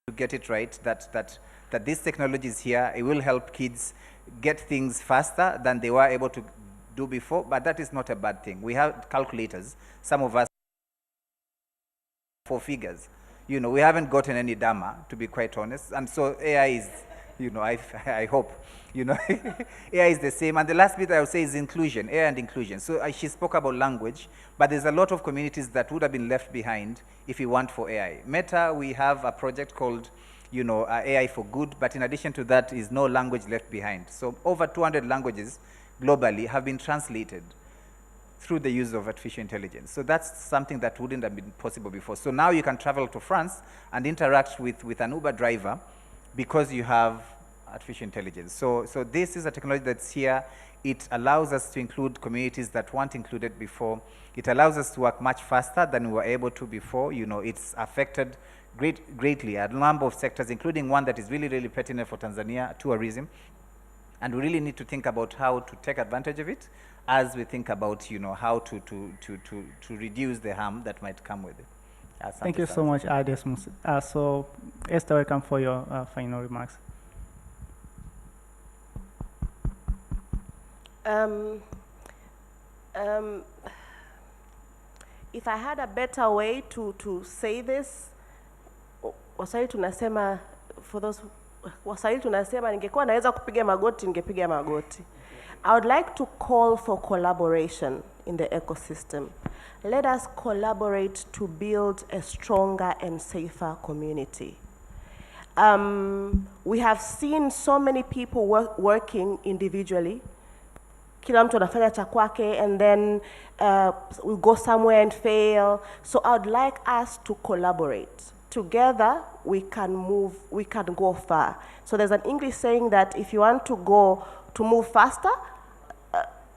to get it right, that this technology is here. It will help kids get things faster than they were able to do before, but that is not a bad thing. We have calculators, some of us 4 figures. We haven't gotten any dumber, to be quite honest, and so AI is, I hope, AI is the same. And the last bit I would say is inclusion, AI and inclusion. So she spoke about language, but there's a lot of communities that would have been left behind if we weren't for AI. Meta, we have a project called, AI for Good, but in addition to that is no language left behind. So over 200 languages globally have been translated through the use of artificial intelligence. So that's something that wouldn't have been possible before. So now you can travel to France and interact with an Uber driver because you have artificial intelligence. So this is a technology that's here. It allows us to include communities that weren't included before. It allows us to work much faster than we were able to before. It's affected greatly a number of sectors, including one that is really, really pertinent for Tanzania, tourism. And we really need to think about how to take advantage of it as we think about, how to reduce the harm that might come with it. Thank you so much, Desmond. So, Esther, welcome for your final remarks. If I had a better way to say this, Waswahili tunasema, for those Waswahili tunasema, ningekuwa naweza kupiga magoti, ningepiga magoti. I would like to call for collaboration in the ecosystem. Let us collaborate to build a stronger and safer community. We have seen so many people working individually. Kila mtu anafanya cha kwake, and then we go somewhere and fail. So I would like us to collaborate. Together, we can go far. So there's an English saying that if you want to move faster,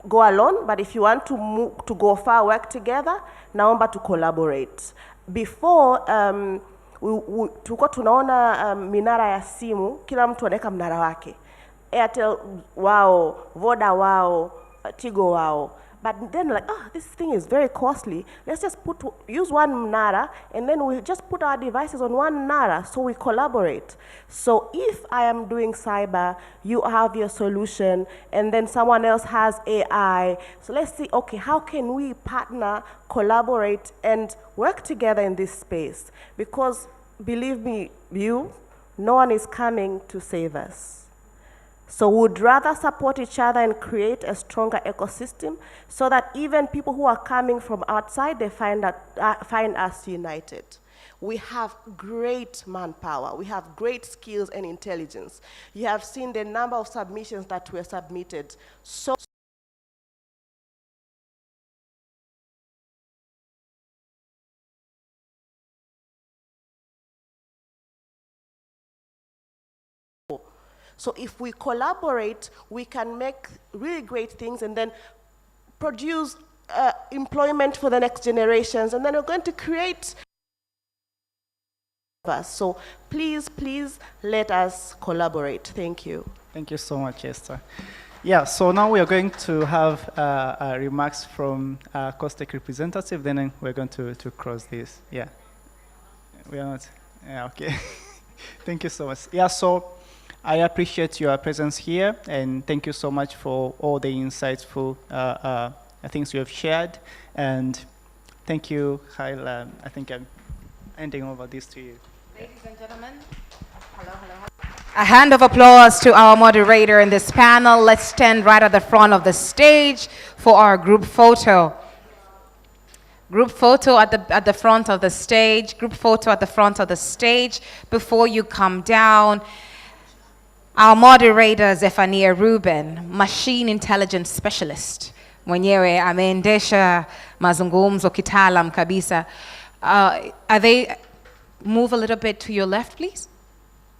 go alone, but if you want to go far, work together, naomba to collaborate. Before, tulikuwa tunaona minara ya simu, kila mtu anaweka mnara wake. Airtel wao, Voda wao, Tigo wao. But then like, this thing is very costly. Let's just use one mnara, and then we just put our devices on one mnara, so we collaborate. So if I am doing cyber, you have your solution, and then someone else has AI. So let's see, okay, how can we partner, collaborate, and work together in this space? Because believe me, no one is coming to save us. So we would rather support each other and create a stronger ecosystem so that even people who are coming from outside, they find us united. We have great manpower. We have great skills and intelligence. You have seen the number of submissions that were submitted. So if we collaborate, we can make really great things and then produce employment for the next generations, and then we're going to create. So please, please let us collaborate. Thank you. Thank you so much, Esther. Yeah, so now we are going to have remarks from COSTECH representative, then we're going to close this. Yeah. We are not, yeah, okay. Thank you so much. Yeah, so I appreciate your presence here, and thank you so much for all the insightful things you have shared. And thank you, Kyle. I think I'm handing over this to you. Ladies and gentlemen, hello. A hand of applause to our moderator in this panel. Let's stand right at the front of the stage for our group photo. Group photo at the front of the stage. Group photo at the front of the stage. Before you come down, our moderator, Zephania Ruben, machine intelligence specialist. Mwenyewe ameendesha mazungumzo kitaalam kabisa. Are they, move a little bit to your left, please?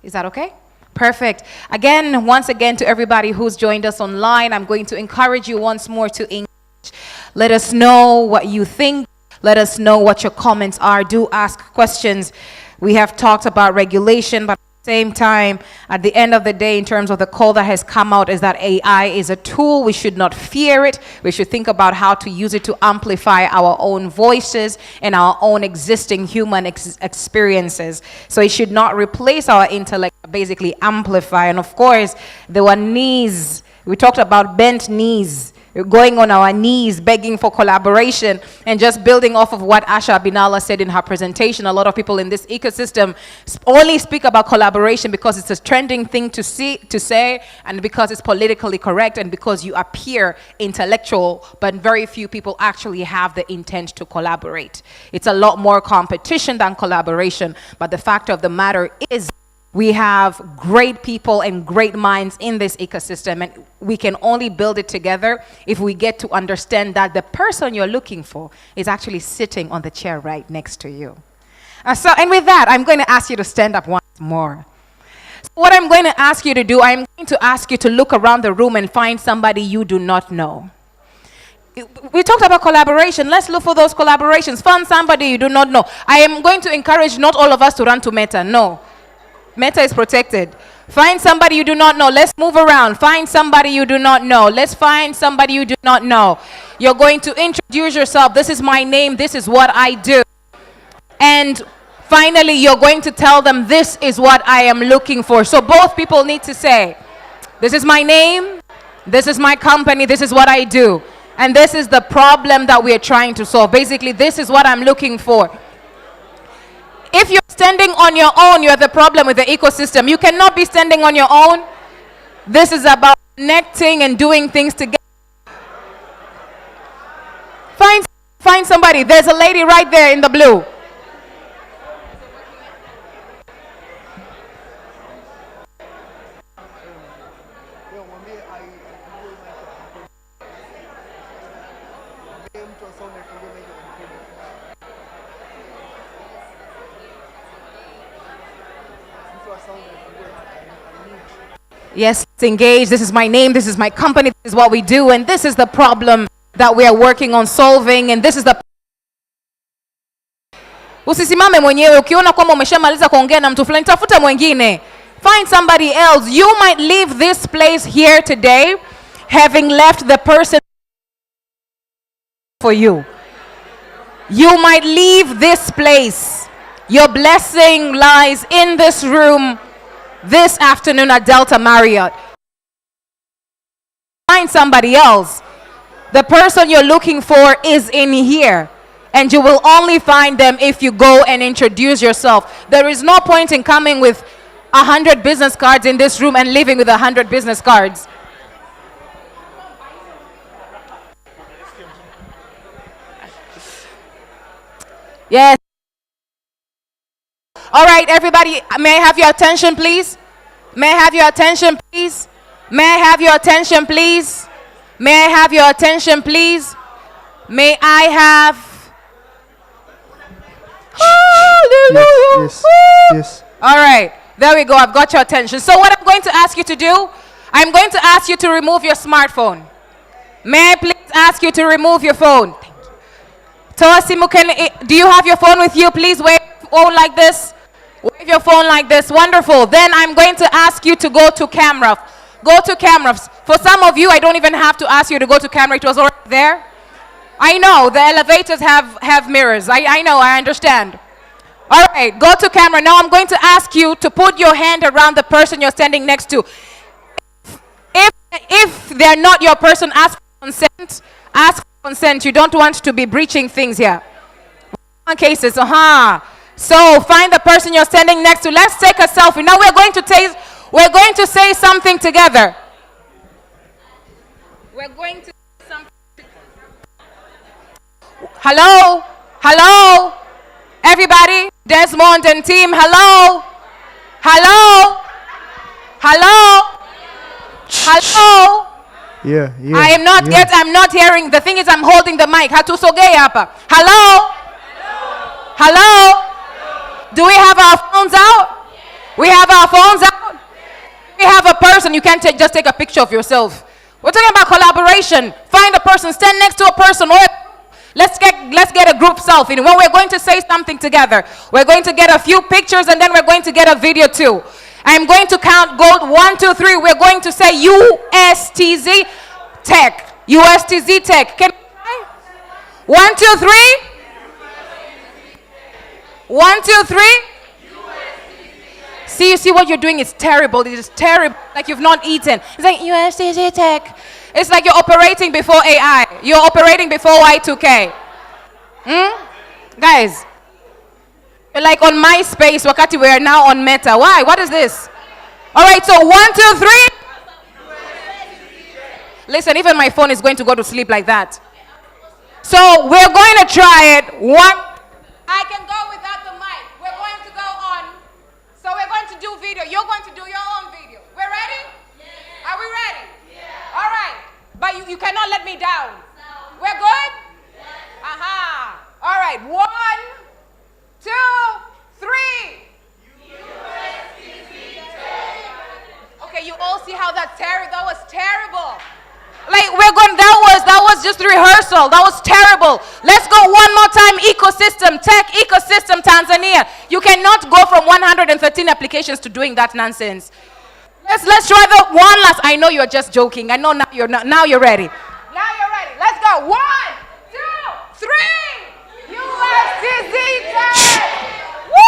Is that okay? Perfect. Again, once again, to everybody who's joined us online, I'm going to encourage you once more to engage. Let us know what you think. Let us know what your comments are. Do ask questions. We have talked about regulation, but at the same time, at the end of the day, in terms of the call that has come out, is that AI is a tool. We should not fear it. We should think about how to use it to amplify our own voices and our own existing human experiences. So it should not replace our intellect, basically amplify. And of course, there were knees. We talked about bent knees. Going on our knees, begging for collaboration, and just building off of what Asha Binala said in her presentation. A lot of people in this ecosystem only speak about collaboration because it's a trending thing to say, and because it's politically correct, and because you appear intellectual, but very few people actually have the intent to collaborate. It's a lot more competition than collaboration, but the fact of the matter is, we have great people and great minds in this ecosystem, and we can only build it together if we get to understand that the person you're looking for is actually sitting on the chair right next to you. And with that, I'm going to ask you to stand up once more. So what I'm going to ask you to do, I'm going to ask you to look around the room and find somebody you do not know. We talked about collaboration. Let's look for those collaborations. Find somebody you do not know. I am going to encourage not all of us to run to Meta. No. Meta is protected. Find somebody you do not know. Let's move around. Find somebody you do not know. Let's find somebody you do not know. You're going to introduce yourself. This is my name. This is what I do. And finally, you're going to tell them, this is what I am looking for. So both people need to say, this is my name. This is my company. This is what I do. And this is the problem that we are trying to solve. Basically, this is what I'm looking for. If you're standing on your own, you have the problem with the ecosystem. You cannot be standing on your own. This is about connecting and doing things together. Find somebody. There's a lady right there in the blue. Yes, let's engage. This is my name. This is my company. This is what we do. And this is the problem that we are working on solving. And this is the... Usisimame mwenyewe. Ukiona kwamba umeshamaliza kuongea na mtu fulani, tafuta mwingine. Find somebody else. You might leave this place here today having left the person for you. You might leave this place. Your blessing lies in this room this afternoon at Delta Marriott. Find somebody else. The person you're looking for is in here. And you will only find them if you go and introduce yourself. There is no point in coming with 100 business cards in this room and leaving with 100 business cards. Yes. All right, everybody, may I have your attention, please? May I have your attention, please? May I have your attention, please? May I have your attention, please? May I have... Hallelujah. Yes, yes. All right, there we go. I've got your attention. So what I'm going to ask you to do, I'm going to ask you to remove your smartphone. May I please ask you to remove your phone? Do you have your phone with you? Please wave your phone like this. Wave your phone like this. Wonderful. Then I'm going to ask you to go to camera. Go to cameras. For some of you, I don't even have to ask you to go to camera. It was already there. I know the elevators have mirrors. I know, I understand. All right, go to camera. Now I'm going to ask you to put your hand around the person you're standing next to. If they're not your person, ask for consent. Ask for consent. You don't want to be breaching things here. Cases, So find the person you're standing next to. Let's take a selfie. Now we're going to taste We're going to say something together. We're going to say something. Hello? Hello? Everybody? Desmond and team, hello? Hello? Hello? Hello? Yeah. I'm not hearing. The thing is, I'm holding the mic. Hatusogei hapa. Hello? Hello? Do we have our phones out? We have our phones out? We have a person. You can't just take a picture of yourself. We're talking about collaboration. Find a person, stand next to a person, or let's get a group selfie. When we're going to say something together, we're going to get a few pictures, and then we're going to get a video too. I'm going to count, go 1, 2, 3. We're going to say USTZ Tech. USTZ Tech. Can we try? 1, 2, 3. 1, 2, 3. See, you see what you're doing is terrible. It is terrible. Like you've not eaten. It's like USTZ Tech. It's like you're operating before AI. You're operating before Y2K. Guys, you're like on MySpace, wakati we are now on Meta. Why? What is this? All right, so 1, 2, 3. Listen, even my phone is going to go to sleep like that. So we're going to try it. 1. I can go without the mic. We're going to go on. So we're going to do video. You're going to do your own video. We're ready? Yeah. Are we ready? Yeah. All right. But you cannot let me down. No. We're good? Yeah. Aha. All right. 1, 2, 3. Okay, you all see how that was terrible. Like that was just rehearsal. That was terrible. Let's go one more time. Ecosystem, tech ecosystem, Tanzania. You cannot go from 113 applications to doing that nonsense. Let's try the one last. I know you're just joking. I know now you're not. Now you're ready. Now you're ready. Let's go. 1, 2, 3. USTZ tech. Woo!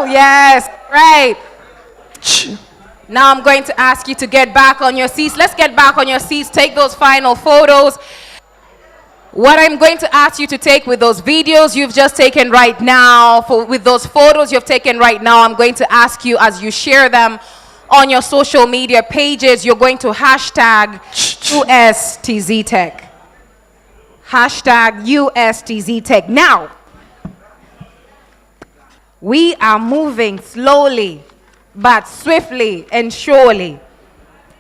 Yes, right. Now I'm going to ask you to get back on your seats. Let's get back on your seats. Take those final photos. What I'm going to ask you to take with those videos you've just taken right now, with those photos you've taken right now, I'm going to ask you as you share them on your social media pages, you're going to hashtag USTZ Tech. Hashtag USTZ Tech. Now, we are moving slowly but swiftly and surely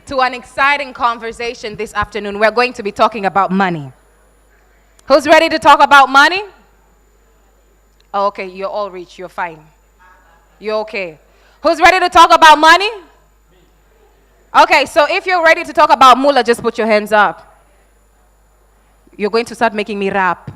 to an exciting conversation this afternoon. We're going to be talking about money. Who's ready to talk about money? Oh, okay, you're all rich, you're fine. You're okay. Who's ready to talk about money? Okay, so if you're ready to talk about moolah, just put your hands up. You're going to start making me rap.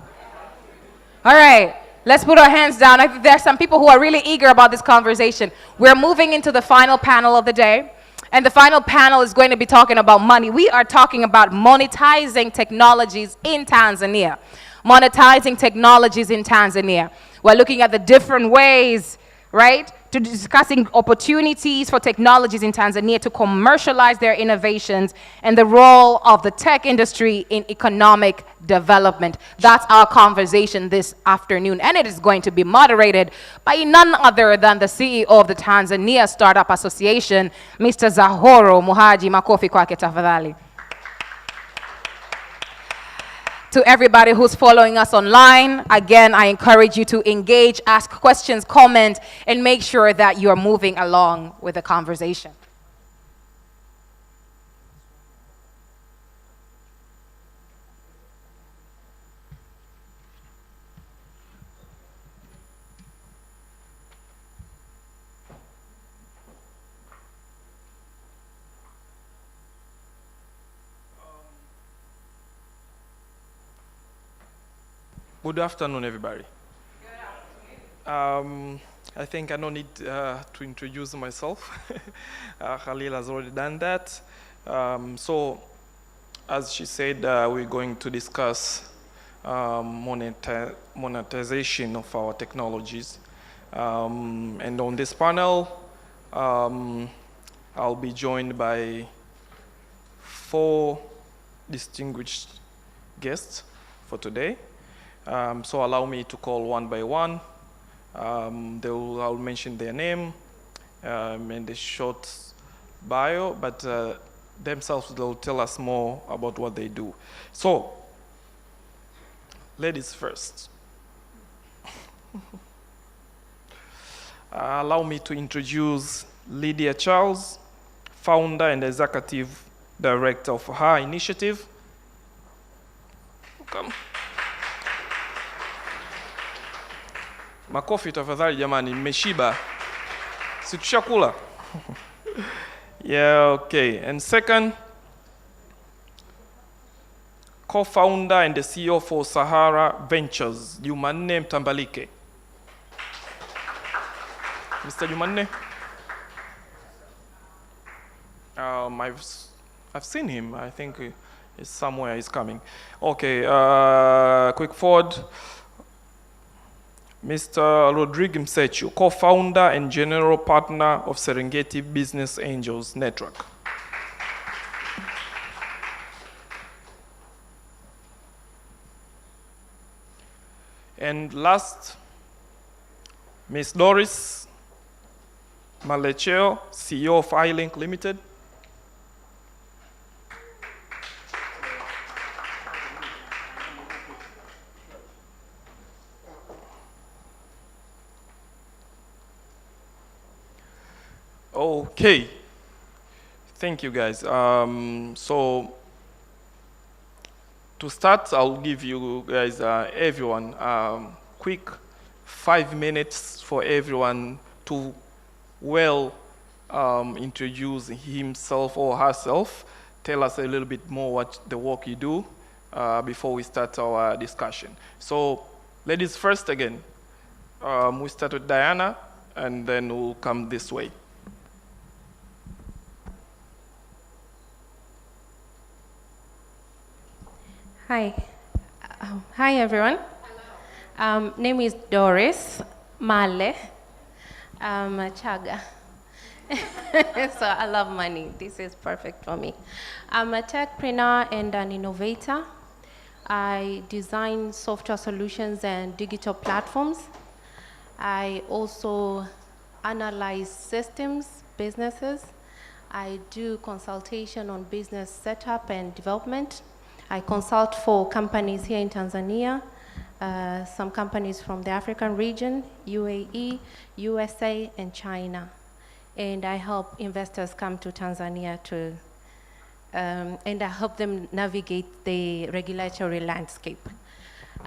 All right. Let's put our hands down. I think there are some people who are really eager about this conversation. We're moving into the final panel of the day. And the final panel is going to be talking about money. We are talking about monetizing technologies in Tanzania. Monetizing technologies in Tanzania. We're looking at the different ways, right, to discussing opportunities for technologies in Tanzania to commercialize their innovations and the role of the tech industry in economic development. That's our conversation this afternoon, and it is going to be moderated by none other than the CEO of the Tanzania Startup Association, Mr. Zahoro Muhaji. Makofi kwake tafadhali. To everybody who's following us online, again, I encourage you to engage, ask questions, comment, and make sure that you're moving along with the conversation. Good afternoon, everybody. I think I don't need to introduce myself. Khalil has already done that. So, as she said, we're going to discuss monetization of our technologies. And on this panel, I'll be joined by 4 distinguished guests for today. So allow me to call one by one. I'll mention their name, and a short bio, but themselves they'll tell us more about what they do. So, ladies first. Allow me to introduce Lydia Charles, founder and executive director of her initiative. Welcome. Makofi tafadhali jamani, mmeshiba. Si tushakula? Yeah, okay. And second, co-founder and the CEO for Sahara Ventures, Jumanne Mtambalike. Mr. Jumanne? I've seen him. I think he's somewhere. He's coming. Okay. Quick forward. Mr. Rodrigo Msechu, co-founder and general partner of Serengeti Business Angels Network. And last, Ms. Doris Malecheo, CEO of iLink Limited. Okay, thank you guys. So to start, I'll give you guys, everyone, quick 5 minutes for everyone to introduce himself or herself. Tell us a little bit more what the work you do before we start our discussion. So ladies first again. We start with Diana and then we'll come this way. Hi. Hi, everyone. Name is Doris Male. I'm a Chaga. So I love money. This is perfect for me. I'm a techpreneur and an innovator. I design software solutions and digital platforms. I also analyze systems, businesses. I do consultation on business setup and development. I consult for companies here in Tanzania, some companies from the African region, UAE, USA, and China. And I help investors come to Tanzania and I help them navigate the regulatory landscape.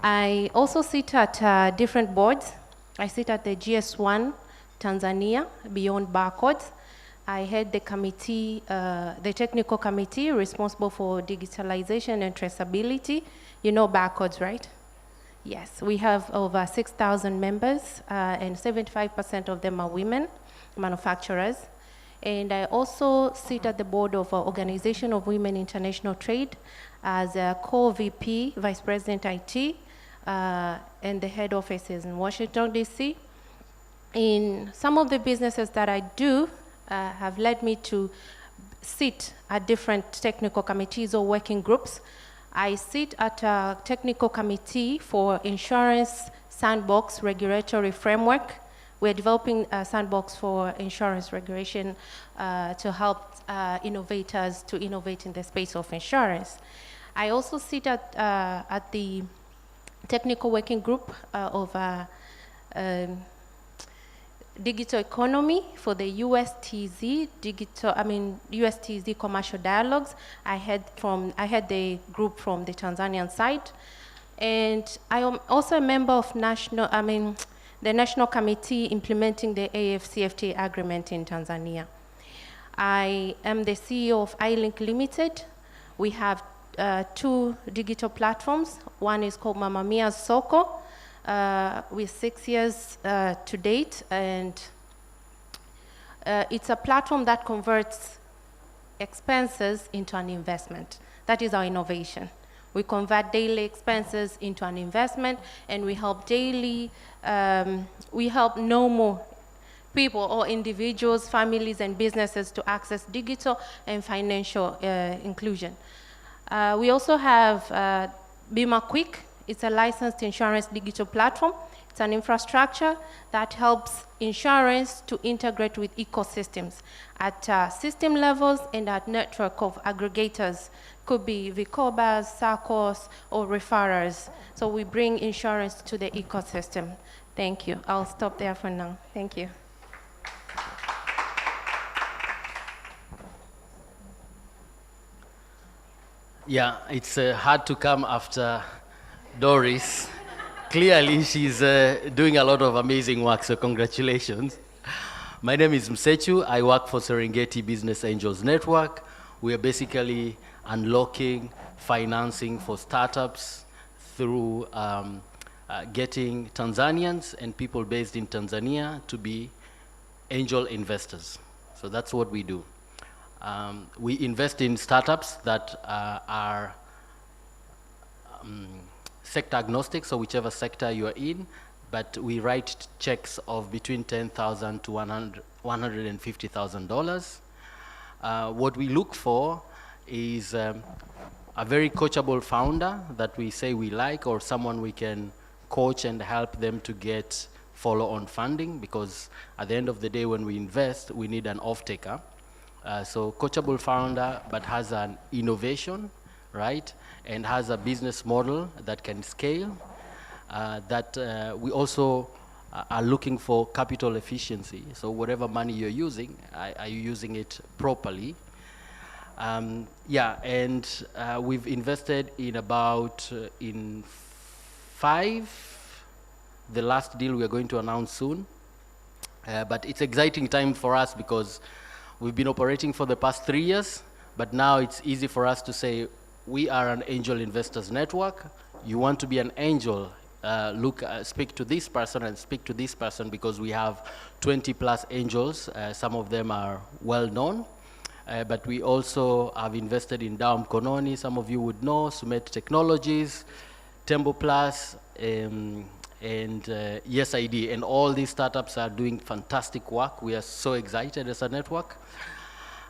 I also sit at different boards. I sit at the GS1 Tanzania, Beyond Barcodes. I head the committee, the technical committee responsible for digitalization and traceability. You know barcodes, right? Yes, we have over 6,000 members, and 75% of them are women, manufacturers. And I also sit at the board of Organization of Women International Trade as a co-VP, Vice President IT, and the head office is in Washington, DC. In some of the businesses that I do, have led me to sit at different technical committees or working groups. I sit at a technical committee for insurance sandbox regulatory framework. We're developing a sandbox for insurance regulation to help innovators to innovate in the space of insurance. I also sit at the technical working group of digital economy for the USTZ USTZ commercial dialogues. I had the group from the Tanzanian side, and I am also a member of the national committee implementing the AFCFTA agreement in Tanzania. I am the CEO of iLink Limited. We have 2 digital platforms. One is called Mama Mia's Soko, with 6 years to date, and it's a platform that converts expenses into an investment. That is our innovation. We convert daily expenses into an investment, and we help normal people or individuals, families, and businesses to access digital and financial inclusion. We also have Bima Quick. It's a licensed insurance digital platform. It's It's an infrastructure that helps insurance to integrate with ecosystems at system levels and at network of aggregators. Could be Vicobas, SACCOs, or referrers. So we bring insurance to the ecosystem. Thank you. I'll stop there for now. Thank you. Yeah, it's hard to come after Doris. Clearly, she's doing a lot of amazing work, so congratulations. My name is Msechu. I work for Serengeti Business Angels Network. We are basically unlocking financing for startups through getting Tanzanians and people based in Tanzania to be angel investors. So that's what we do. We invest in startups that are sector agnostic, so whichever sector you are in, but we write checks of between $10,000 to $150,000. What we look for is a very coachable founder that we say we like, or someone we can coach and help them to get follow-on funding, because at the end of the day when we invest, we need an off-taker. So coachable founder, but has an innovation, right? And has a business model that can scale. We also are looking for capital efficiency. So whatever money you're using, are you using it properly? We've invested in about in 5. The last deal we are going to announce soon. But it's exciting time for us because we've been operating for the past 3 years, but now it's easy for us to say, we are an angel investors network. You want to be an angel, speak to this person and speak to this person, because we have 20 plus angels. Some of them are well known, but we also have invested in Dow Mkononi, some of you would know, Sumet Technologies, Tembo Plus, and Yes ID, and all these startups are doing fantastic work. We are so excited as a network.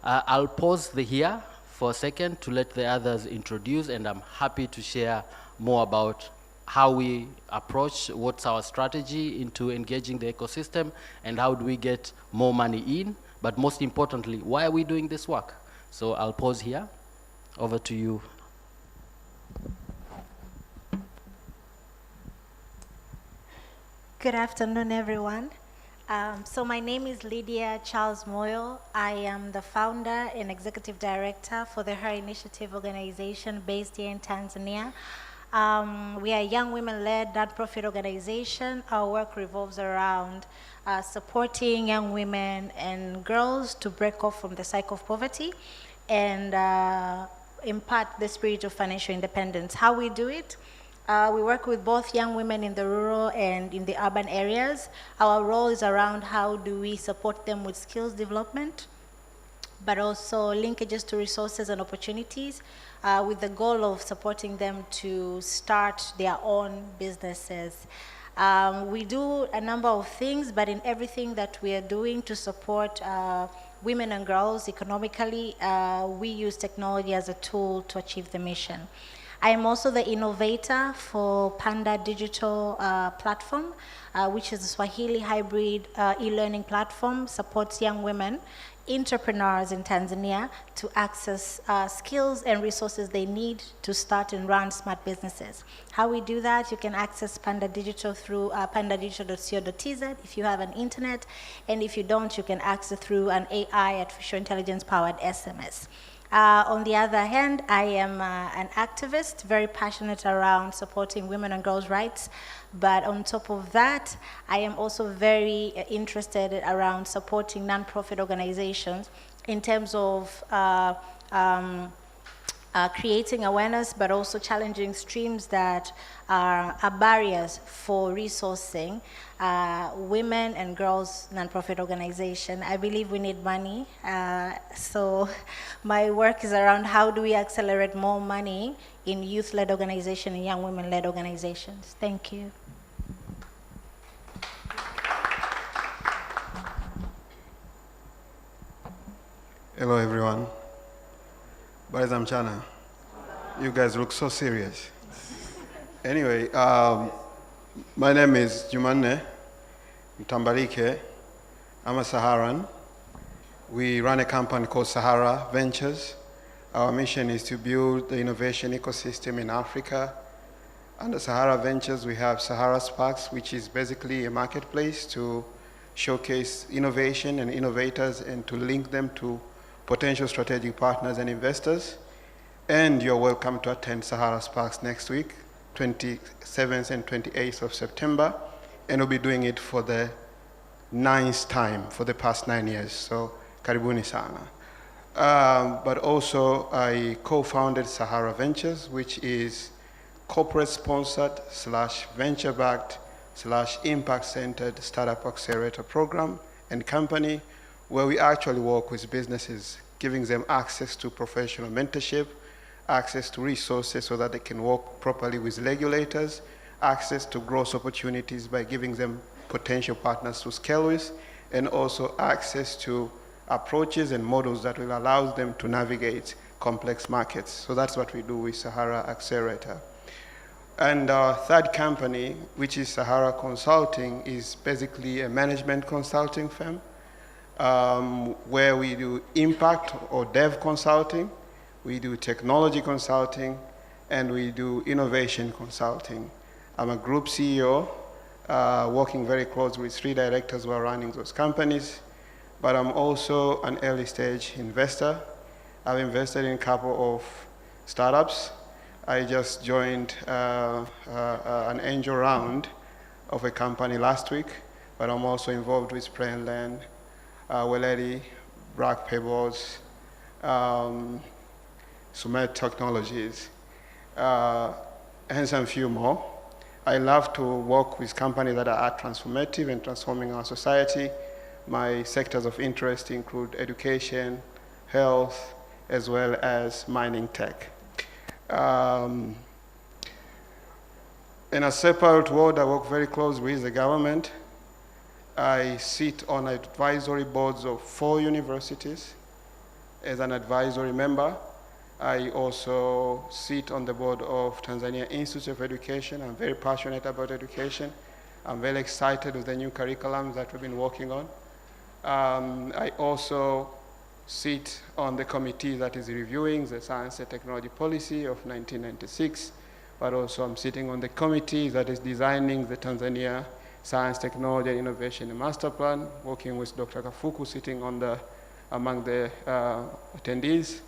I'll pause here for a second to let the others introduce, and I'm happy to share more about how we approach, what's our strategy into engaging the ecosystem, and how do we get more money in, but most importantly, why are we doing this work? So I'll pause here. Over to you. Good afternoon, everyone. So my name is Lydia Charles Moyo. I am the founder and executive director for the Her Initiative organization based here in Tanzania. We are a young women-led non-profit organization. Our work revolves around supporting young women and girls to break off from the cycle of poverty and impart the spirit of financial independence. How we do it? We work with both young women in the rural and in the urban areas. Our role is around how do we support them with skills development, but also linkages to resources and opportunities, with the goal of supporting them to start their own businesses. We do a number of things, but in everything that we are doing to support women and girls economically, we use technology as a tool to achieve the mission. I am also the innovator for Panda Digital Platform, which is a Swahili hybrid e-learning platform, supports young women, entrepreneurs in Tanzania to access skills and resources they need to start and run smart businesses. How we do that, you can access Panda Digital through pandadigital.co.tz if you have an internet, and if you don't, you can access through an AI, artificial intelligence powered SMS. On the other hand, I am an activist, very passionate around supporting women and girls' rights. But on top of that, I am also very interested around supporting nonprofit organizations in terms of creating awareness, but also challenging streams that are barriers for resourcing women and girls nonprofit organization. I believe we need money. So my work is around how do we accelerate more money in youth-led organizations and young women-led organizations. Thank you. Hello, everyone. Bariza mchana. You guys look so serious. Anyway, My name is Jumanne Mtambalike. I'm a Saharan. We run a company called Sahara Ventures. Our mission is to build the innovation ecosystem in Africa. Under Sahara Ventures, we have Sahara Sparks, which is basically a marketplace to showcase innovation and innovators and to link them to potential strategic partners and investors. And you're welcome to attend Sahara Sparks next week, 27th and 28th of September. And we'll be doing it for the 9th time for the past 9 years. So, karibuni sana. But also, I co-founded Sahara Ventures, which is corporate-sponsored / venture-backed / impact-centered startup accelerator program and company where we actually work with businesses, giving them access to professional mentorship, access to resources so that they can work properly with regulators, access to growth opportunities by giving them potential partners to scale with, and also access to approaches and models that will allow them to navigate complex markets. So that's what we do with Sahara Accelerator. And our third company, which is Sahara Consulting, is basically a management consulting firm where we do impact or dev consulting, we do technology consulting, and we do innovation consulting. I'm a group CEO, working very closely with 3 directors who are running those companies, but I'm also an early stage investor. I've invested in a couple of startups. I just joined an angel round of a company last week, but I'm also involved with Play and Learn, Weledi, Black Pebbles, Summit Technologies, and some few more. I love to work with companies that are transformative and transforming our society. My sectors of interest include education, health, as well as mining tech. In a separate world, I work very closely with the government. I sit on advisory boards of 4 universities as an advisory member. I also sit on the board of Tanzania Institute of Education. I'm very passionate about education. I'm very excited with the new curriculums that we've been working on. I also sit on the committee that is reviewing the science and technology policy of 1996, but also I'm sitting on the committee that is designing the Tanzania Science, Technology, and Innovation Master Plan, working with Dr. Kafuku sitting among the attendees.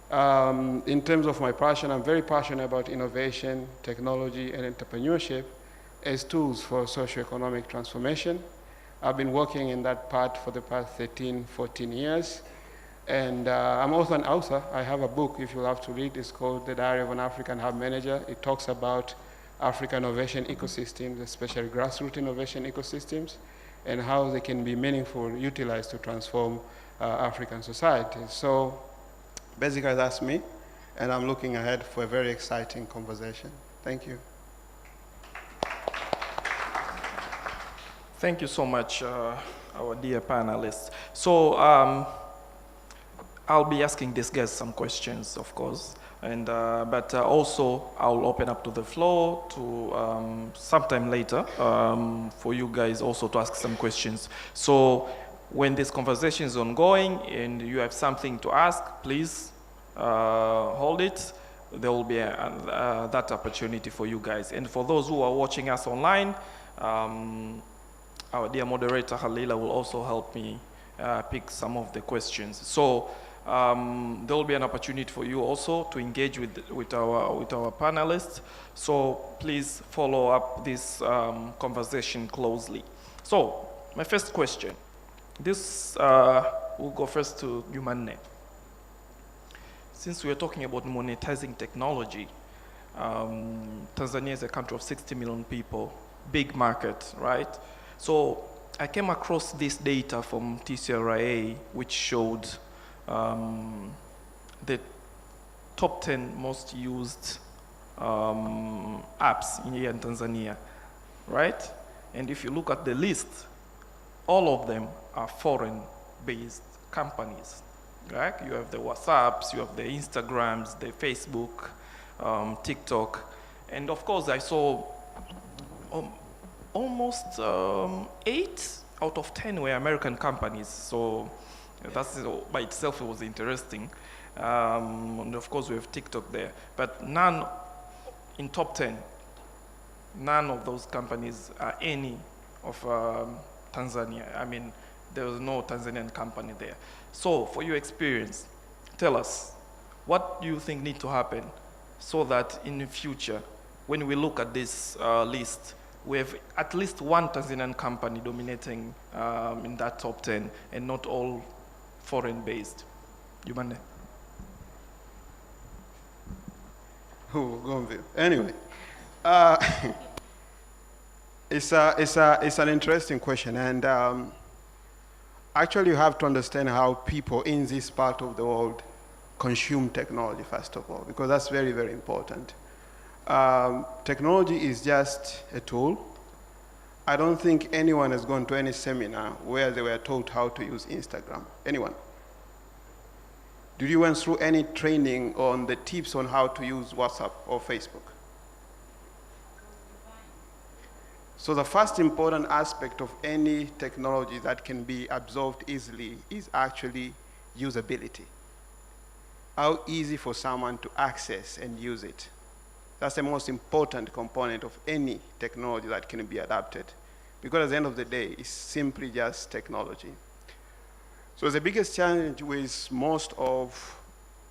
In terms of my passion, I'm very passionate about innovation, technology, and entrepreneurship as tools for socioeconomic transformation. I've been working in that part for the past 13, 14 years. And I'm also an author. I have a book, if you love to read, it's called The Diary of an African Hub Manager. It talks about African innovation ecosystems, especially grassroots innovation ecosystems, and how they can be meaningful, utilized to transform African society. So basically that's me, and I'm looking ahead for a very exciting conversation. Thank you. Thank you so much, our dear panelists. So I'll be asking these guys some questions, of course, and but also I'll open up to the floor to sometime later for you guys also to ask some questions. So when this conversation is ongoing and you have something to ask, please hold it. There will be that opportunity for you guys. And for those who are watching us online, our dear moderator Halila will also help me pick some of the questions. So there will be an opportunity for you also to engage with our panelists. So please follow up this conversation closely. So my first question, this will go first to Jumanne. Since we are talking about monetizing technology, Tanzania is a country of 60 million people, big market, right? So I came across this data from TCRIA, which showed the top 10 most used apps here in Tanzania, right? And if you look at the list, all of them are foreign-based companies, right? You have the WhatsApps, you have the Instagrams, the Facebook, TikTok, and of course I saw almost 8 out of 10 were American companies. So that's by itself was interesting. And of course, we have TikTok there, but none in top 10. None of those companies are any of Tanzania. I mean, there was no Tanzanian company there. So, for your experience, tell us, what do you think needs to happen so that in the future, when we look at this list, we have at least one Tanzanian company dominating in that top 10 and not all foreign-based? Jumane? Anyway, it's an interesting question, and actually you have to understand how people in this part of the world consume technology, first of all, because that's very, very important. Technology is just a tool. I don't think anyone has gone to any seminar where they were taught how to use Instagram. Anyone? Did you went through any training on the tips on how to use WhatsApp or Facebook? So the first important aspect of any technology that can be absorbed easily is actually usability. How easy for someone to access and use it. That's the most important component of any technology that can be adapted. Because at the end of the day, it's simply just technology. So the biggest challenge with most of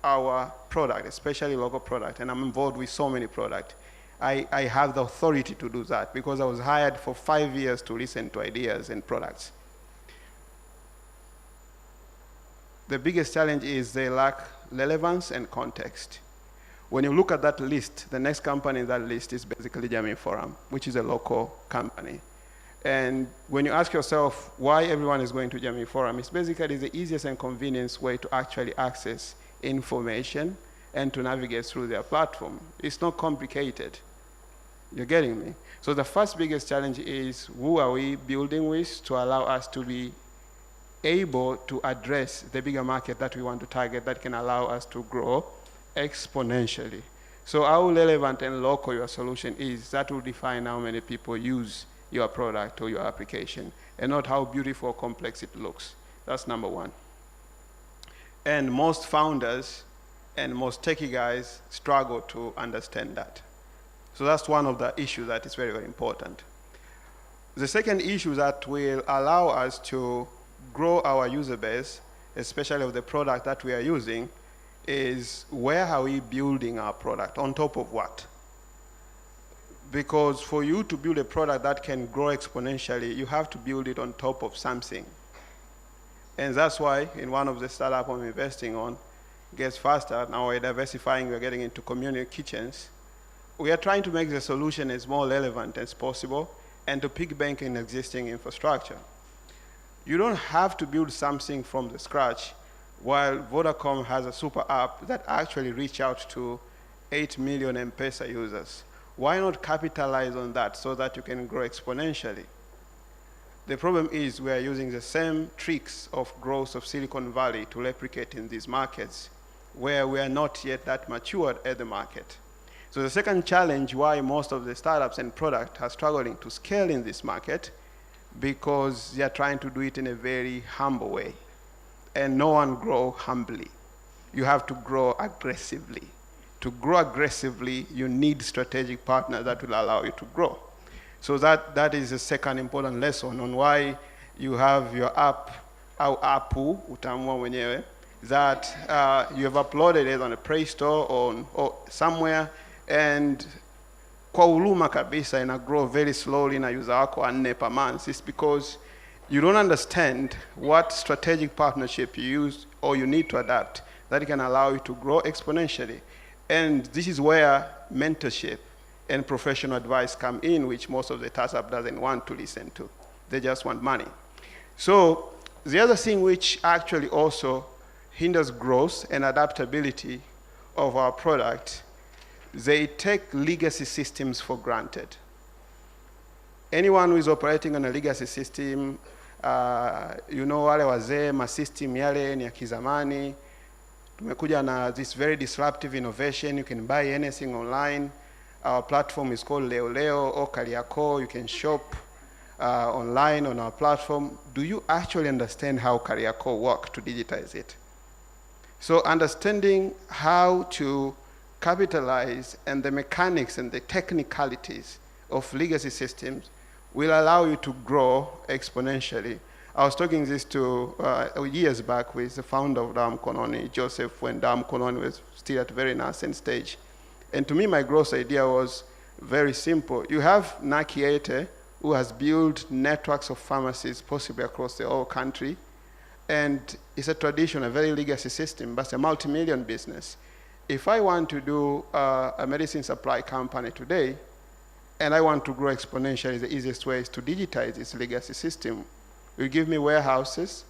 our product, especially local product, and I'm involved with so many products, I have the authority to do that because I was hired for 5 years to listen to ideas and products. The biggest challenge is they lack relevance and context. When you look at that list, the next company in that list is basically Jamii Forum, which is a local company. And when you ask yourself why everyone is going to Jamii Forum, it's basically the easiest and convenience way to actually access information and to navigate through their platform. It's not complicated. You're getting me? So the first biggest challenge is who are we building with to allow us to be able to address the bigger market that we want to target that can allow us to grow exponentially. So how relevant and local your solution is, that will define how many people use your product or your application, and not how beautiful or complex it looks. That's number one. And most founders and most techie guys struggle to understand that. So that's one of the issues that is very, very important. The second issue that will allow us to grow our user base, especially of the product that we are using, is where are we building our product, on top of what? Because for you to build a product that can grow exponentially, you have to build it on top of something. And that's why in one of the startups I'm investing on, Gets Faster, now we're diversifying, we're getting into community kitchens. We are trying to make the solution as more relevant as possible and to piggyback in existing infrastructure. You don't have to build something from the scratch, while Vodacom has a super app that actually reaches out to 8 million M-Pesa users. Why not capitalize on that so that you can grow exponentially? The problem is we are using the same tricks of growth of Silicon Valley to replicate in these markets where we are not yet that matured at the market. So the second challenge why most of the startups and product are struggling to scale in this market, because they are trying to do it in a very humble way. And no one grows humbly. You have to grow aggressively. To grow aggressively, you need strategic partners that will allow you to grow. So that is the second important lesson on why you have your app, au appu, utaamua mwenyewe, that you have uploaded it on a Play Store or somewhere, and kwa huruma kabisa ina grow very slowly na user wako 4 per month. It's because you don't understand what strategic partnership you use or you need to adapt that can allow you to grow exponentially. And this is where mentorship and professional advice come in, which most of the startup doesn't want to listen to. They just want money. So the other thing which actually also hinders growth and adaptability of our product, they take legacy systems for granted. Anyone who is operating on a legacy system, you know, wale wazee, ma system yale ni ya kizamani. Tumekuja na this very disruptive innovation. You can buy anything online. Our platform is called Leo Leo or Kariako. You can shop online on our platform. Do you actually understand how Kariako works to digitize it? So understanding how to capitalize and the mechanics and the technicalities of legacy systems will allow you to grow exponentially. I was talking this to years back with the founder of Dam Kononi, Joseph, when Dam Kononi was still at a very nascent stage. And to me, my growth idea was very simple. You have Nakiete, who has built networks of pharmacies possibly across the whole country. And it's a tradition, a very legacy system, but it's a multi-million business. If I want to do a medicine supply company today, and I want to grow exponentially, the easiest way is to digitize this legacy system. You'll give me warehouses,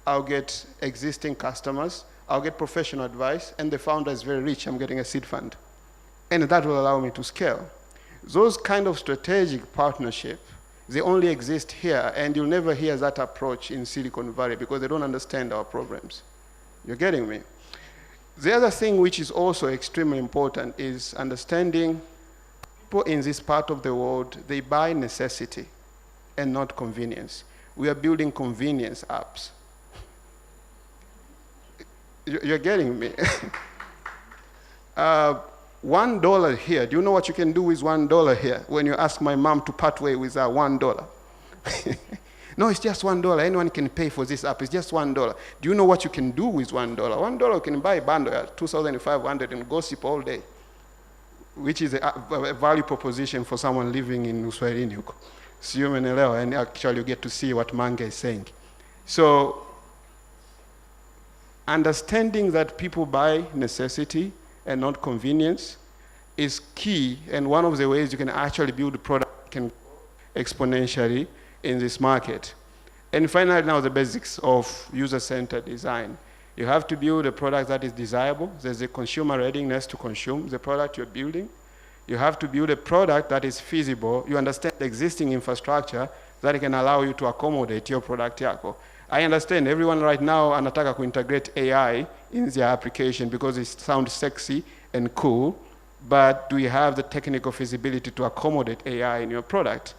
I'll get existing customers, I'll get professional advice, and the founder is very rich, I'm getting a seed fund. And that will allow me to scale. Those kind of strategic partnership, they only exist here, and you'll never hear that approach in Silicon Valley because they don't understand our problems. You're getting me? The other thing which is also extremely important is understanding people in this part of the world, they buy necessity and not convenience. We are building convenience apps. You're getting me? $1 here. Do you know what you can do with $1 here when you ask my mom to part way with $1? No, it's just $1. Anyone can pay for this app. It's just $1. Do you know what you can do with $1? $1 you can buy a bundle at $2,500 and gossip all day, which is a value proposition for someone living in Uswahilini huko. Sio umeelewa, and actually you get to see what Mange is saying. So understanding that people buy necessity and not convenience is key, and one of the ways you can actually build a product can exponentially in this market. And finally, now the basics of user-centered design. You have to build a product that is desirable. There's a consumer readiness to consume the product you're building. You have to build a product that is feasible. You understand the existing infrastructure that can allow you to accommodate your product yako. I understand everyone right now anataka to integrate AI in their application because it sounds sexy and cool, but do you have the technical feasibility to accommodate AI in your product?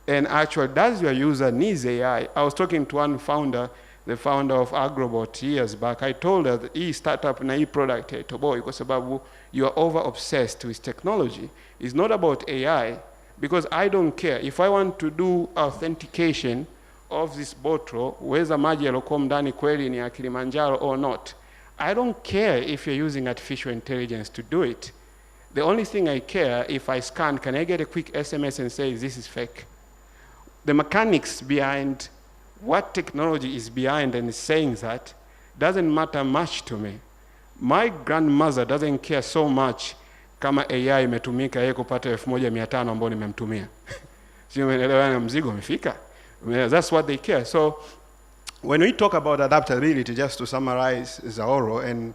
And actually, does your user needs AI? I was talking to one founder, the founder of Agrobot years back. I told her that hii startup na hii product ya toboy kwa sababu you are over obsessed with technology. It's not about AI, because I don't care. If I want to do authentication of this bottle, whether maji yalokuwa ndani kweli ni ya Kilimanjaro or not, I don't care if you're using artificial intelligence to do it. The only thing I care, if I scan, can I get a quick SMS and say this is fake? The mechanics behind what technology is behind and is saying that doesn't matter much to me. My grandmother doesn't care so much kama AI imetumika yeye kupata 1500 ambao nimemtumia. Sio umeelewa na mzigo umefika? That's what they care. So when we talk about adaptability, just to summarize Zaoro, and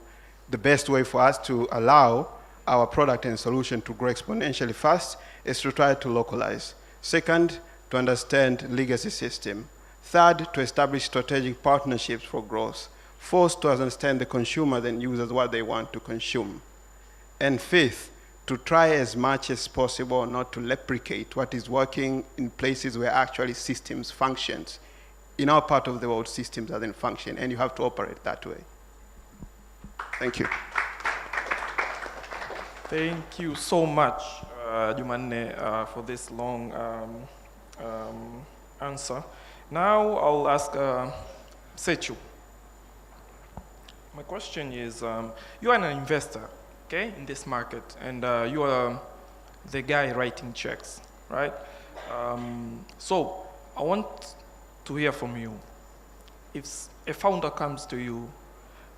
the best way for us to allow our product and solution to grow exponentially fast is to try to localize. Second, to understand legacy system. Third, to establish strategic partnerships for growth. Fourth, to understand the consumer and users what they want to consume. And fifth, to try as much as possible not to replicate what is working in places where actually systems functions. In our part of the world, systems doesn't function, and you have to operate that way. Thank you. Thank you so much, Jumanne, for this long answer. Now I'll ask Sechu. My question is, you are an investor, okay, in this market, and you are the guy writing checks, right? So I want to hear from you. If a founder comes to you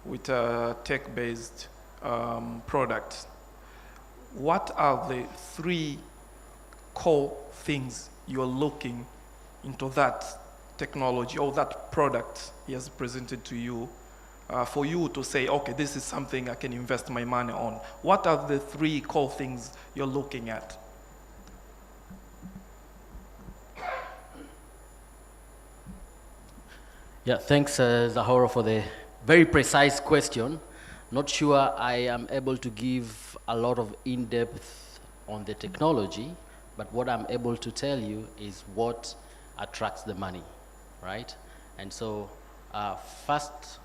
with a tech-based product, what are the 3 core things you're looking into that technology or that product he has presented to you for you to say, okay, this is something I can invest my money on? What are the 3 core things you're looking at? Yeah, thanks, Zahoro, for the very precise question. Not sure I am able to give a lot of in-depth on the technology, but what I'm able to tell you is what attracts the money, right? And so first,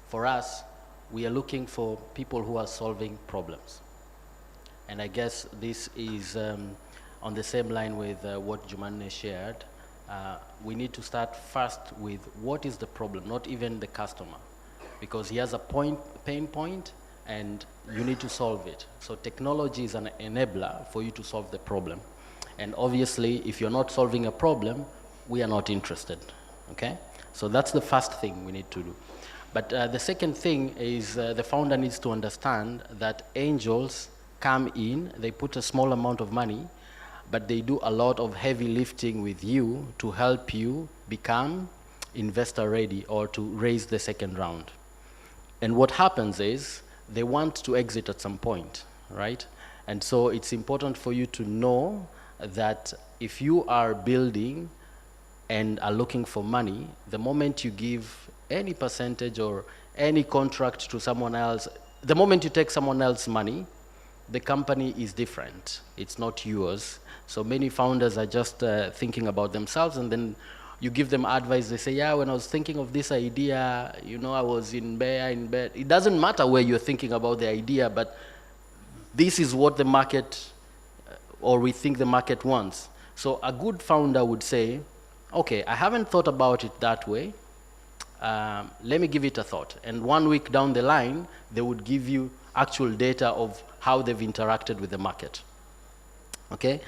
for us, we are looking for people who are solving problems. And I guess this is on the same line with what Jumanne shared. We need to start first with what is the problem, not even the customer, because he has a pain point and you need to solve it. So technology is an enabler for you to solve the problem. And obviously, if you're not solving a problem, we are not interested, okay? So that's the first thing we need to do. But the second thing is the founder needs to understand that angels come in, they put a small amount of money, but they do a lot of heavy lifting with you to help you become investor ready or to raise the second round. And what happens is they want to exit at some point, right? And so it's important for you to know that if you are building and are looking for money, the moment you give any percentage or any contract to someone else, the moment you take someone else's money, the company is different. It's not yours. So many founders are just thinking about themselves, and then you give them advice. They say, yeah, when I was thinking of this idea, you know, I was in bed. It doesn't matter where you're thinking about the idea, but this is what the market, or we think the market wants. So a good founder would say, okay, I haven't thought about it that way. Let me give it a thought. And 1 week down the line, they would give you actual data of how they've interacted with the market. Okay?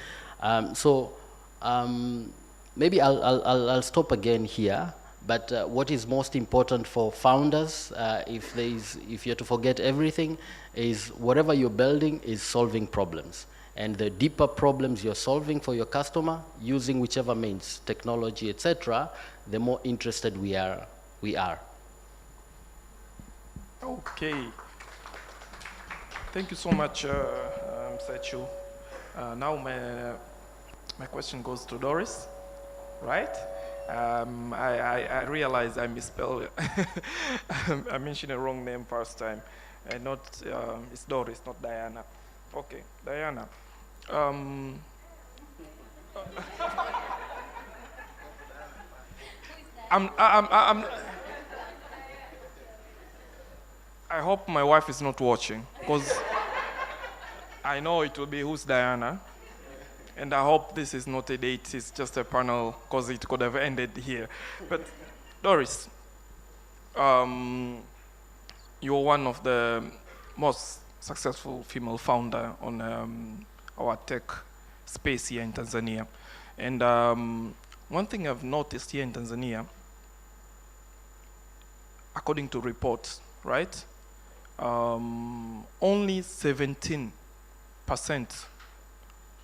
Maybe I'll stop again here. But what is most important for founders, if you're to forget everything, is whatever you're building is solving problems. And the deeper problems you're solving for your customer, using whichever means, technology, etc., the more interested we are. Okay. Thank you so much, Sechu. Now my question goes to Doris, right? I realize I misspelled I mentioned the wrong name first time. And it's Doris, not Diana. Okay, Diana. I hope my wife is not watching, because I know it will be who's Diana. And I hope this is not a date, it's just a panel, because it could have ended here. But Doris, you're one of the most successful female founder on our tech space here in Tanzania. And one thing I've noticed here in Tanzania, according to reports, right? Only 17%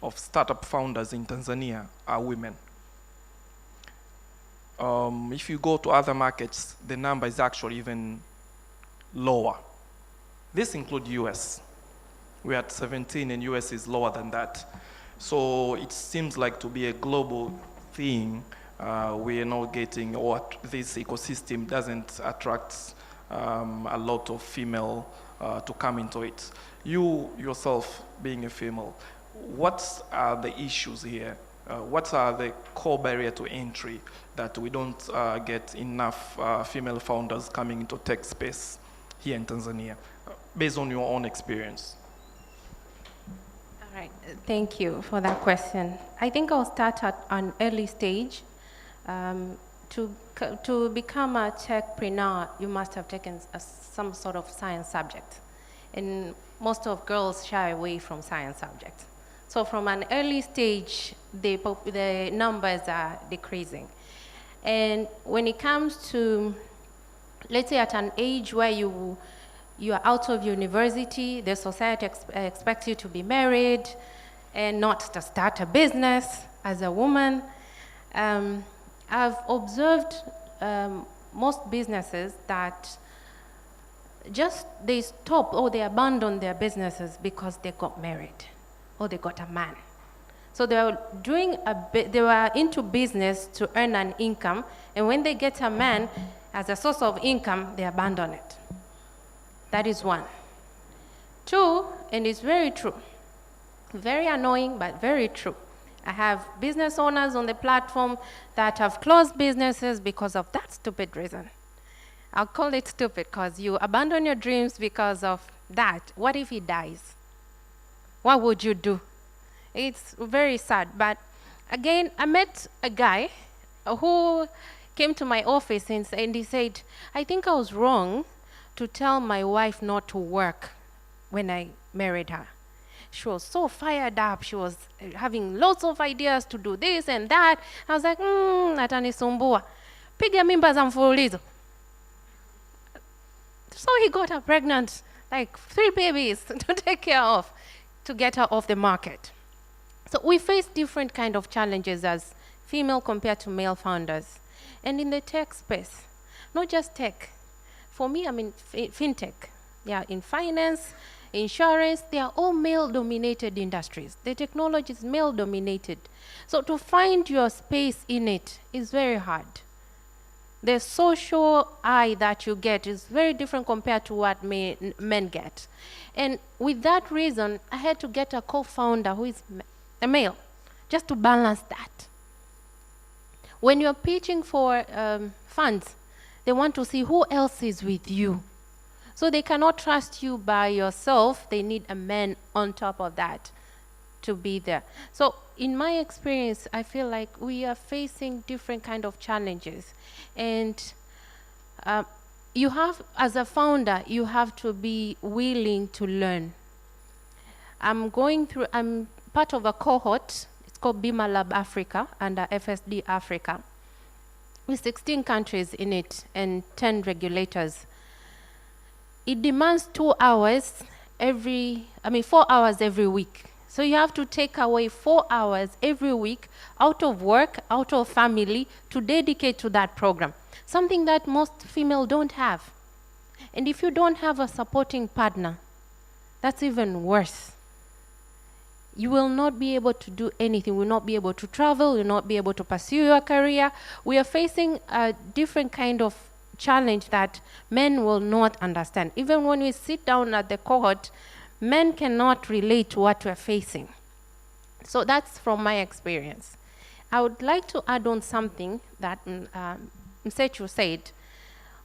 of startup founders in Tanzania are women. If you go to other markets, the number is actually even lower. This includes US. We're at 17 and US is lower than that. So it seems like to be a global thing. We are not getting, or this ecosystem doesn't attract a lot of female to come into it. You yourself being a female, what are the issues here? What are the core barrier to entry that we don't get enough female founders coming into tech space here in Tanzania, based on your own experience? All right, thank you for that question. I think I'll start at an early stage. To become a techpreneur, you must have taken some sort of science subject. And most of girls shy away from science subjects. So from an early stage, the numbers are decreasing. And when it comes to, let's say at an age where you are out of university, the society expects you to be married and not to start a business as a woman. I've observed most businesses that they stop or they abandon their businesses because they got married or they got a man. So they were into business to earn an income, and when they get a man as a source of income, they abandon it. That is one. Two, and it's very true, Very annoying, but very true. I have business owners on the platform that have closed businesses because of that stupid reason. I'll call it stupid because you abandon your dreams because of that. What if he dies? What would you do? It's very sad. But again, I met a guy who came to my office and he said, I think I was wrong to tell my wife not to work when I married her. She was so fired up. She was having lots of ideas to do this and that. I was like, atanisumbua. Piga mimba za mfululizo. So he got her pregnant, like 3 babies to take care of, to get her off the market. So we face different kind of challenges as female compared to male founders. And in the tech space, not just tech. For me, I mean fintech. Yeah, in finance, insurance, they are all male-dominated industries. The technology is male-dominated. So to find your space in it is very hard. The social eye that you get is very different compared to what men get. And with that reason, I had to get a co-founder who is a male, just to balance that. When you're pitching for funds, they want to see who else is with you. So they cannot trust you by yourself. They need a man on top of that to be there. So in my experience, I feel like we are facing different kind of challenges. And you have, as a founder, you have to be willing to learn. I'm part of a cohort. It's called Bima Lab Africa under FSD Africa, with 16 countries in it and 10 regulators. It demands 4 hours every week. So you have to take away 4 hours every week out of work, out of family, to dedicate to that program. Something that most females don't have. And if you don't have a supporting partner, that's even worse. You will not be able to do anything. You will not be able to travel. You will not be able to pursue your career. We are facing a different kind of challenge that men will not understand. Even when we sit down at the cohort, men cannot relate to what we're facing. So that's from my experience. I would like to add on something that Msechu said.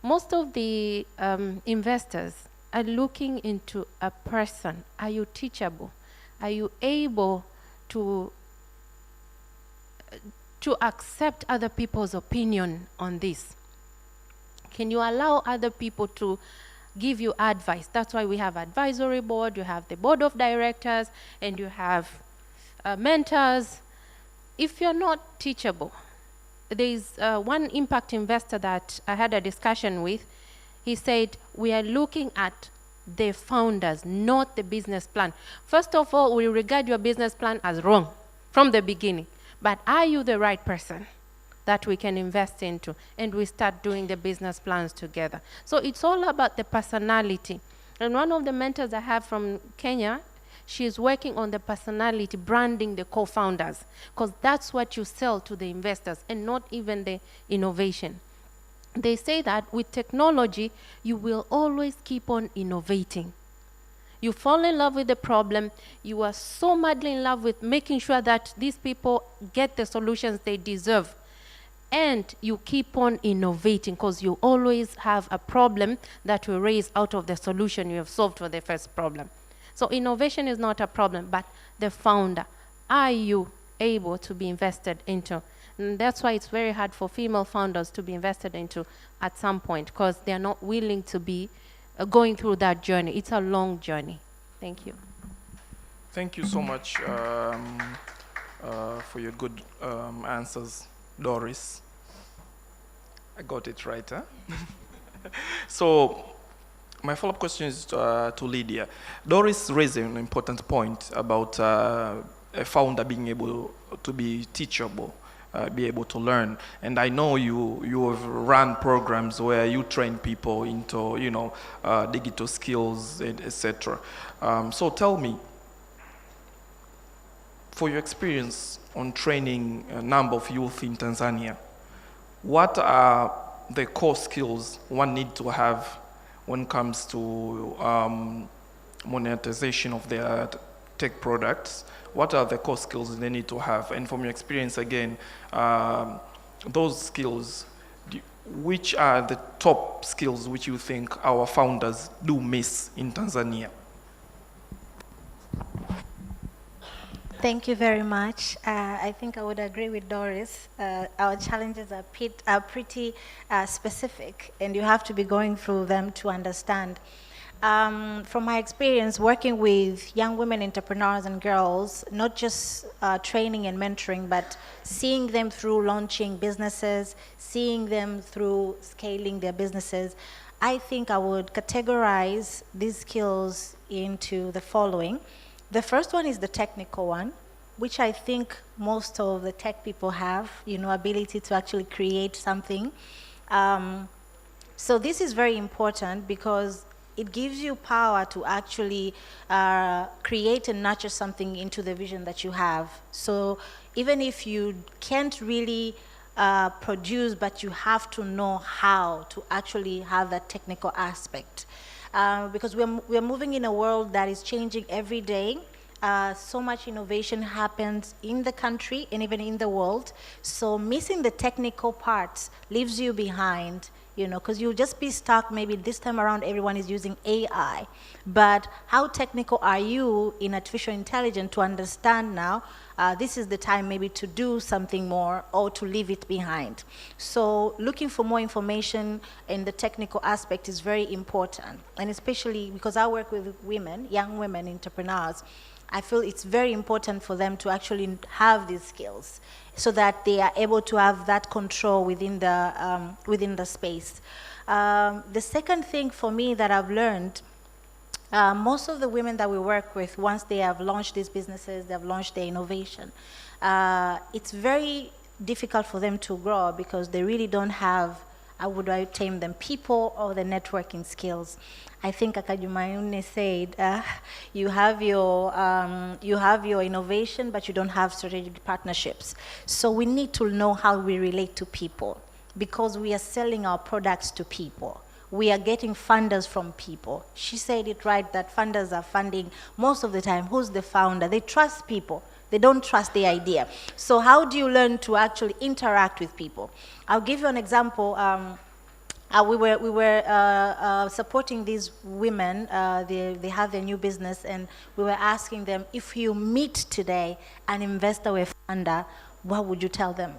Most of the investors are looking into a person. Are you teachable? Are you able to accept other people's opinion on this? Can you allow other people to give you advice? That's why we have advisory board, you have the board of directors, and you have mentors. If you're not teachable, there's one impact investor that I had a discussion with. He said, we are looking at the founders, not the business plan. First of all, we regard your business plan as wrong from the beginning. But are you the right person that we can invest into? And we start doing the business plans together. So it's all about the personality. And one of the mentors I have from Kenya, she's working on the personality, branding the co-founders, because that's what you sell to the investors and not even the innovation. They say that with technology, you will always keep on innovating. You fall in love with the problem. You are so madly in love with making sure that these people get the solutions they deserve. And you keep on innovating because you always have a problem that will raise out of the solution you have solved for the first problem. So innovation is not a problem, but the founder, are you able to be invested into? And that's why it's very hard for female founders to be invested into at some point, because they're not willing to be going through that journey. It's a long journey. Thank you. Thank you so much for your good answers, Doris. I got it right, huh? So my follow-up question is to Lydia. Doris raised an important point about a founder being able to be teachable, be able to learn. And I know you have run programs where you train people into, digital skills, etc. So tell me, for your experience on training a number of youth in Tanzania, what are the core skills one needs to have when it comes to monetization of their tech products, what are the core skills they need to have? And from your experience again, those skills, which are the top skills which you think our founders do miss in Tanzania? Thank you very much. I think I would agree with Doris. Our challenges are pretty specific, and you have to be going through them to understand. From my experience working with young women entrepreneurs and girls, not just training and mentoring, but seeing them through launching businesses, seeing them through scaling their businesses, I think I would categorize these skills into the following. The first one is the technical one, which I think most of the tech people have, ability to actually create something. So this is very important because it gives you power to actually create and nurture something into the vision that you have. So even if you can't really produce, but you have to know how to actually have that technical aspect. Because we're moving in a world that is changing every day. So much innovation happens in the country and even in the world. So missing the technical parts leaves you behind, because you'll just be stuck. Maybe this time around everyone is using AI. But how technical are you in artificial intelligence to understand now this is the time maybe to do something more or to leave it behind? So looking for more information in the technical aspect is very important. And especially because I work with women, young women entrepreneurs, I feel it's very important for them to actually have these skills so that they are able to have that control within the space. The second thing for me that I've learned, most of the women that we work with, once they have launched these businesses, they have launched their innovation, it's very difficult for them to grow because they really don't have, I would term them, people or the networking skills. I think Akajumayune said, you have your innovation, but you don't have strategic partnerships. So we need to know how we relate to people because we are selling our products to people. We are getting funders from people. She said it right, that funders are funding most of the time. Who's the founder? They trust people. They don't trust the idea. So how do you learn to actually interact with people? I'll give you an example. We were supporting these women. They have their new business, and we were asking them, if you meet today an investor or a funder, what would you tell them?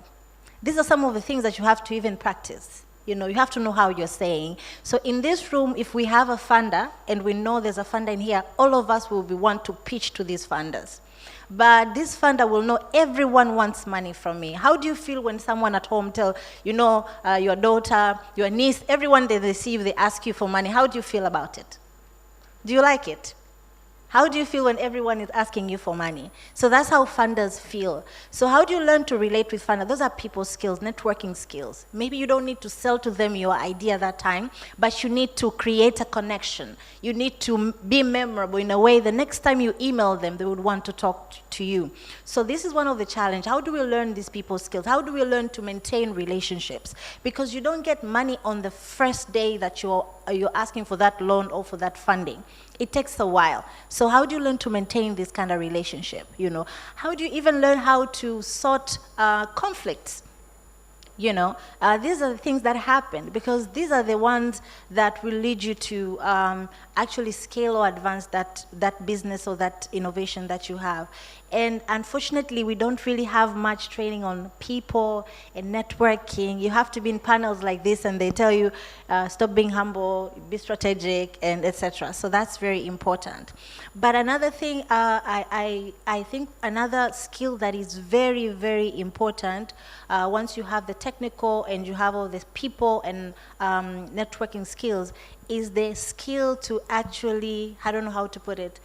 These are some of the things that you have to even practice. You have to know how you're saying. So in this room, if we have a funder, and we know there's a funder in here, all of us will want to pitch to these funders. But this funder will know everyone wants money from me. How do you feel when someone at home tell, your daughter, your niece, everyone they receive, they ask you for money? How do you feel about it? Do you like it? How do you feel when everyone is asking you for money? So that's how funders feel. So how do you learn to relate with funders? Those are people skills, networking skills. Maybe you don't need to sell to them your idea that time, but you need to create a connection. You need to be memorable in a way the next time you email them, they would want to talk to you. So this is one of the challenges. How do we learn these people skills? How do we learn to maintain relationships? Because you don't get money on the first day that you're asking for that loan or for that funding. It takes a while. So how do you learn to maintain this kind of relationship? How do you even learn how to sort conflicts? These are the things that happen because these are the ones that will lead you to actually scale or advance that business or that innovation that you have. And unfortunately, we don't really have much training on people and networking. You have to be in panels like this and they tell you, stop being humble, be strategic, and etc. So that's very important. But another thing, I think another skill that is very, very important, once you have the technical and you have all the people and networking skills, is the skill to actually, I don't know how to put it,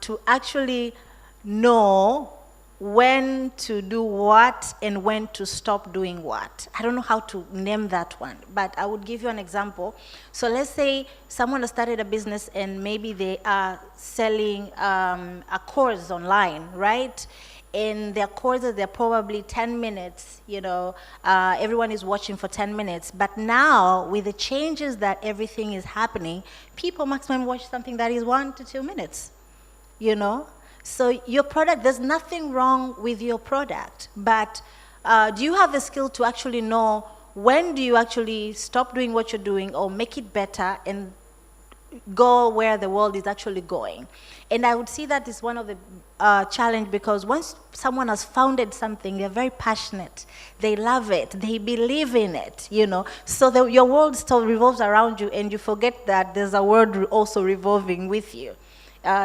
to actually know when to do what and when to stop doing what. I don't know how to name that one, but I would give you an example. So let's say someone has started a business and maybe they are selling a course online, right? in their courses, they're probably 10 minutes, everyone is watching for 10 minutes. But now, with the changes that everything is happening, people maximum watch something that is 1 to 2 minutes, So your product, there's nothing wrong with your product, but do you have the skill to actually know when do you actually stop doing what you're doing or make it better and go where the world is actually going? And I would see that is one of the challenge, because once someone has founded something, they're very passionate. They love it. They believe in it, So your world still revolves around you, and you forget that there's a world also revolving with you.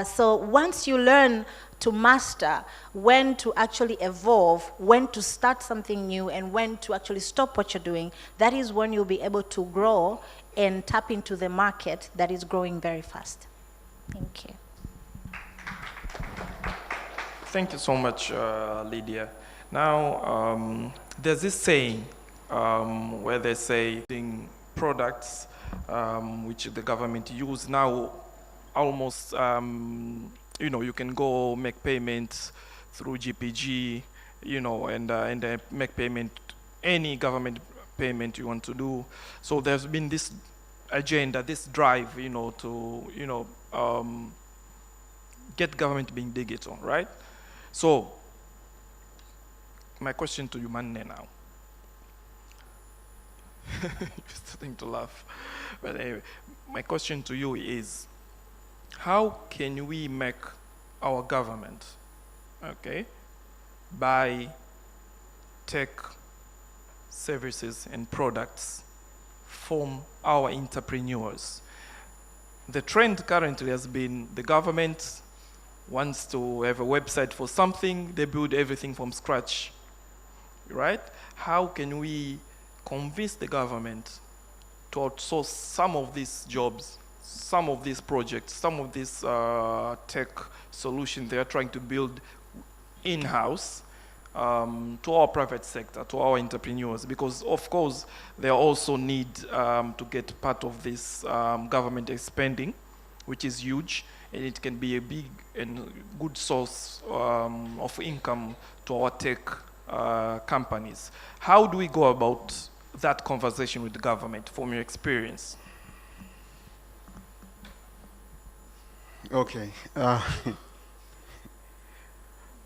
So once you learn to master when to actually evolve, when to start something new, and when to actually stop what you're doing, that is when you'll be able to grow and tap into the market that is growing very fast. Thank you. Thank you so much, Lydia. Now, there's this saying where they say products which the government use now almost, you can go make payments through GPG, and make payment, any government payment you want to do. So there's been this agenda, this drive, to, get government being digital, right? So my question to you, Manne, now. You're starting to laugh. But anyway, my question to you is, how can we make our government, buy tech services and products from our entrepreneurs? The trend currently has been the government wants to have a website for something, they build everything from scratch, right? How can we convince the government to outsource some of these jobs, some of these projects, some of these tech solutions they are trying to build in-house to our private sector, to our entrepreneurs? Because of course they also need to get part of this government spending, which is huge, and it can be a big and good source of income to our tech companies. How do we go about that conversation with the government, from your experience? Okay.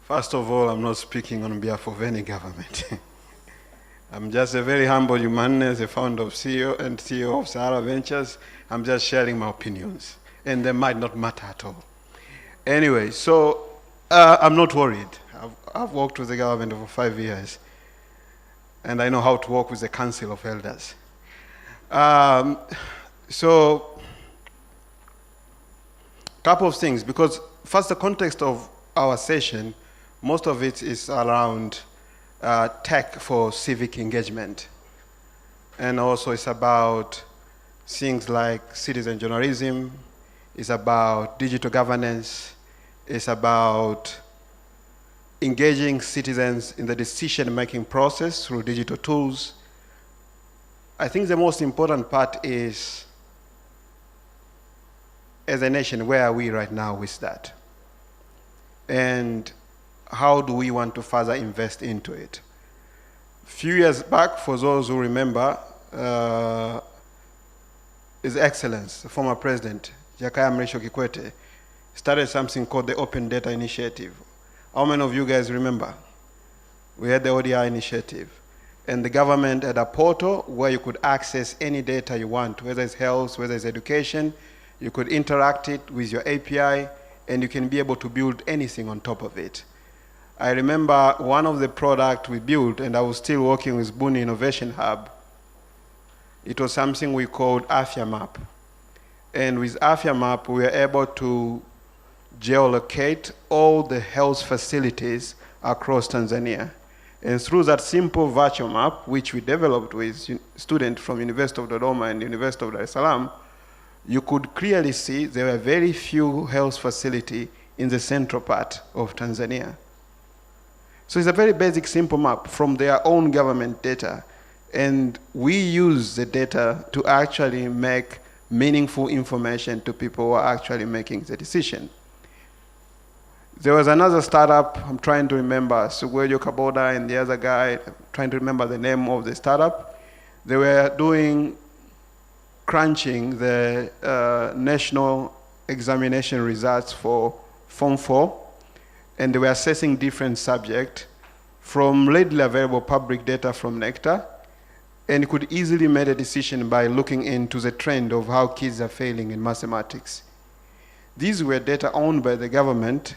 First of all, I'm not speaking on behalf of any government. I'm just a very humble human, as a founder of CEO and CEO of Sahara Ventures. I'm just sharing my opinions, and they might not matter at all. Anyway, so I'm not worried. I've worked with the government for 5 years, and I know how to work with the Council of Elders. So, couple of things, because first, the context of our session, most of it is around tech for civic engagement. And also it's about things like citizen journalism, it's about digital governance, it's about engaging citizens in the decision-making process through digital tools. I think the most important part is, as a nation, where are we right now with that? And how do we want to further invest into it? A few years back, for those who remember, His Excellency, the former President, Jakaya Mrisho Kikwete, started something called the Open Data Initiative. How many of you guys remember? We had the ODI initiative. And the government had a portal where you could access any data you want, whether it's health, whether it's education. You could interact it with your API, and you can be able to build anything on top of it. I remember one of the products we built, and I was still working with Buni Innovation Hub. It was something we called Afya Map. And with Afya Map, we were able to geolocate all the health facilities across Tanzania. And through that simple virtual map, which we developed with students from University of Dodoma and University of Dar es Salaam, you could clearly see there were very few health facilities in the central part of Tanzania. So it's a very basic, simple map from their own government data. And we use the data to actually make meaningful information to people who are actually making the decision. There was another startup, I'm trying to remember, Sugwejo Kaboda and the other guy, I'm trying to remember the name of the startup. They were doing crunching the national examination results for Form 4, and they were assessing different subjects from readily available public data from Nectar, and could easily make a decision by looking into the trend of how kids are failing in mathematics. These were data owned by the government,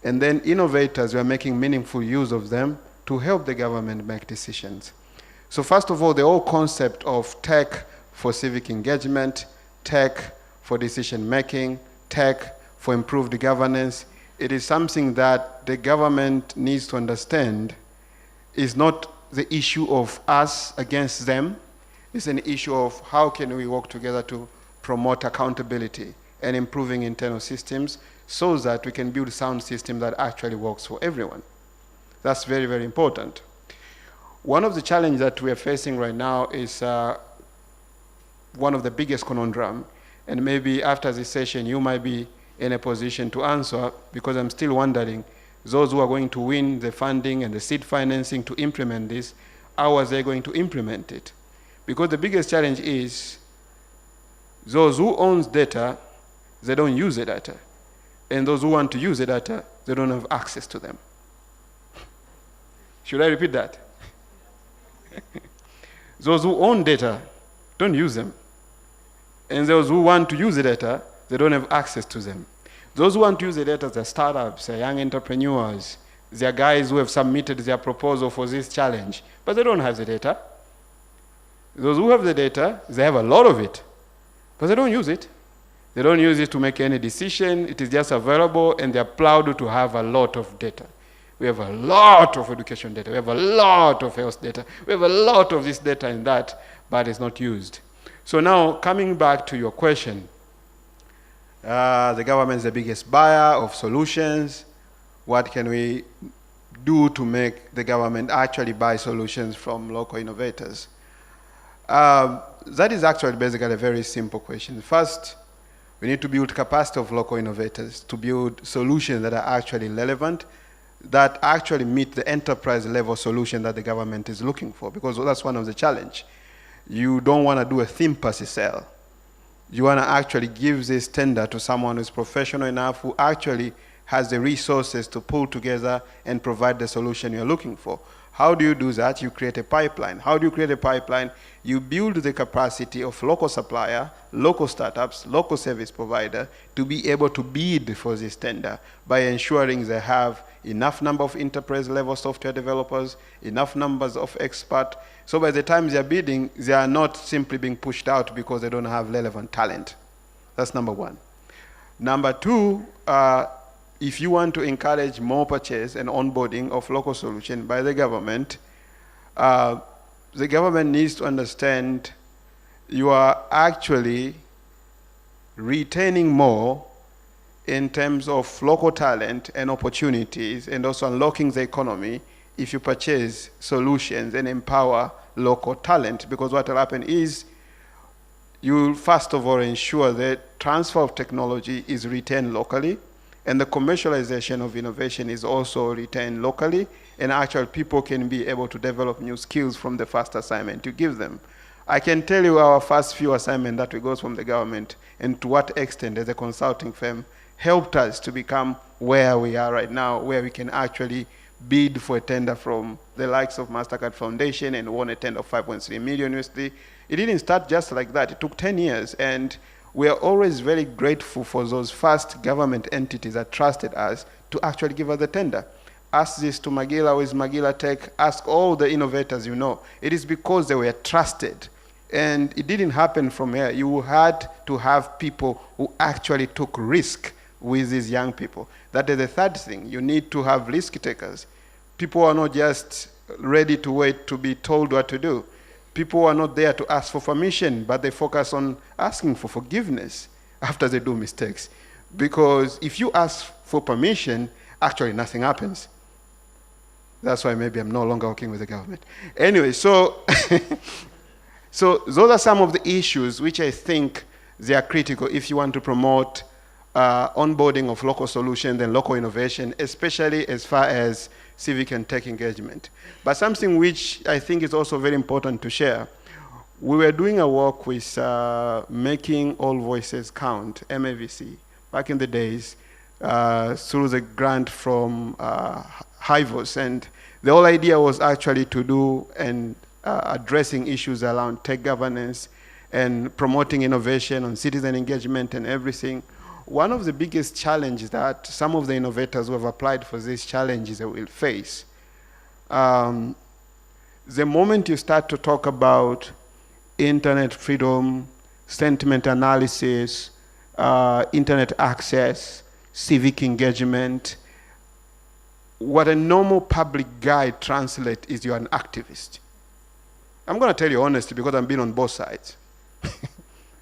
and then innovators were making meaningful use of them to help the government make decisions. So first of all, the whole concept of tech for civic engagement, tech for decision making, tech for improved governance, it is something that the government needs to understand is not the issue of us against them. It's an issue of how can we work together to promote accountability and improving internal systems so that we can build a sound system that actually works for everyone. That's very, very important. One of the challenges that we are facing right now is one of the biggest conundrum, and maybe after this session you might be in a position to answer, because I'm still wondering, those who are going to win the funding and the seed financing to implement this, how are they going to implement it? Because the biggest challenge is those who owns data, they don't use the data. And those who want to use the data, they don't have access to them. Should I repeat that? Those who own data don't use them. And those who want to use the data, they don't have access to them. Those who want to use the data, they're startups, they're young entrepreneurs, they're guys who have submitted their proposal for this challenge, but they don't have the data. Those who have the data, they have a lot of it, but they don't use it. They don't use it to make any decision. It is just available, and they're proud to have a lot of data. We have a lot of education data. We have a lot of health data. We have a lot of this data and that, but it's not used. So now, coming back to your question, the government is the biggest buyer of solutions. What can we do to make the government actually buy solutions from local innovators? That is actually basically a very simple question. First, we need to build capacity of local innovators to build solutions that are actually relevant, that actually meet the enterprise level solution that the government is looking for, because that's one of the challenge. You don't want to do a theme-passy sell. You want to actually give this tender to someone who's professional enough, who actually has the resources to pull together and provide the solution you're looking for. How do you do that? You create a pipeline. How do you create a pipeline? You build the capacity of local supplier, local startups, local service provider to be able to bid for this tender by ensuring they have enough number of enterprise level software developers, enough numbers of experts. So by the time they're bidding, they are not simply being pushed out because they don't have relevant talent. That's number one. Number two, if you want to encourage more purchase and onboarding of local solution by the government needs to understand you are actually retaining more in terms of local talent and opportunities, and also unlocking the economy if you purchase solutions and empower local talent. Because what will happen is you will first of all ensure that transfer of technology is retained locally, and the commercialization of innovation is also retained locally, and actually people can be able to develop new skills from the first assignment you give them. I can tell you our first few assignments that we got from the government, and to what extent as a consulting firm helped us to become where we are right now, where we can actually bid for a tender from the likes of MasterCard Foundation and won a tender of 5.3 million USD. It didn't start just like that. It took 10 years, and we are always very grateful for those first government entities that trusted us to actually give us the tender. Ask this to Magila with Magila Tech, ask all the innovators you know. It is because they were trusted. And it didn't happen from here. You had to have people who actually took risk with these young people. That is the third thing. You need to have risk takers. People are not just ready to wait to be told what to do. People are not there to ask for permission, but they focus on asking for forgiveness after they do mistakes. Because if you ask for permission, actually nothing happens. That's why maybe I'm no longer working with the government. Anyway, so, so those are some of the issues which I think they are critical if you want to promote onboarding of local solutions and local innovation, especially as far as civic and tech engagement. But something which I think is also very important to share, we were doing a work with Making All Voices Count, MAVC, back in the days, through the grant from HIVOS. And the whole idea was actually to do and addressing issues around tech governance and promoting innovation on citizen engagement and everything. One of the biggest challenges that some of the innovators who have applied for these challenges will face, the moment you start to talk about internet freedom, sentiment analysis, internet access, civic engagement, what a normal public guy translates is you're an activist. I'm going to tell you honestly because I've been on both sides.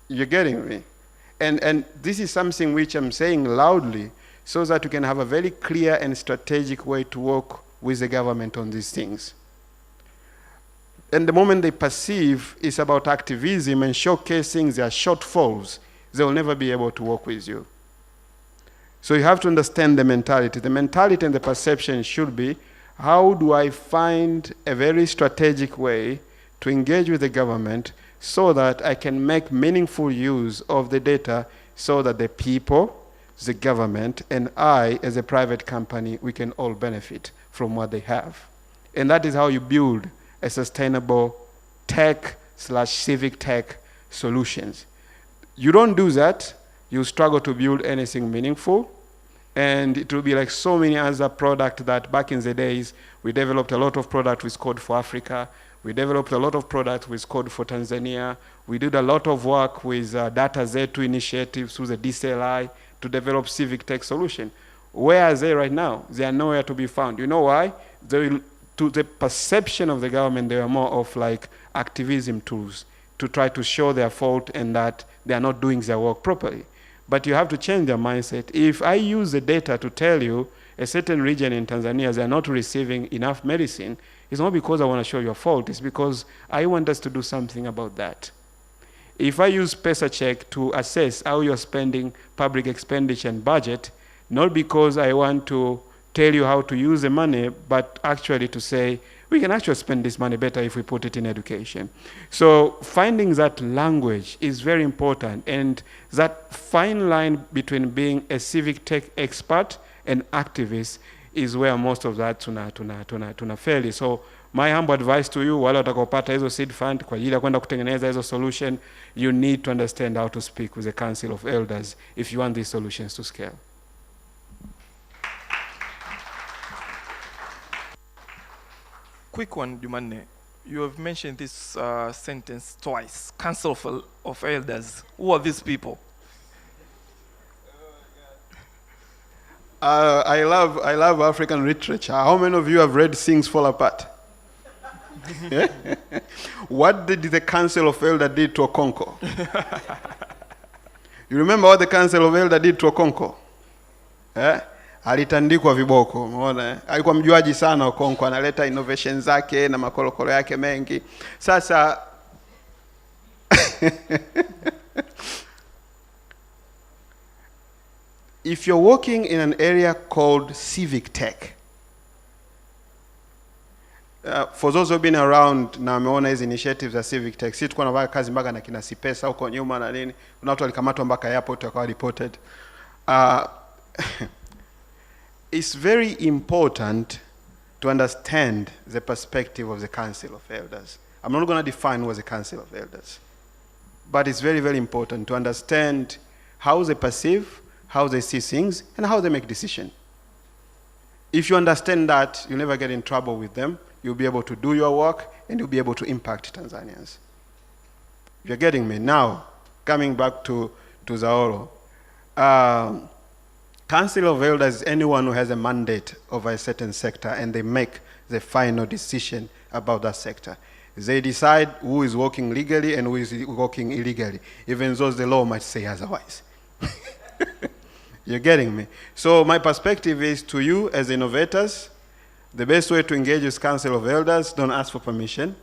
You're getting me? And this is something which I'm saying loudly so that you can have a very clear and strategic way to work with the government on these things. And the moment they perceive it's about activism and showcasing their shortfalls, they will never be able to work with you. So you have to understand the mentality. The mentality and the perception should be, how do I find a very strategic way to engage with the government so that I can make meaningful use of the data so that the people, the government, and I, as a private company, we can all benefit from what they have. And that is how you build a sustainable tech/civic tech solutions. You don't do that, you struggle to build anything meaningful, and it will be like so many other products that back in the days, we developed a lot of product with Code for Africa, we developed a lot of products with Code for Tanzania, we did a lot of work with Data Z2 initiatives through the DCLI to develop civic tech solution. Where are they right now? They are nowhere to be found. You know why? To the perception of the government, they are more of like activism tools to try to show their fault and that they are not doing their work properly. But you have to change their mindset. If I use the data to tell you a certain region in Tanzania, they are not receiving enough medicine, it's not because I want to show your fault, it's because I want us to do something about that. If I use PesaCheck to assess how you're spending public expenditure and budget, not because I want to tell you how to use the money, but actually to say, we can actually spend this money better if we put it in education. So finding that language is very important, and that fine line between being a civic tech expert and activist is where most of that tunafeli. So my humble advice to you, wale watakaopata hizo seed fund kwa ajili ya kwenda kutengeneza hizo solution, you need to understand how to speak with the Council of Elders if you want these solutions to scale. Quick one, Jumanne. You have mentioned this sentence twice. Council of Elders. Who are these people? I love African literature. How many of you have read Things Fall Apart? Yeah? What did the Council of Elders did to Okonkwo? You remember what the Council of Elders did to Okonkwo? Yeah? Alitandikwa viboko, umeona? Alikuwa mjuaji sana Okonkwo, analeta innovation zake na makolokolo yake mengi. Sasa if you're working in an area called civic tech, for those who've been around na wameona hizi initiatives za civic tech, sisi tulikuwa tunafanya kazi mpaka na kina Sipesa huko nyuma na nini, kuna watu walikamatwa mpaka airport wakawa reported. It's very important to understand the perspective of the Council of Elders. I'm not going to define what's the Council of Elders, but it's very, very important to understand how they perceive, how they see things, and how they make decisions. If you understand that, you'll never get in trouble with them. You'll be able to do your work, and you'll be able to impact Tanzanians. You're getting me? Now, coming back to Zaoro. Council of Elders is anyone who has a mandate over a certain sector, and they make the final decision about that sector. They decide who is working legally and who is working illegally, even though the law might say otherwise. You're getting me? So my perspective is to you as innovators, the best way to engage with Council of Elders, don't ask for permission.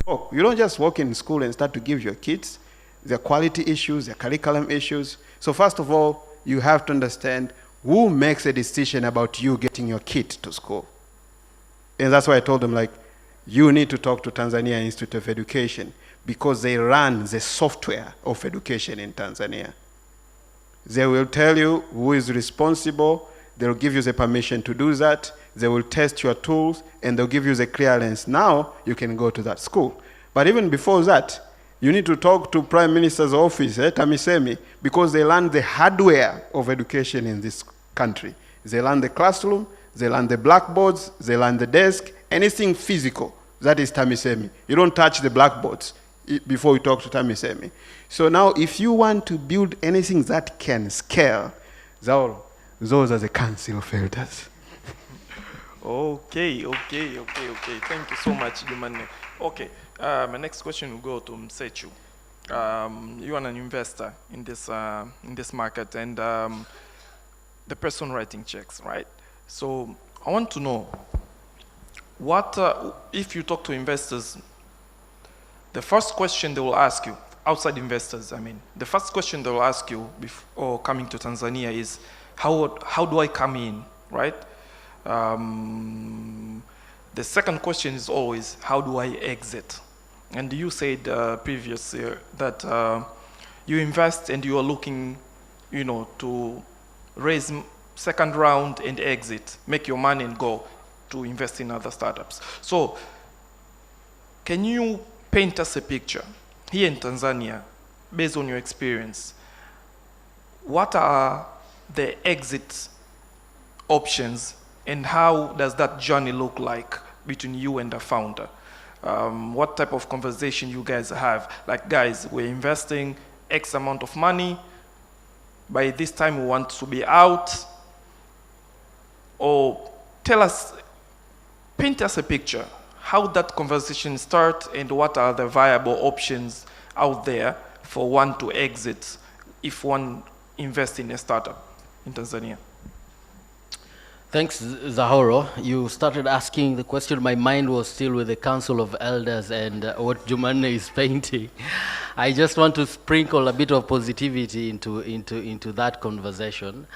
Oh, you don't just walk in school and start to give your kids the quality issues, the curriculum issues. So first of all, you have to understand who makes a decision about you getting your kid to school. And that's why I told them, like, you need to talk to Tanzania Institute of Education because they run the software of education in Tanzania. They will tell you who is responsible. They'll give you the permission to do that. They will test your tools, and they'll give you the clearance. Now you can go to that school. But even before that, you need to talk to Prime Minister's office, TAMISEMI, because they learn the hardware of education in this country. They learn the classroom, they learn the blackboards, they learn the desk, anything physical, that is TAMISEMI. You don't touch the blackboards before you talk to TAMISEMI. So now if you want to build anything that can scale, those are the council filters. Okay. Thank you so much, Jumanne. Okay, my next question will go to Msechu. You are an investor in this market, and the person writing checks, right? So I want to know what if you talk to investors, the first question they will ask you, outside investors, I mean, the first question they will ask you before coming to Tanzania is, how do I come in, right? The second question is always, how do I exit? And you said previously that you invest and you are looking, to raise second round and exit, make your money and go to invest in other startups. So can you paint us a picture here in Tanzania, based on your experience? What are the exit options, and how does that journey look like between you and the founder? What type of conversation you guys have? Like, guys, we're investing X amount of money. By this time, we want to be out. Or tell us, paint us a picture, how that conversation starts and what are the viable options out there for one to exit if one invests in a startup in Tanzania. Thanks, Zahoro. You started asking the question. My mind was still with the Council of Elders and what Jumanne is painting. I just want to sprinkle a bit of positivity into that conversation.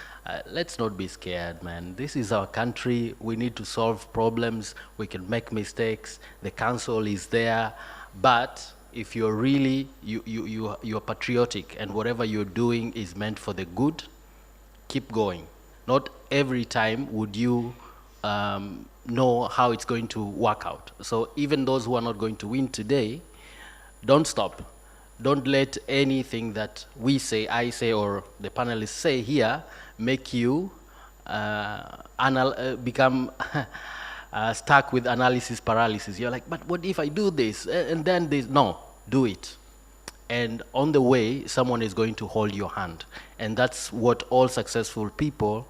Let's not be scared, man. This is our country. We need to solve problems. We can make mistakes. The council is there. But if you're really, you're patriotic and whatever you're doing is meant for the good, keep going. Not every time would you know how it's going to work out. So even those who are not going to win today, don't stop. Don't let anything that we say, I say, or the panelists say here make you become stuck with analysis paralysis. You're like, but what if I do this? And then this, no, do it. And on the way, someone is going to hold your hand. And that's what all successful people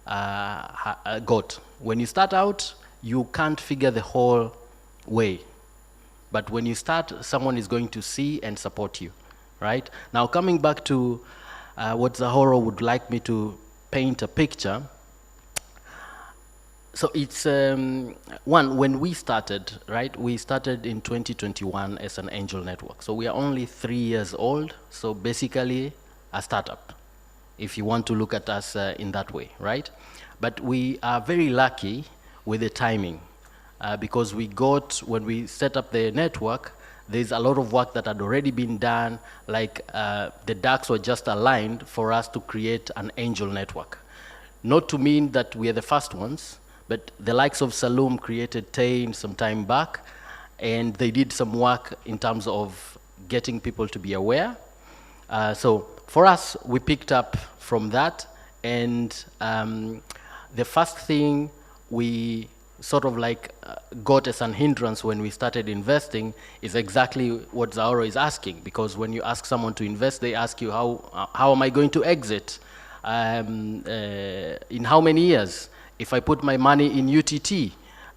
got. When you start out, you can't figure the whole way. But when you start, someone is going to see and support you, right? Now, coming back to what Zahoro would like me to paint a picture. So it's, when we started, right? We started in 2021 as an angel network. So we are only 3 years old. So basically a startup, if you want to look at us in that way, right? But we are very lucky with the timing because when we set up the network, there's a lot of work that had already been done, like the ducks were just aligned for us to create an angel network. Not to mean that we are the first ones, but the likes of Saloom created Tain some time back, and they did some work in terms of getting people to be aware. So for us, we picked up from that, and the first thing we sort of like got as an hindrance when we started investing is exactly what Zahoro is asking, because when you ask someone to invest, they ask you, how am I going to exit? In how many years? If I put my money in UTT,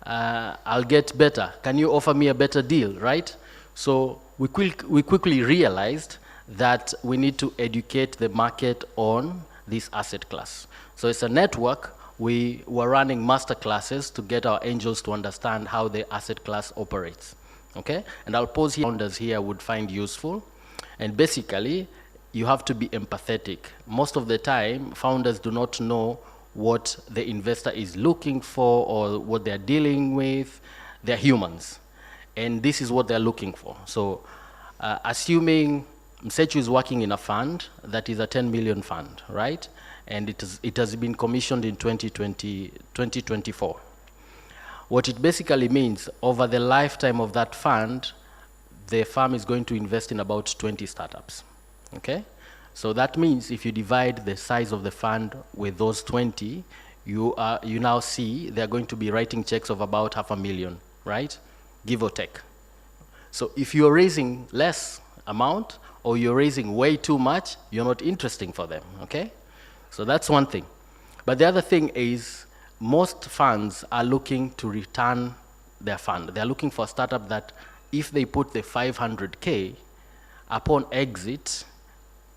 I'll get better. Can you offer me a better deal, right? So we quickly realized that we need to educate the market on this asset class. So it's a network. We were running master classes to get our angels to understand how the asset class operates. okay? And I'll pause here, founders here would find useful. And basically, you have to be empathetic. Most of the time, founders do not know what the investor is looking for or what they're dealing with. They're humans. And this is what they're looking for. So assuming Msechu is working in a fund that is a 10 million fund, right? And it has been commissioned in 2024. What it basically means, over the lifetime of that fund, the firm is going to invest in about 20 startups, okay? So that means if you divide the size of the fund with those 20, you now see they're going to be writing checks of about $500,000, right? Give or take. So if you're raising less amount or you're raising way too much, you're not interesting for them, okay? So that's one thing. But the other thing is most funds are looking to return their fund. They're looking for a startup that if they put the 500K upon exit,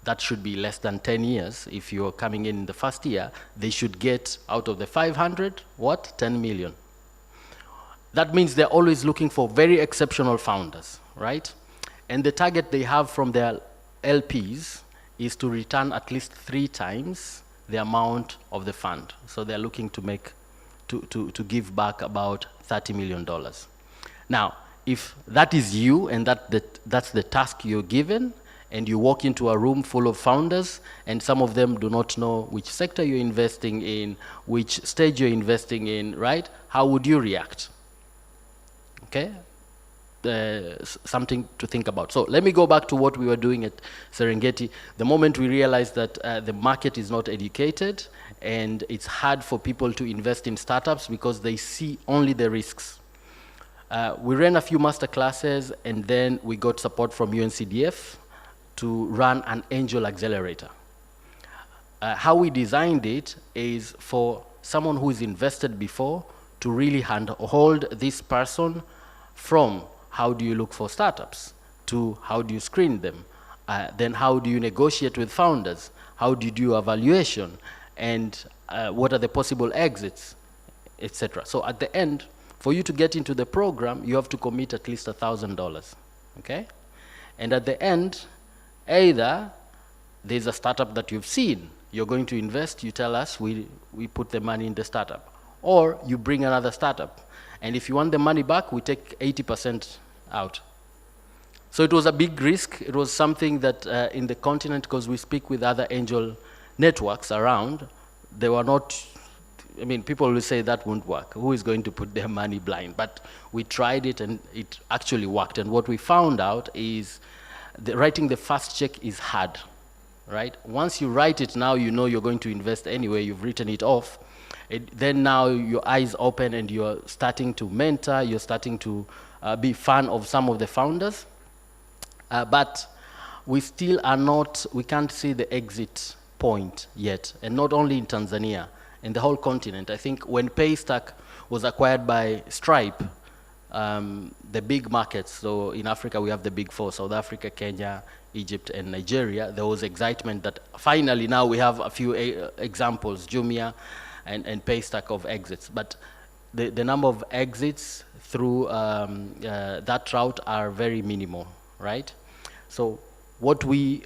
that should be less than 10 years. If you're coming in the first year, they should get out of the 500, what? 10 million. That means they're always looking for very exceptional founders, right? And the target they have from their LPs is to return at least 3 times the amount of the fund. So they're looking to make, to give back about $30 million. Now, if that is you and that's the task you're given, and you walk into a room full of founders, and some of them do not know which sector you're investing in, which stage you're investing in, right? How would you react? Okay? Something to think about. So let me go back to what we were doing at Serengeti. The moment we realized that the market is not educated and it's hard for people to invest in startups because they see only the risks. We ran a few master classes, and then we got support from UNCDF to run an angel accelerator. How we designed it is for someone who is invested before to really hold this person from how do you look for startups to how do you screen them, then how do you negotiate with founders, how do you do evaluation, and what are the possible exits, etc. So at the end, for you to get into the program, you have to commit at least $1,000, okay? And at the end, either there's a startup that you've seen, you're going to invest, you tell us, we put the money in the startup. Or you bring another startup. And if you want the money back, we take 80% out. So it was a big risk. It was something that in the continent, because we speak with other angel networks around, they were not, I mean, people will say that won't work. Who is going to put their money blind? But we tried it and it actually worked. And what we found out is writing the first check is hard, right? Once you write it, now you know you're going to invest anyway, you've written it off. Then now your eyes open and you're starting to mentor, you're starting to be fan of some of the founders. But we still are not, we can't see the exit point yet. And not only in Tanzania, in the whole continent. I think when Paystack was acquired by Stripe, the big markets, so in Africa we have the big 4, South Africa, Kenya, Egypt, and Nigeria. There was excitement that finally now we have a few examples, Jumia and Paystack of exits. But the number of exits through that route are very minimal, right? So what we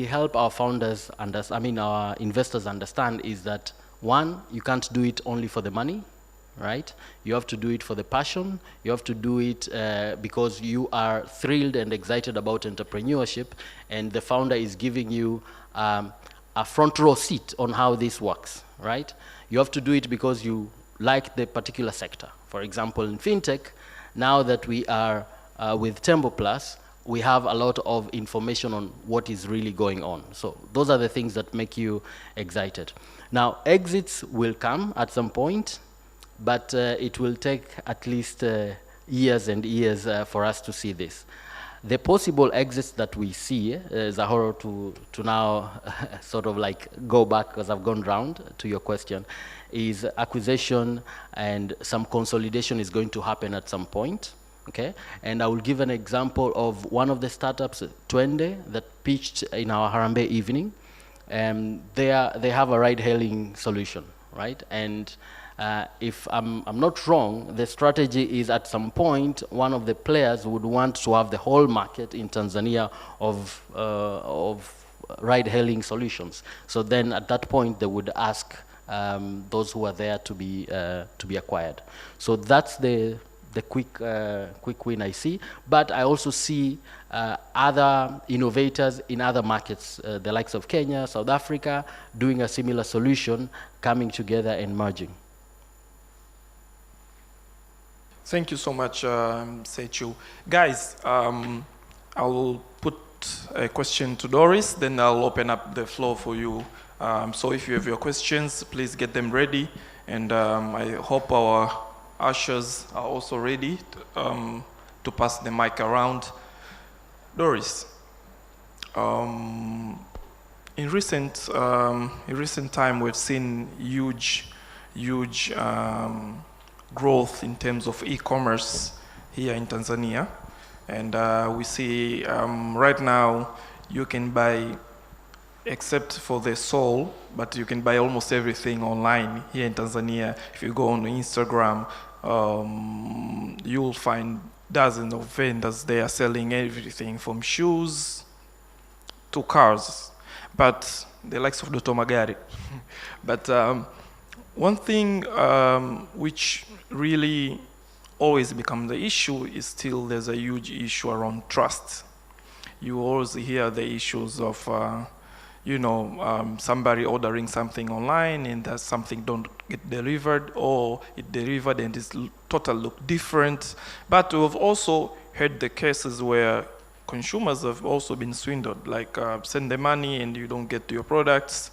help our founders, our investors understand is that, one, you can't do it only for the money, right? You have to do it for the passion. You have to do it because you are thrilled and excited about entrepreneurship, and the founder is giving you a front row seat on how this works, right? You have to do it because you like the particular sector. For example, in fintech, now that we are with Tembo Plus, we have a lot of information on what is really going on. So those are the things that make you excited. Now, exits will come at some point, but it will take at least years and years for us to see this. The possible exits that we see, Zahoro, to now sort of like go back, because I've gone round to your question, is acquisition and some consolidation is going to happen at some point. Okay, and I will give an example of one of the startups, Twende, that pitched in our Harambee evening. They have a ride-hailing solution, right? And If I'm not wrong, the strategy is at some point, one of the players would want to have the whole market in Tanzania of ride-hailing solutions. So then at that point, they would ask those who are there to be acquired. So that's the quick win I see. But I also see other innovators in other markets, the likes of Kenya, South Africa, doing a similar solution, coming together and merging. Thank you so much, Sechu. Guys, I will put a question to Doris, then I'll open up the floor for you. So if you have your questions, please get them ready. And I hope our ushers are also ready to pass the mic around. Doris, in recent time, we've seen huge growth in terms of e-commerce here in Tanzania. And we see right now you can buy, except for the soul, but you can buy almost everything online here in Tanzania. If you go on Instagram, you'll find dozens of vendors there selling everything from shoes to cars, but the likes of Dr. Magari. But one thing which really always becomes the issue is still there's a huge issue around trust. You always hear the issues of somebody ordering something online and that something don't get delivered, or it delivered and it's totally look different. But we've also heard the cases where consumers have also been swindled, like send the money and you don't get your products,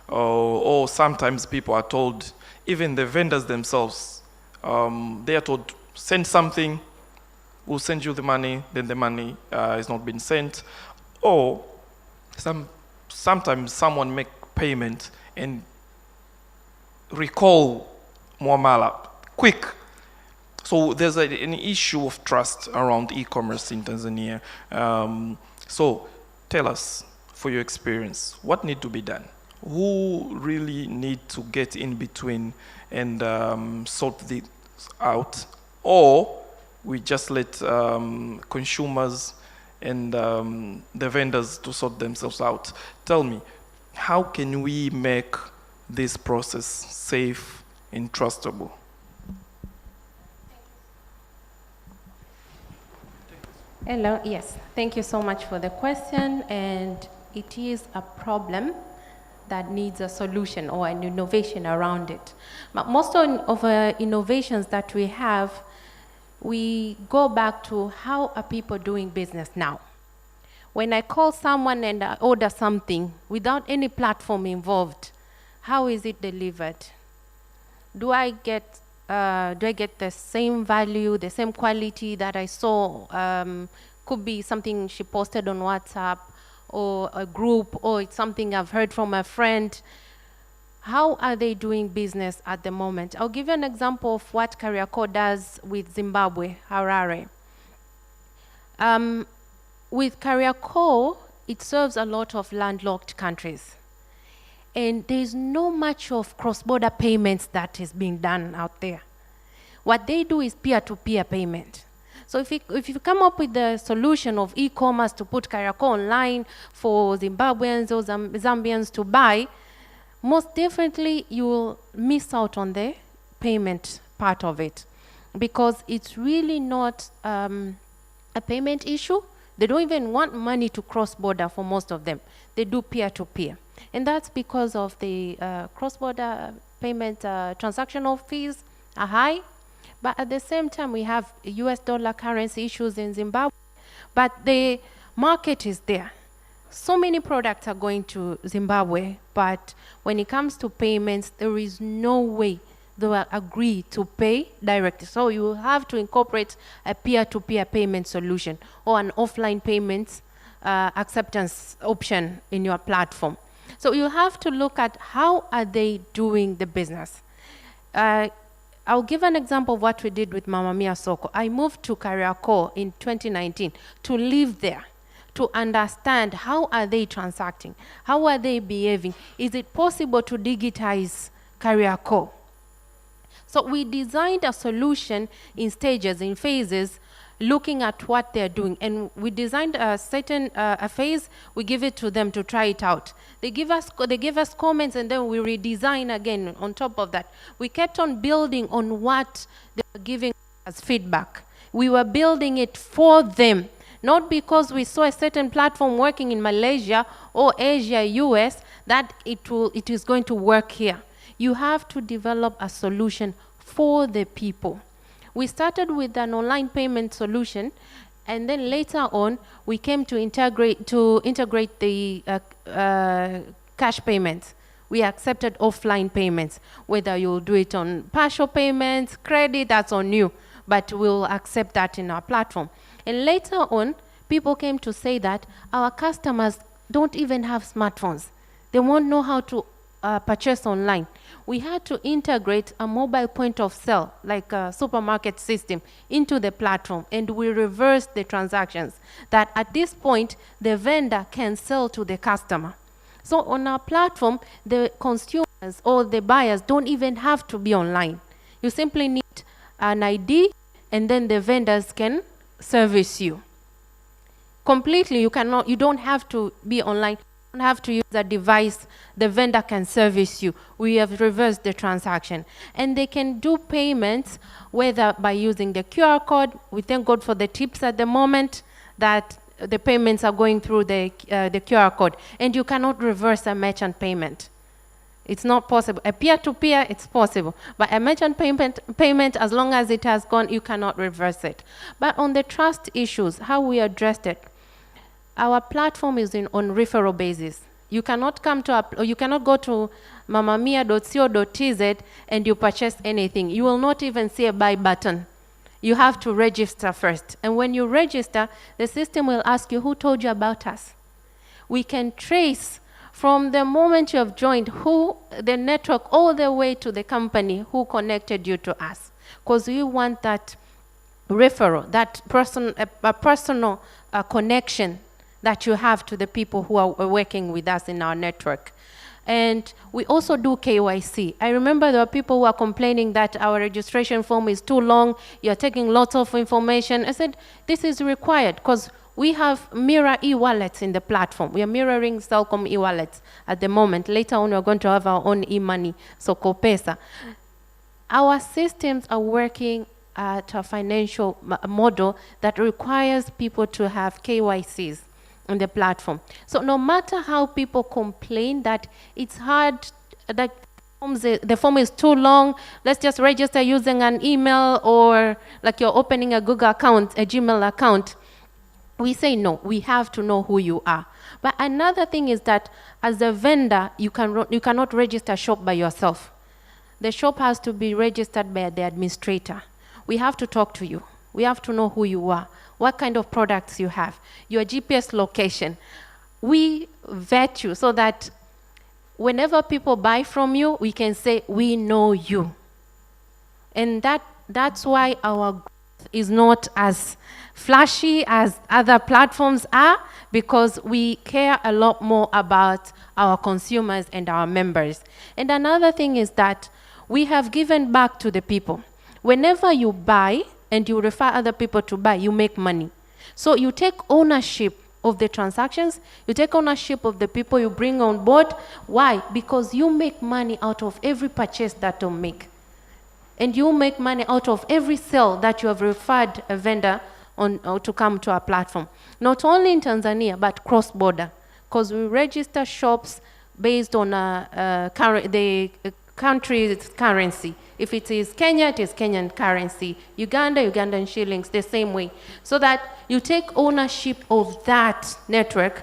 or sometimes people are told, even the vendors themselves, they are told, send something, we'll send you the money, then the money is not been sent. Or sometimes someone make payment and recall muamala quick. So there's an issue of trust around e-commerce in Tanzania. So tell us, for your experience, what needs to be done? Who really need to get in between and sort this out? Or we just let consumers and the vendors to sort themselves out? Tell me, how can we make this process safe and trustable? Hello, yes. Thank you so much for the question. And it is a problem that needs a solution or an innovation around it. But most of the innovations that we have, we go back to how are people doing business now. When I call someone and I order something without any platform involved, how is it delivered? Do I get the same value, the same quality that I saw? Could be something she posted on WhatsApp or a group, or it's something I've heard from a friend. How are they doing business at the moment? I'll give you an example of what Kariako does with Zimbabwe, Harare. With Kariako, it serves a lot of landlocked countries. And there's no much of cross-border payments that is being done out there. What they do is peer-to-peer payment. So if you come up with the solution of e-commerce to put Kariako online for Zimbabweans or Zambians to buy, most definitely you will miss out on the payment part of it, because it's really not a payment issue. They don't even want money to cross-border for most of them. They do peer-to-peer. And that's because of the cross-border payment transactional fees are high. But at the same time, we have US dollar currency issues in Zimbabwe. But the market is there. So many products are going to Zimbabwe, but when it comes to payments, there is no way they will agree to pay directly. So you will have to incorporate a peer-to-peer payment solution or an offline payments acceptance option in your platform. So you have to look at how are they doing the business. I'll give an example of what we did with Mama Mia Soko. I moved to Kariako in 2019 to live there, to understand how are they transacting, how are they behaving. Is it possible to digitize Kariako? So we designed a solution in stages, in phases, looking at what they're doing. And we designed a certain a phase, we give it to them to try it out. They give us comments, and then we redesign again on top of that. We kept on building on what they were giving us feedback. We were building it for them, not because we saw a certain platform working in Malaysia or Asia, US, that it is going to work here. You have to develop a solution for the people. We started with an online payment solution, and then later on, we came to integrate the cash payments. We accepted offline payments. Whether you'll do it on partial payments, credit, that's on you, but we'll accept that in our platform. And later on, people came to say that our customers don't even have smartphones. They won't know how to purchase online. We had to integrate a mobile point of sale, like a supermarket system, into the platform, and we reversed the transactions, that at this point, the vendor can sell to the customer. So on our platform, the consumers or the buyers don't even have to be online. You simply need an ID, and then the vendors can service you. Completely, you don't have to be online. You don't have to use a device. The vendor can service you. We have reversed the transaction. And they can do payments, whether by using the QR code. We thank God for the tips at the moment that the payments are going through the QR code. And you cannot reverse a merchant payment. It's not possible. A peer-to-peer, it's possible. But a merchant payment, as long as it has gone, you cannot reverse it. But on the trust issues, how we addressed it, our platform is on referral basis. You cannot you cannot go to mamamia.co.tz and you purchase anything. You will not even see a buy button. You have to register first. And when you register, the system will ask you, who told you about us? We can trace from the moment you have joined the network all the way to the company who connected you to us. Because we want that referral, that personal connection that you have to the people who are working with us in our network. And we also do KYC. I remember there were people who are complaining that our registration form is too long, you're taking lots of information. I said, this is required because we have mirror e-wallets in the platform. We are mirroring Cellcom e-wallets at the moment. Later on, we're going to have our own e-money, so Kopesa. Our systems are working at a financial model that requires people to have KYCs on the platform. So no matter how people complain that it's hard, that the form is too long, let's just register using an email, or like you're opening a Google account, a Gmail account, we say no, we have to know who you are. But another thing is that as a vendor, you cannot register a shop by yourself. The shop has to be registered by the administrator. We have to talk to you. We have to know who you are, what kind of products you have, your GPS location. We vet you so that whenever people buy from you, we can say, we know you. And that's why our growth is not as flashy as other platforms are, because we care a lot more about our consumers and our members. And another thing is that we have given back to the people. Whenever you buy and you refer other people to buy, you make money. So you take ownership of the transactions, you take ownership of the people you bring on board. Why? Because you make money out of every purchase that you make. And you make money out of every sale that you have referred a vendor to come to our platform. Not only in Tanzania, but cross-border. Because we register shops based on the country's currency. If it is Kenya, it is Kenyan currency. Uganda, Ugandan shillings, the same way. So that you take ownership of that network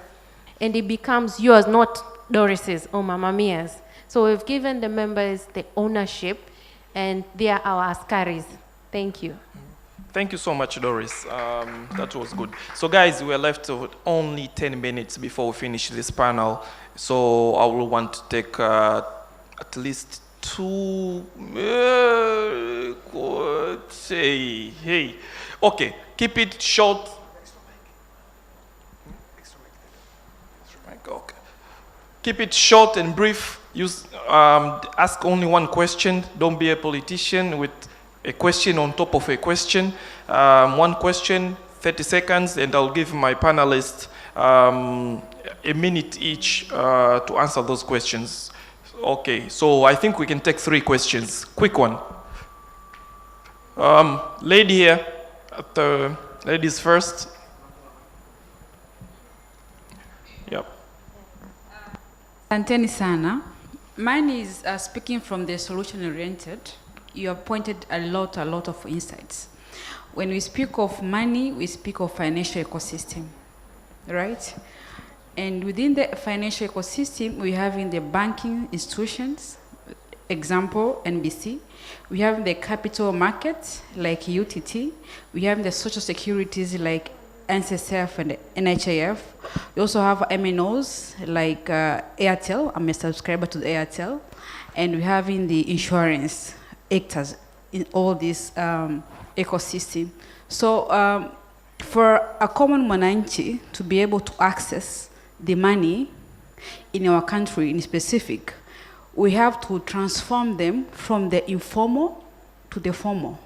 and it becomes yours, not Doris's or Mama Mia's. So we've given the members the ownership, and they are our askaris. Thank you. Thank you so much, Doris. That was good. So guys, we are left with only 10 minutes before we finish this panel. So I will want to take at least two, okay, keep it short. Okay. Keep it short and brief. Use ask only one question. Don't be a politician with a question on top of a question. One question, 30 seconds, and I'll give my panelists a minute each to answer those questions. Okay, so I think we can take 3 questions. Quick one. Lady here, at the ladies first. Yep. Asanteni sana. Mine is speaking from the solution-oriented. You have pointed a lot of insights. When we speak of money, we speak of financial ecosystem, right? And within the financial ecosystem, we have in the banking institutions, example, NBC. We have the capital markets, like UTT. We have the social securities, like NSSF and NHIF. We also have MNOs, like Airtel. I'm a subscriber to the Airtel. And we have in the insurance actors in all this ecosystem. So for a common mwananchi to be able to access the money in our country in specific, we have to transform them from the informal to the formal.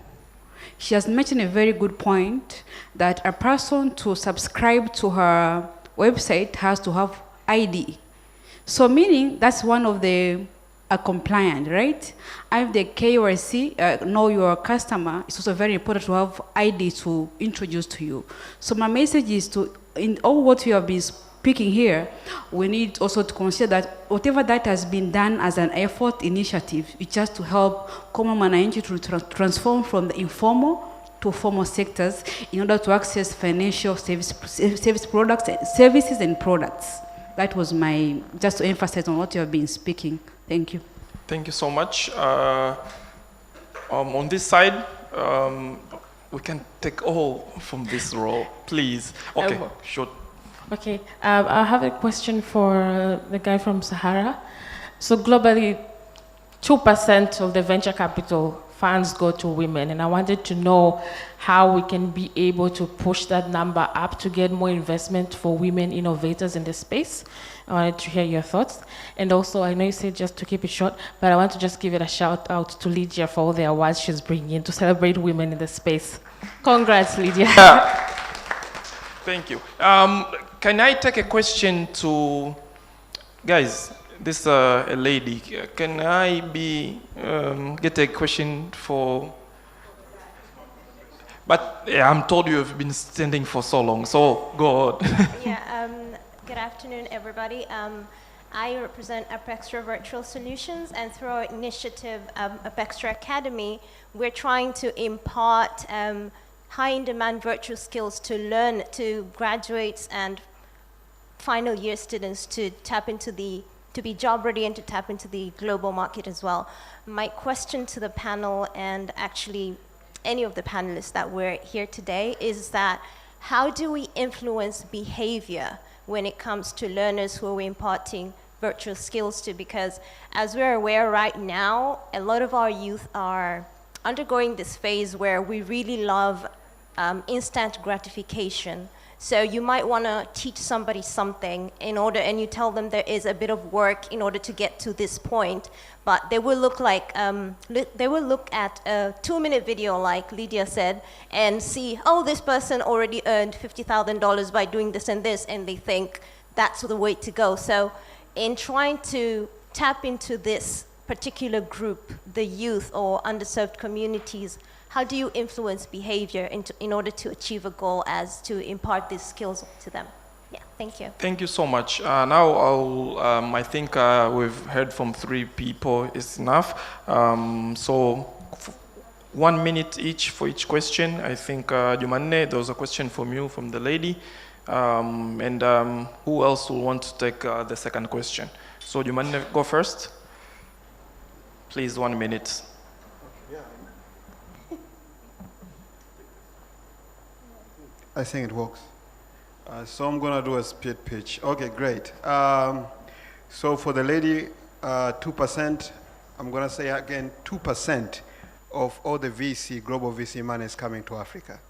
She has mentioned a very good point that a person to subscribe to her website has to have ID. So meaning that's one of the compliant, right? I have the KYC, know your customer. It's also very important to have ID to introduce to you. So my message is to, in all what we have been speaking here, we need also to consider that whatever that has been done as an effort initiative, it's just to help common mwananchi to transform from the informal to formal sectors in order to access financial services and products. That was my, just to emphasize on what you have been speaking. Thank you. Thank you so much. On this side, we can take all from this row, please. Okay, sure. Okay, I have a question for the guy from Sahara. So globally, 2% of the venture capital funds go to women, and I wanted to know how we can be able to push that number up to get more investment for women innovators in the space. I wanted to hear your thoughts. And also, I know you said just to keep it short, but I want to just give it a shout out to Lydia for all the awards she's bringing in to celebrate women in the space. Congrats, Lydia. Thank you. Can I take a question to, guys, this a lady. Can I get a question for, but yeah, I'm told you have been standing for so long, so go on. Yeah, good afternoon, everybody. I represent Apextra Virtual Solutions, and through our initiative, Apextra Academy, we're trying to impart high-in-demand virtual skills to graduates and final year students to be job ready and to tap into the global market as well. My question to the panel, and actually any of the panelists that were here today, is that how do we influence behavior when it comes to learners who are imparting virtual skills to? Because as we're aware right now, a lot of our youth are undergoing this phase where we really love instant gratification. So you might want to teach somebody something and you tell them there is a bit of work in order to get to this point, but they will look like, they will look at a 2-minute video, like Lydia said, and see, oh, this person already earned $50,000 by doing this and this, and they think that's the way to go. So in trying to tap into this particular group, the youth or underserved communities, how do you influence behavior in order to achieve a goal as to impart these skills to them? Yeah, thank you. Thank you so much. Now I think we've heard from 3 people is enough. So 1 minute each for each question. I think Jumanne, there was a question from you, from the lady. And who else will want to take the second question? So Jumanne, go first. Please, 1 minute. I think it works. So I'm going to do a speed pitch. Okay, great. So for the lady, 2%, I'm going to say again, 2% of all the global VC money is coming to Africa.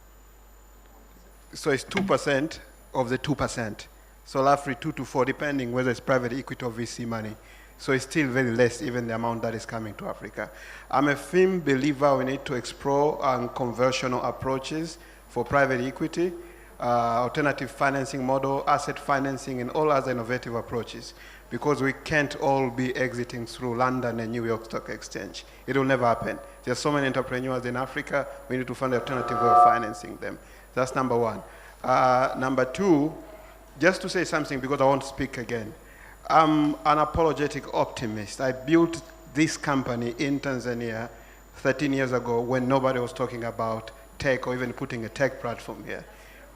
So it's 2% of the 2%. So roughly 2 to 4, depending whether it's private equity or VC money, So it's still very less, even the amount that is coming to Africa. I'm a firm believer we need to explore conversional approaches for private equity, alternative financing model, asset financing, and all other innovative approaches, because we can't all be exiting through London and New York Stock Exchange. It will never happen. There's so many entrepreneurs in Africa, we need to find an alternative way of financing them. That's number one. Number two, just to say something because I won't speak again. I'm an apologetic optimist. I built this company in Tanzania 13 years ago when nobody was talking about tech or even putting a tech platform here.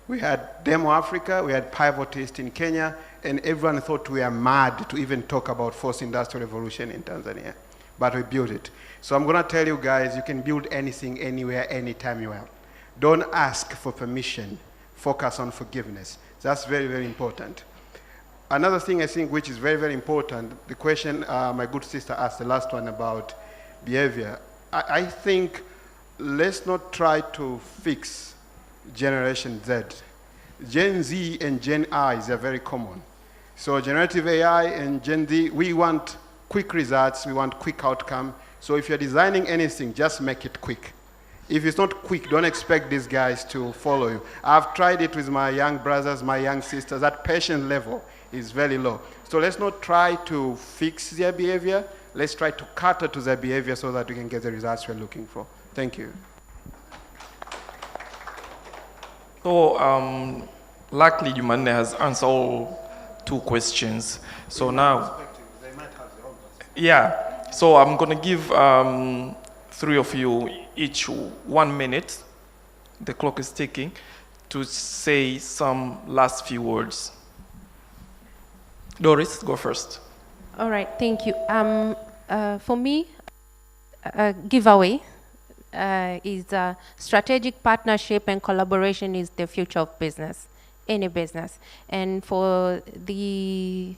We had Demo Africa, we had Pivotist in Kenya, and everyone thought we are mad to even talk about fourth industrial revolution in Tanzania. But we built it. So I'm gonna tell you guys, you can build anything, anywhere, anytime you want. Don't ask for permission, focus on forgiveness. That's very, very important. Another thing I think which is very, very important, the question my good sister asked, the last one about behavior. I think let's not try to fix Generation Z. Gen Z and Gen I are very common. So generative AI and Gen Z, we want quick results, we want quick outcome. So if you're designing anything, just make it quick. If it's not quick, don't expect these guys to follow you. I've tried it with my young brothers, my young sisters. That patience level is very low. So let's not try to fix their behavior. Let's try to cater to their behavior so that we can get the results we're looking for. Thank you. So, luckily, Jumanne has answered all 2 questions. So now, yeah. So I'm going to give 3 of you each 1 minute. The clock is ticking to say some last few words. Doris, go first. All right, thank you. For me, giveaway is strategic partnership and collaboration is the future of business, any business. And for the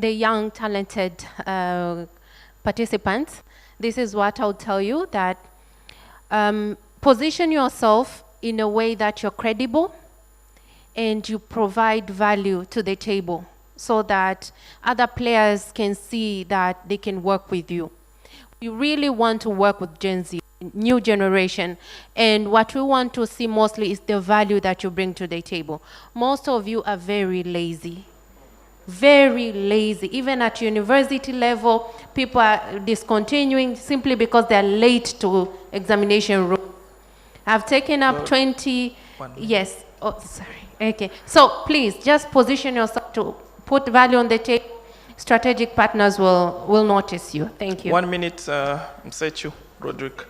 young, talented participants, this is what I'll tell you, that position yourself in a way that you're credible and you provide value to the table so that other players can see that they can work with you. We really want to work with Gen Z, new generation, and what we want to see mostly is the value that you bring to the table. Most of you are very lazy. Very lazy. Even at university level, people are discontinuing simply because they're late to examination room. I've taken up 20, yes, oh, sorry, okay. So please, just position yourself to put value on the table. Strategic partners will notice you. Thank you. 1 minute, Msechu, Roderick.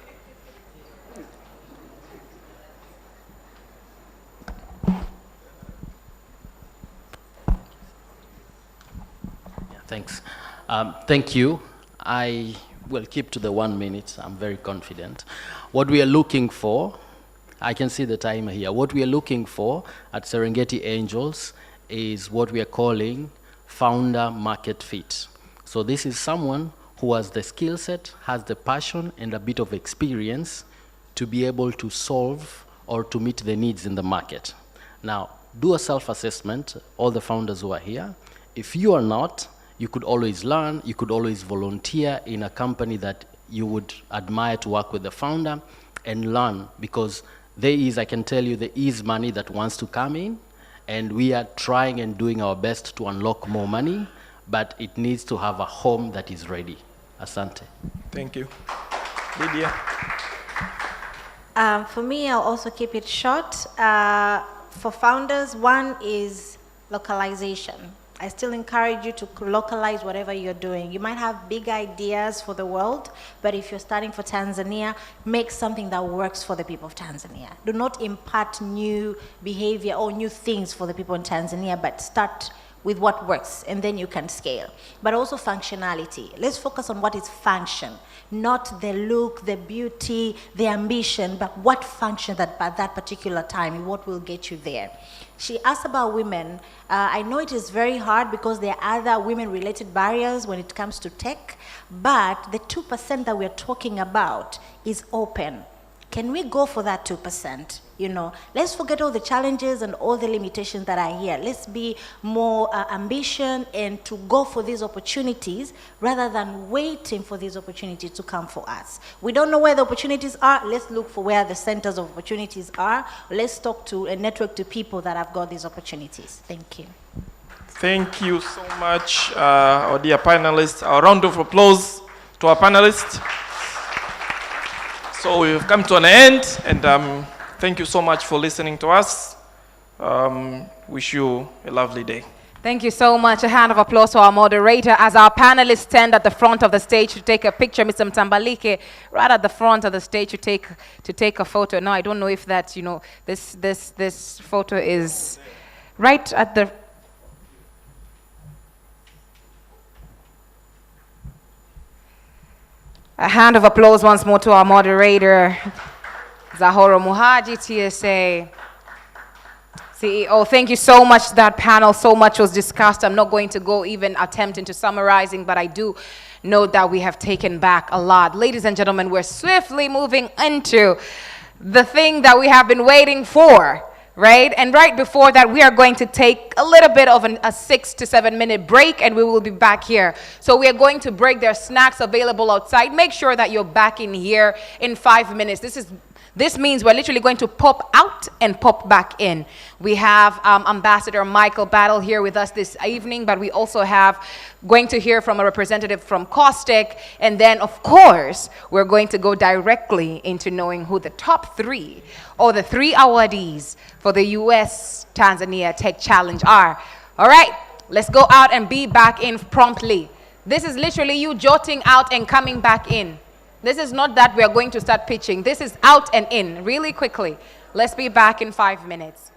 Thanks. Thank you. I will keep to the 1 minute. I'm very confident. What we are looking for, I can see the timer here. What we are looking for at Serengeti Angels is what we are calling founder market fit. So this is someone who has the skill set, has the passion and a bit of experience to be able to solve or to meet the needs in the market. Now, do a self-assessment, all the founders who are here. If you are not, you could always learn, you could always volunteer in a company that you would admire to work with the founder and learn, because there is, I can tell you, there is money that wants to come in, and we are trying and doing our best to unlock more money, but it needs to have a home that is ready. Asante. Thank you. Lydia? For me, I'll also keep it short. For founders, one is localization. I still encourage you to localize whatever you're doing. You might have big ideas for the world, but if you're starting for Tanzania, make something that works for the people of Tanzania. Do not impart new behavior or new things for the people in Tanzania, but start with what works, and then you can scale. But also functionality. Let's focus on what is function, not the look, the beauty, the ambition, but what function at that particular time, what will get you there. She asked about women. I know it is very hard because there are other women-related barriers when it comes to tech, but the 2% that we're talking about is open. Can we go for that 2%? You know, let's forget all the challenges and all the limitations that are here. Let's be more ambition and to go for these opportunities rather than waiting for these opportunities to come for us. We don't know where the opportunities are. Let's look for where the centers of opportunities are. Let's talk to and network to people that have got these opportunities. Thank you. Thank you so much, our dear panelists. A round of applause to our panelists. So we've come to an end, and thank you so much for listening to us. Wish you a lovely day. Thank you so much. A hand of applause to our moderator as our panelists stand at the front of the stage to take a picture. Mr. Mtambalike, right at the front of the stage to take a photo. No, I don't know if that, you know, this photo is right at the... A hand of applause once more to our moderator, Zahoro Muhaji, TSA CEO. Thank you so much to that panel. So much was discussed. I'm not going to go even attempt into summarizing, but I do note that we have taken back a lot. Ladies and gentlemen, we're swiftly moving into the thing that we have been waiting for, right? And right before that, we are going to take a little bit of a 6 to 7 minute break, and we will be back here. So we are going to break. There are snacks available outside. Make sure that you're back in here in 5 minutes. This means we're literally going to pop out and pop back in. We have Ambassador Michael Battle here with us this evening, but we also have going to hear from a representative from Caustic. And then, of course, we're going to go directly into knowing who the top 3 or the 3 awardees for the US Tanzania Tech Challenge are. All right, let's go out and be back in promptly. This is literally you jotting out and coming back in. This is not that we are going to start pitching. This is out and in really quickly. Let's be back in 5 minutes.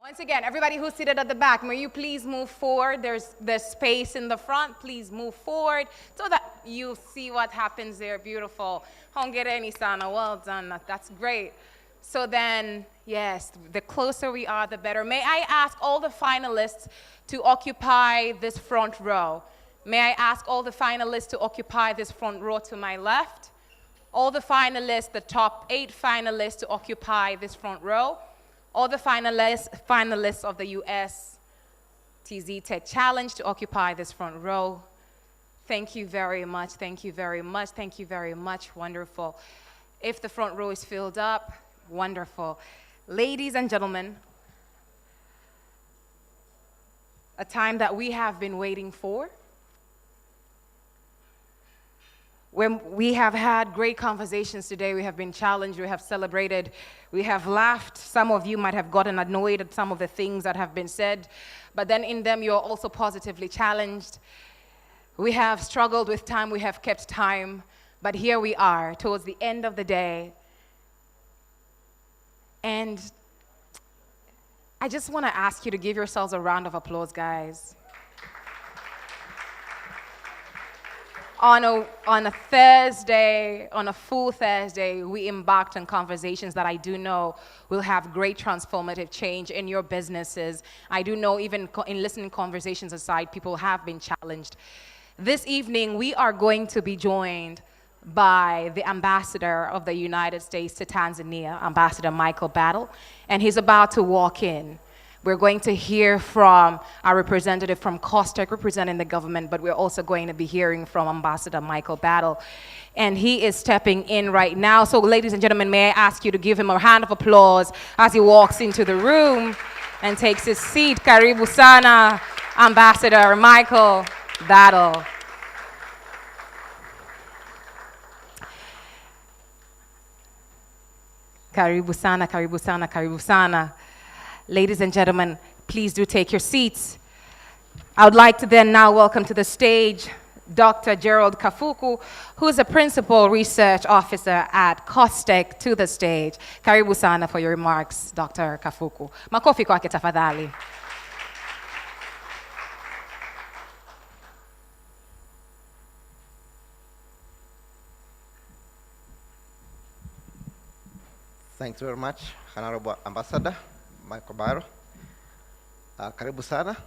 Once again, everybody who's seated at the back, may you please move forward. There's space in the front. Please move forward so that you see what happens there. Beautiful. Hongereni sana, well done. That's great. So then, yes, the closer we are, the better. May I ask all the finalists to occupy this front row? May I ask all the finalists to occupy this front row to my left? All the finalists, the top 8 finalists to occupy this front row. All the finalists of the USTZ Tech Challenge to occupy this front row. Thank you very much, thank you very much, thank you very much, wonderful. If the front row is filled up, wonderful. Ladies and gentlemen, a time that we have been waiting for. When we have had great conversations today, we have been challenged, we have celebrated, we have laughed. Some of you might have gotten annoyed at some of the things that have been said, but then in them you're also positively challenged. We have struggled with time, we have kept time, but here we are towards the end of the day. And I just want to ask you to give yourselves a round of applause, guys. On a Thursday, on a full Thursday, we embarked on conversations that I do know will have great transformative change in your businesses. I do know even in listening conversations aside, people have been challenged. This evening, we are going to be joined by the ambassador of the United States to Tanzania, Ambassador Michael Battle, and he's about to walk in. We're going to hear from our representative from COSTECH representing the government, but we're also going to be hearing from Ambassador Michael Battle. And he is stepping in right now. So ladies and gentlemen, may I ask you to give him a round of applause as he walks into the room and takes his seat. Karibu sana, Ambassador Michael Battle. Karibu sana, karibu sana, karibu sana. Ladies and gentlemen, please do take your seats. I would like to then now welcome to the stage Dr. Gerald Kafuku, who is a Principal Research Officer at COSTECH, to the stage. Karibu sana for your remarks, Dr. Kafuku. Makofi kwake tafadhali. Thanks very much, Honorable Ambassador Michael Battle. Karibu sana,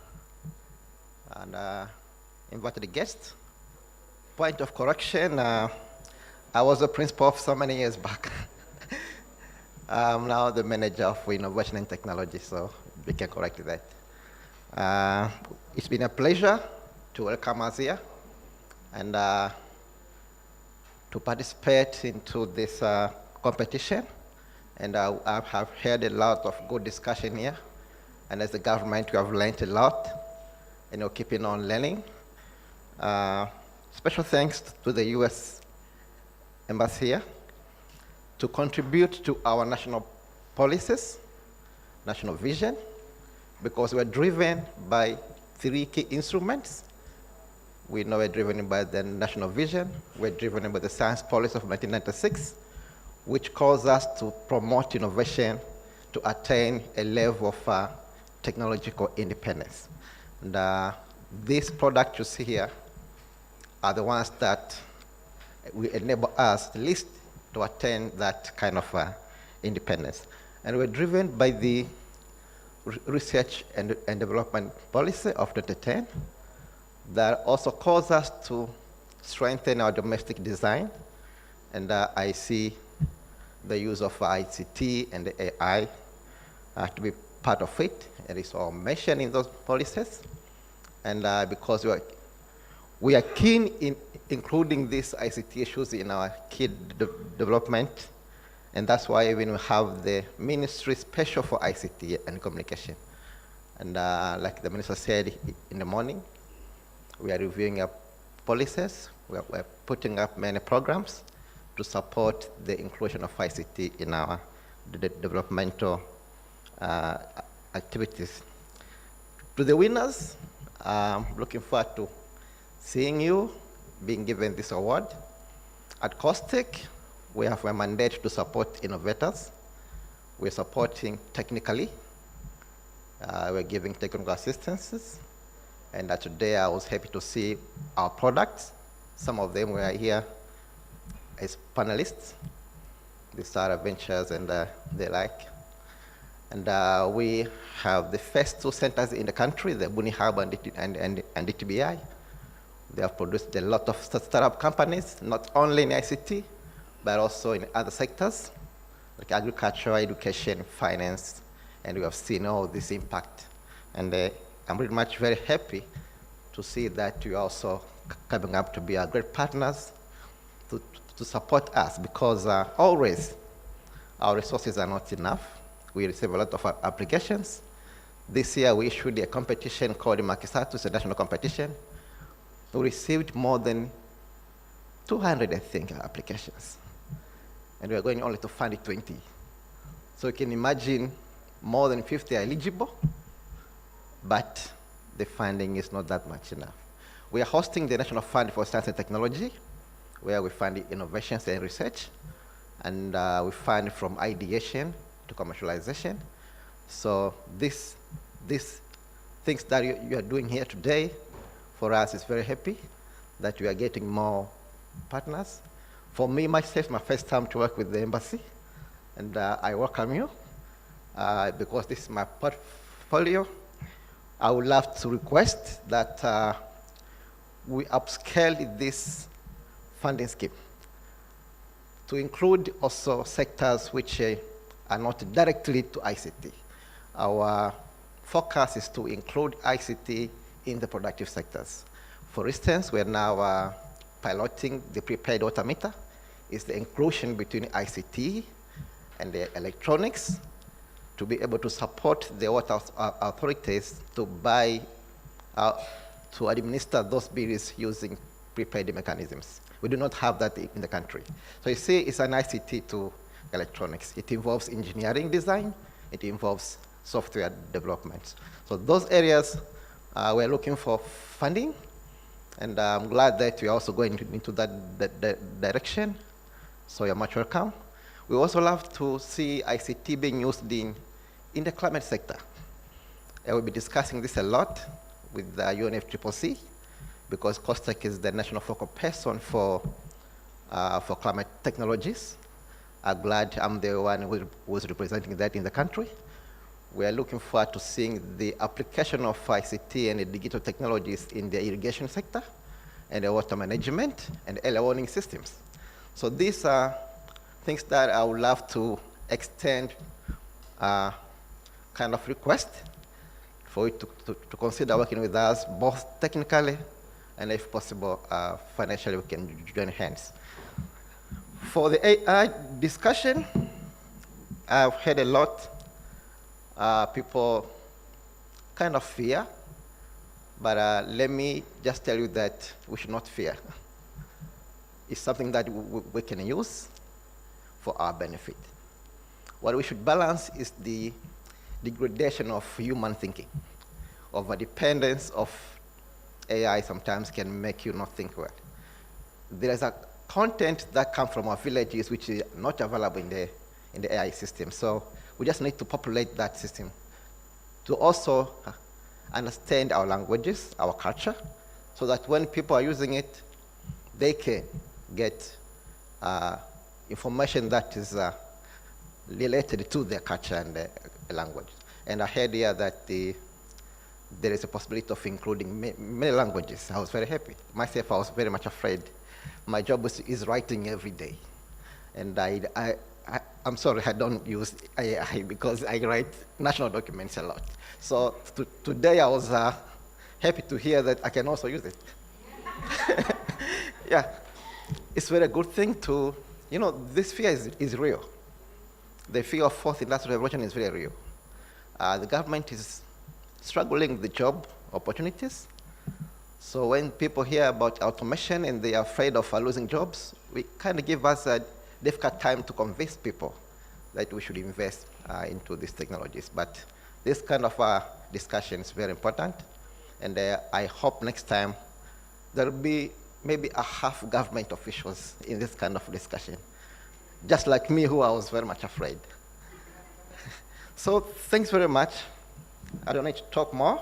and invited guests. Point of correction, I was a principal so many years back. I'm now the manager of innovation and technology, so we can correct that. It's been a pleasure to welcome us here and to participate into this competition. And I have heard a lot of good discussion here. And as the government, we have learned a lot, and we're keeping on learning. Special thanks to the US Embassy here to contribute to our national policies, national vision, because we're driven by 3 key instruments. We know we're driven by the national vision, we're driven by the science policy of 1996, which calls us to promote innovation to attain a level of technological independence. And these products you see here are the ones that will enable us at least to attain that kind of independence. And we're driven by the research and development policy of 2010 that also calls us to strengthen our domestic design. And I see the use of ICT and AI to be part of it. It is all mentioned in those policies. And because we are keen in including these ICT issues in our key development, and that's why even we have the ministry special for ICT and communication. And like the minister said in the morning, we are reviewing our policies. We're putting up many programs to support the inclusion of ICT in our developmental activities. To the winners, looking forward to seeing you being given this award. At COSTECH, we have a mandate to support innovators. We're supporting technically, We're giving technical assistances. And today I was happy to see our products. Some of them were here as panelists. These are ventures and the like. And we have the first 2 centers in the country, the Buni Hub and DTBI. They have produced a lot of startup companies, not only in ICT, but also in other sectors, like agriculture, education, finance, and we have seen all this impact. And I'm really much very happy to see that you are also coming up to be our great partners to support us, because always our resources are not enough. We receive a lot of applications. This year we issued a competition called Makisatu, it's a national competition. We received more than 200, I think, applications. And we are going only to fund 20. So you can imagine more than 50 are eligible, but the funding is not that much enough. We are hosting the National Fund for Science and Technology, where we fund innovations and research, and we fund from ideation to commercialization. So these things that you are doing here today, for us, is very happy that we are getting more partners. For me, myself, my first time to work with the embassy, and I welcome you because this is my portfolio. I would love to request that we upscale this funding scheme to include also sectors which are not directly to ICT. Our focus is to include ICT in the productive sectors. For instance, we're now piloting the prepaid water meter. It's the inclusion between ICT and the electronics to be able to support the water authorities to buy, to administer those bills using prepaid mechanisms. We do not have that in the country. So you see, it's an ICT to electronics. It involves engineering design. It involves software development. So those areas, we're looking for funding, and I'm glad that we're also going into that direction. So you're much welcome. We also love to see ICT being used in the climate sector. I will be discussing this a lot with the UNFCCC, because COSTECH is the national focal person for climate technologies. I'm glad I'm the one who was representing that in the country. We are looking forward to seeing the application of ICT and the digital technologies in the irrigation sector and the water management and early warning systems. So these are things that I would love to extend kind of request for you to consider working with us, both technically and, if possible, financially, we can join hands. For the AI discussion, I've heard a lot. People kind of fear, but let me just tell you that we should not fear. It's something that we can use for our benefit. What we should balance is the degradation of human thinking. Overdependence of AI sometimes can make you not think well. There is a content that comes from our villages which is not available in the AI system. So we just need to populate that system to also understand our languages, our culture, so that when people are using it, they can get information that is related to their culture and their language. And I heard here that there is a possibility of including many languages. I was very happy. Myself, I was very much afraid. My job is writing every day. And I'm sorry, I don't use AI because I write national documents a lot. So today I was happy to hear that I can also use it. Yeah, it's a very good thing to, this fear is real. The fear of fourth industrial revolution is very real. The government is struggling with the job opportunities. So when people hear about automation and they are afraid of losing jobs, we kind of give us a difficult time to convince people that we should invest into these technologies. But this kind of discussion is very important. And I hope next time there will be maybe a half government officials in this kind of discussion, just like me, who I was very much afraid. So thanks very much. I don't need to talk more.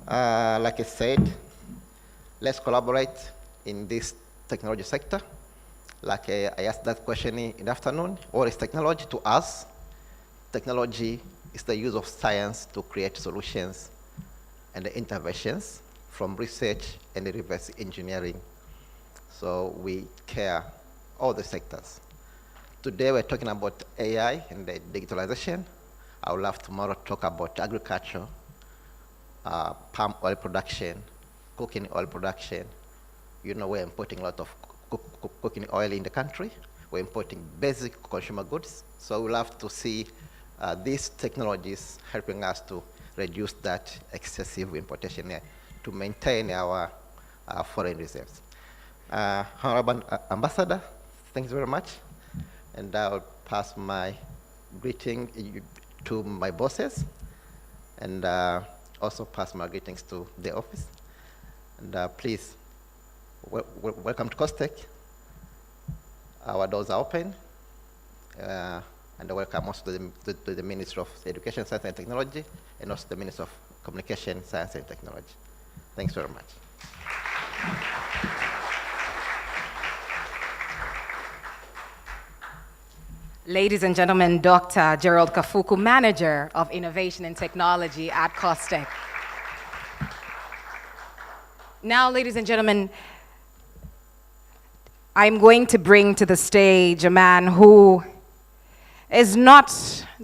Like I said, let's collaborate in this technology sector. Like I asked that question in the afternoon, what is technology to us? Technology is the use of science to create solutions and interventions from research and reverse engineering. So we care all the sectors. Today we're talking about AI and the digitalization. I would love tomorrow to talk about agriculture, palm oil production, cooking oil production. You know, we're importing a lot of cooking oil in the country. We're importing basic consumer goods. So we'll have to see these technologies helping us to reduce that excessive importation to maintain our foreign reserves. Honorable Ambassador, thanks very much. And I'll pass my greeting to my bosses and also pass my greetings to the office. And please, welcome to COSTECH. Our doors are open. And welcome also to the Ministry of Education, Science and Technology, and also the Ministry of Communication, Science and Technology. Thanks very much. Ladies and gentlemen, Dr. Gerald Kafuku, Manager of Innovation and Technology at COSTECH. Now, ladies and gentlemen, I'm going to bring to the stage a man who is not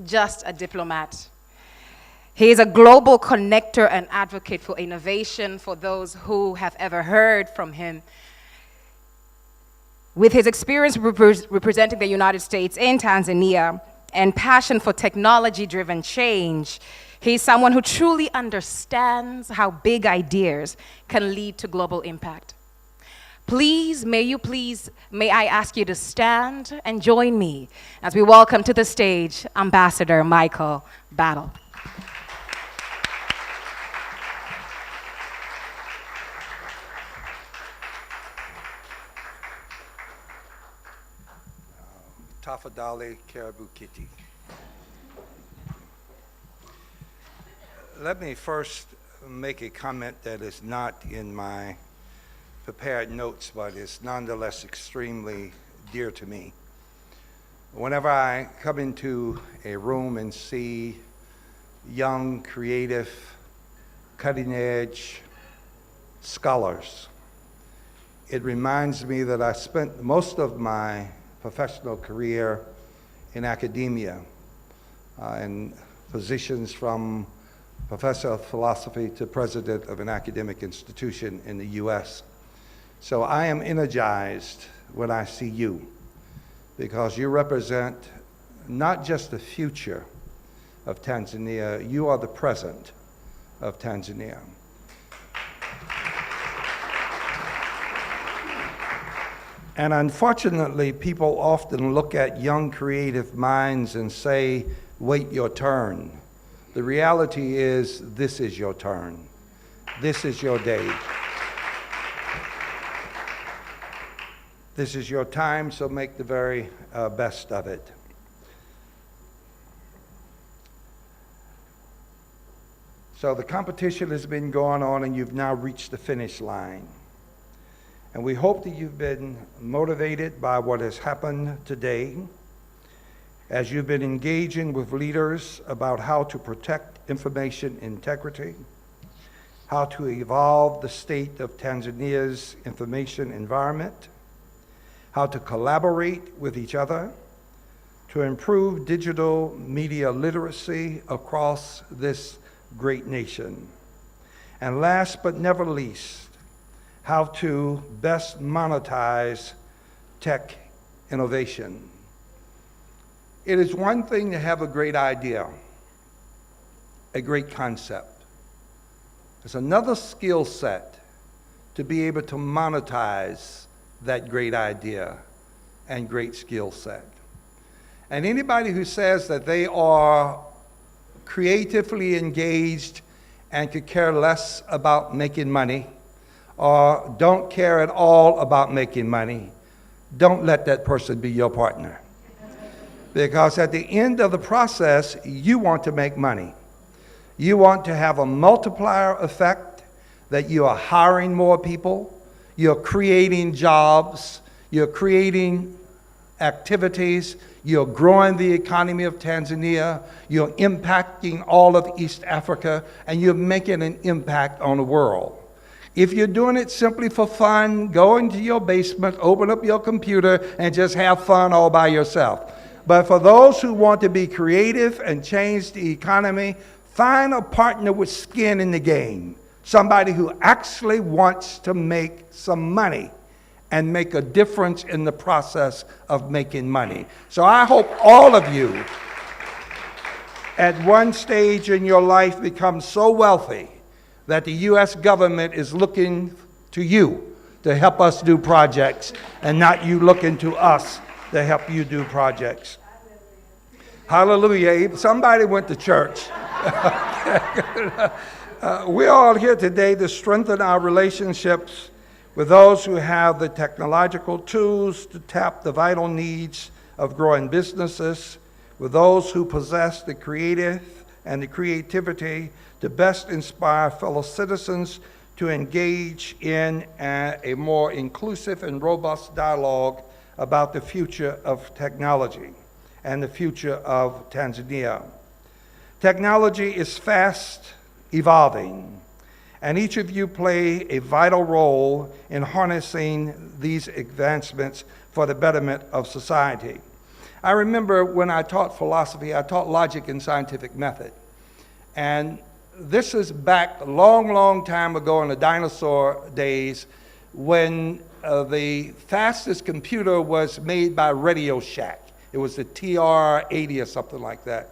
just a diplomat. He is a global connector and advocate for innovation for those who have ever heard from him. With his experience representing the United States in Tanzania and passion for technology-driven change, he's someone who truly understands how big ideas can lead to global impact. Please, may I ask you to stand and join me as we welcome to the stage Ambassador Michael Battle. Tafadhali Caribou Kitty. Let me first make a comment that is not in my prepared notes, but is nonetheless extremely dear to me. Whenever I come into a room and see young, creative, cutting-edge scholars, it reminds me that I spent most of my professional career in academia, in positions from professor of philosophy to president of an academic institution in the US. So I am energized when I see you, because you represent not just the future of Tanzania, you are the present of Tanzania. And unfortunately, people often look at young creative minds and say, wait your turn. The reality is, this is your turn. This is your day. This is your time, so make the very best of it. So the competition has been going on, and you've now reached the finish line. And we hope that you've been motivated by what has happened today, as you've been engaging with leaders about how to protect information integrity, how to evolve the state of Tanzania's information environment, how to collaborate with each other to improve digital media literacy across this great nation. And last but never least, how to best monetize tech innovation. It is one thing to have a great idea, a great concept. It's another skill set to be able to monetize that great idea and great skill set. And anybody who says that they are creatively engaged and could care less about making money, or don't care at all about making money, don't let that person be your partner. Because at the end of the process, you want to make money. You want to have a multiplier effect, that you are hiring more people, you're creating jobs, you're creating activities, you're growing the economy of Tanzania, you're impacting all of East Africa, and you're making an impact on the world. If you're doing it simply for fun, go into your basement, open up your computer, and just have fun all by yourself. But for those who want to be creative and change the economy, find a partner with skin in the game, somebody who actually wants to make some money and make a difference in the process of making money. So I hope all of you at one stage in your life become so wealthy that the U.S. government is looking to you to help us do projects and not you looking to us to help you do projects. Hallelujah. Somebody went to church. We're all here today to strengthen our relationships with those who have the technological tools to tap the vital needs of growing businesses, with those who possess the creative and the creativity to best inspire fellow citizens to engage in a more inclusive and robust dialogue about the future of technology and the future of Tanzania. Technology is fast evolving, and each of you play a vital role in harnessing these advancements for the betterment of society. I remember when I taught philosophy, I taught logic and scientific method. And this is back a long, long time ago in the dinosaur days when the fastest computer was made by Radio Shack. It was the TR-80 or something like that.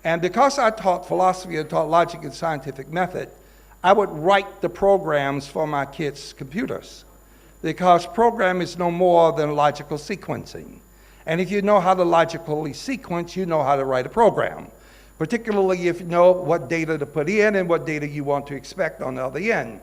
And because I taught philosophy and taught logic and scientific method, I would write the programs for my kids' computers, because program is no more than logical sequencing. And if you know how to logically sequence, you know how to write a program, particularly if you know what data to put in and what data you want to expect on the other end.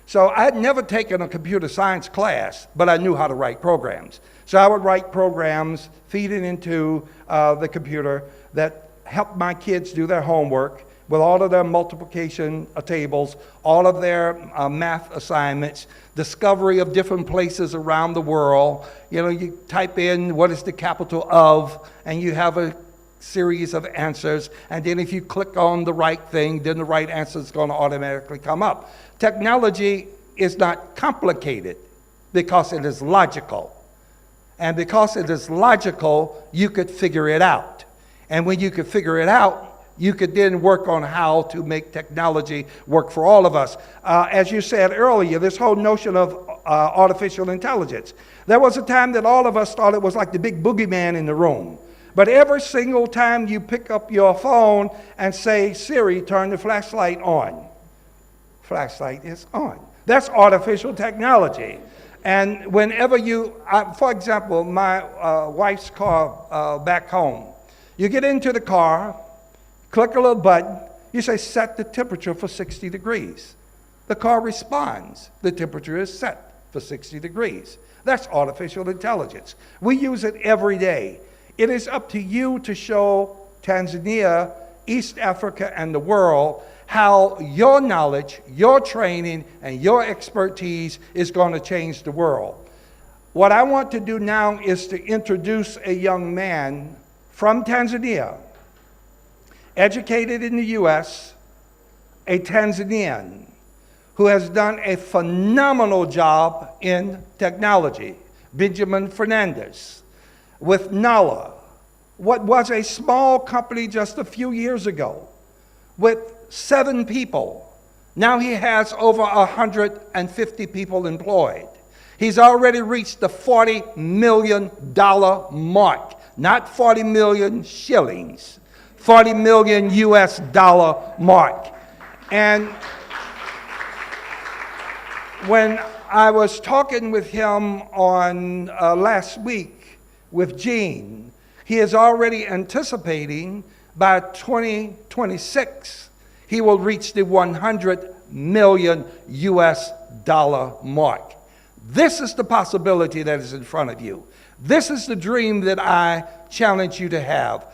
So I had never taken a computer science class, but I knew how to write programs. So I would write programs, feed it into the computer that helped my kids do their homework with all of their multiplication tables, all of their math assignments, discovery of different places around the world. You know, you type in what is the capital of, and you have a series of answers, and then if you click on the right thing, then the right answer is going to automatically come up. Technology is not complicated because it is logical. And because it is logical, you could figure it out. And when you could figure it out, you could then work on how to make technology work for all of us. As you said earlier, this whole notion of artificial intelligence. There was a time that all of us thought it was like the big boogeyman in the room. But every single time you pick up your phone and say, Siri, turn the flashlight on, flashlight is on. That's artificial technology. And whenever you, for example, my wife's car back home, you get into the car, click a little button, you say, set the temperature for 60 degrees. The car responds. The temperature is set for 60 degrees. That's artificial intelligence. We use it every day. It is up to you to show Tanzania, East Africa, and the world how your knowledge, your training, and your expertise is going to change the world. What I want to do now is to introduce a young man from Tanzania, educated in the US, a Tanzanian, who has done a phenomenal job in technology, Benjamin Fernandez, with Nala, what was a small company just a few years ago, with 7 people. Now he has over 150 people employed. He's already reached the $40 million mark, not 40 million shillings, 40 million US dollar mark. And when I was talking with him on last week with Gene, he is already anticipating by 2026, he will reach the 100 million US dollar mark. This is the possibility that is in front of you. This is the dream that I challenge you to have.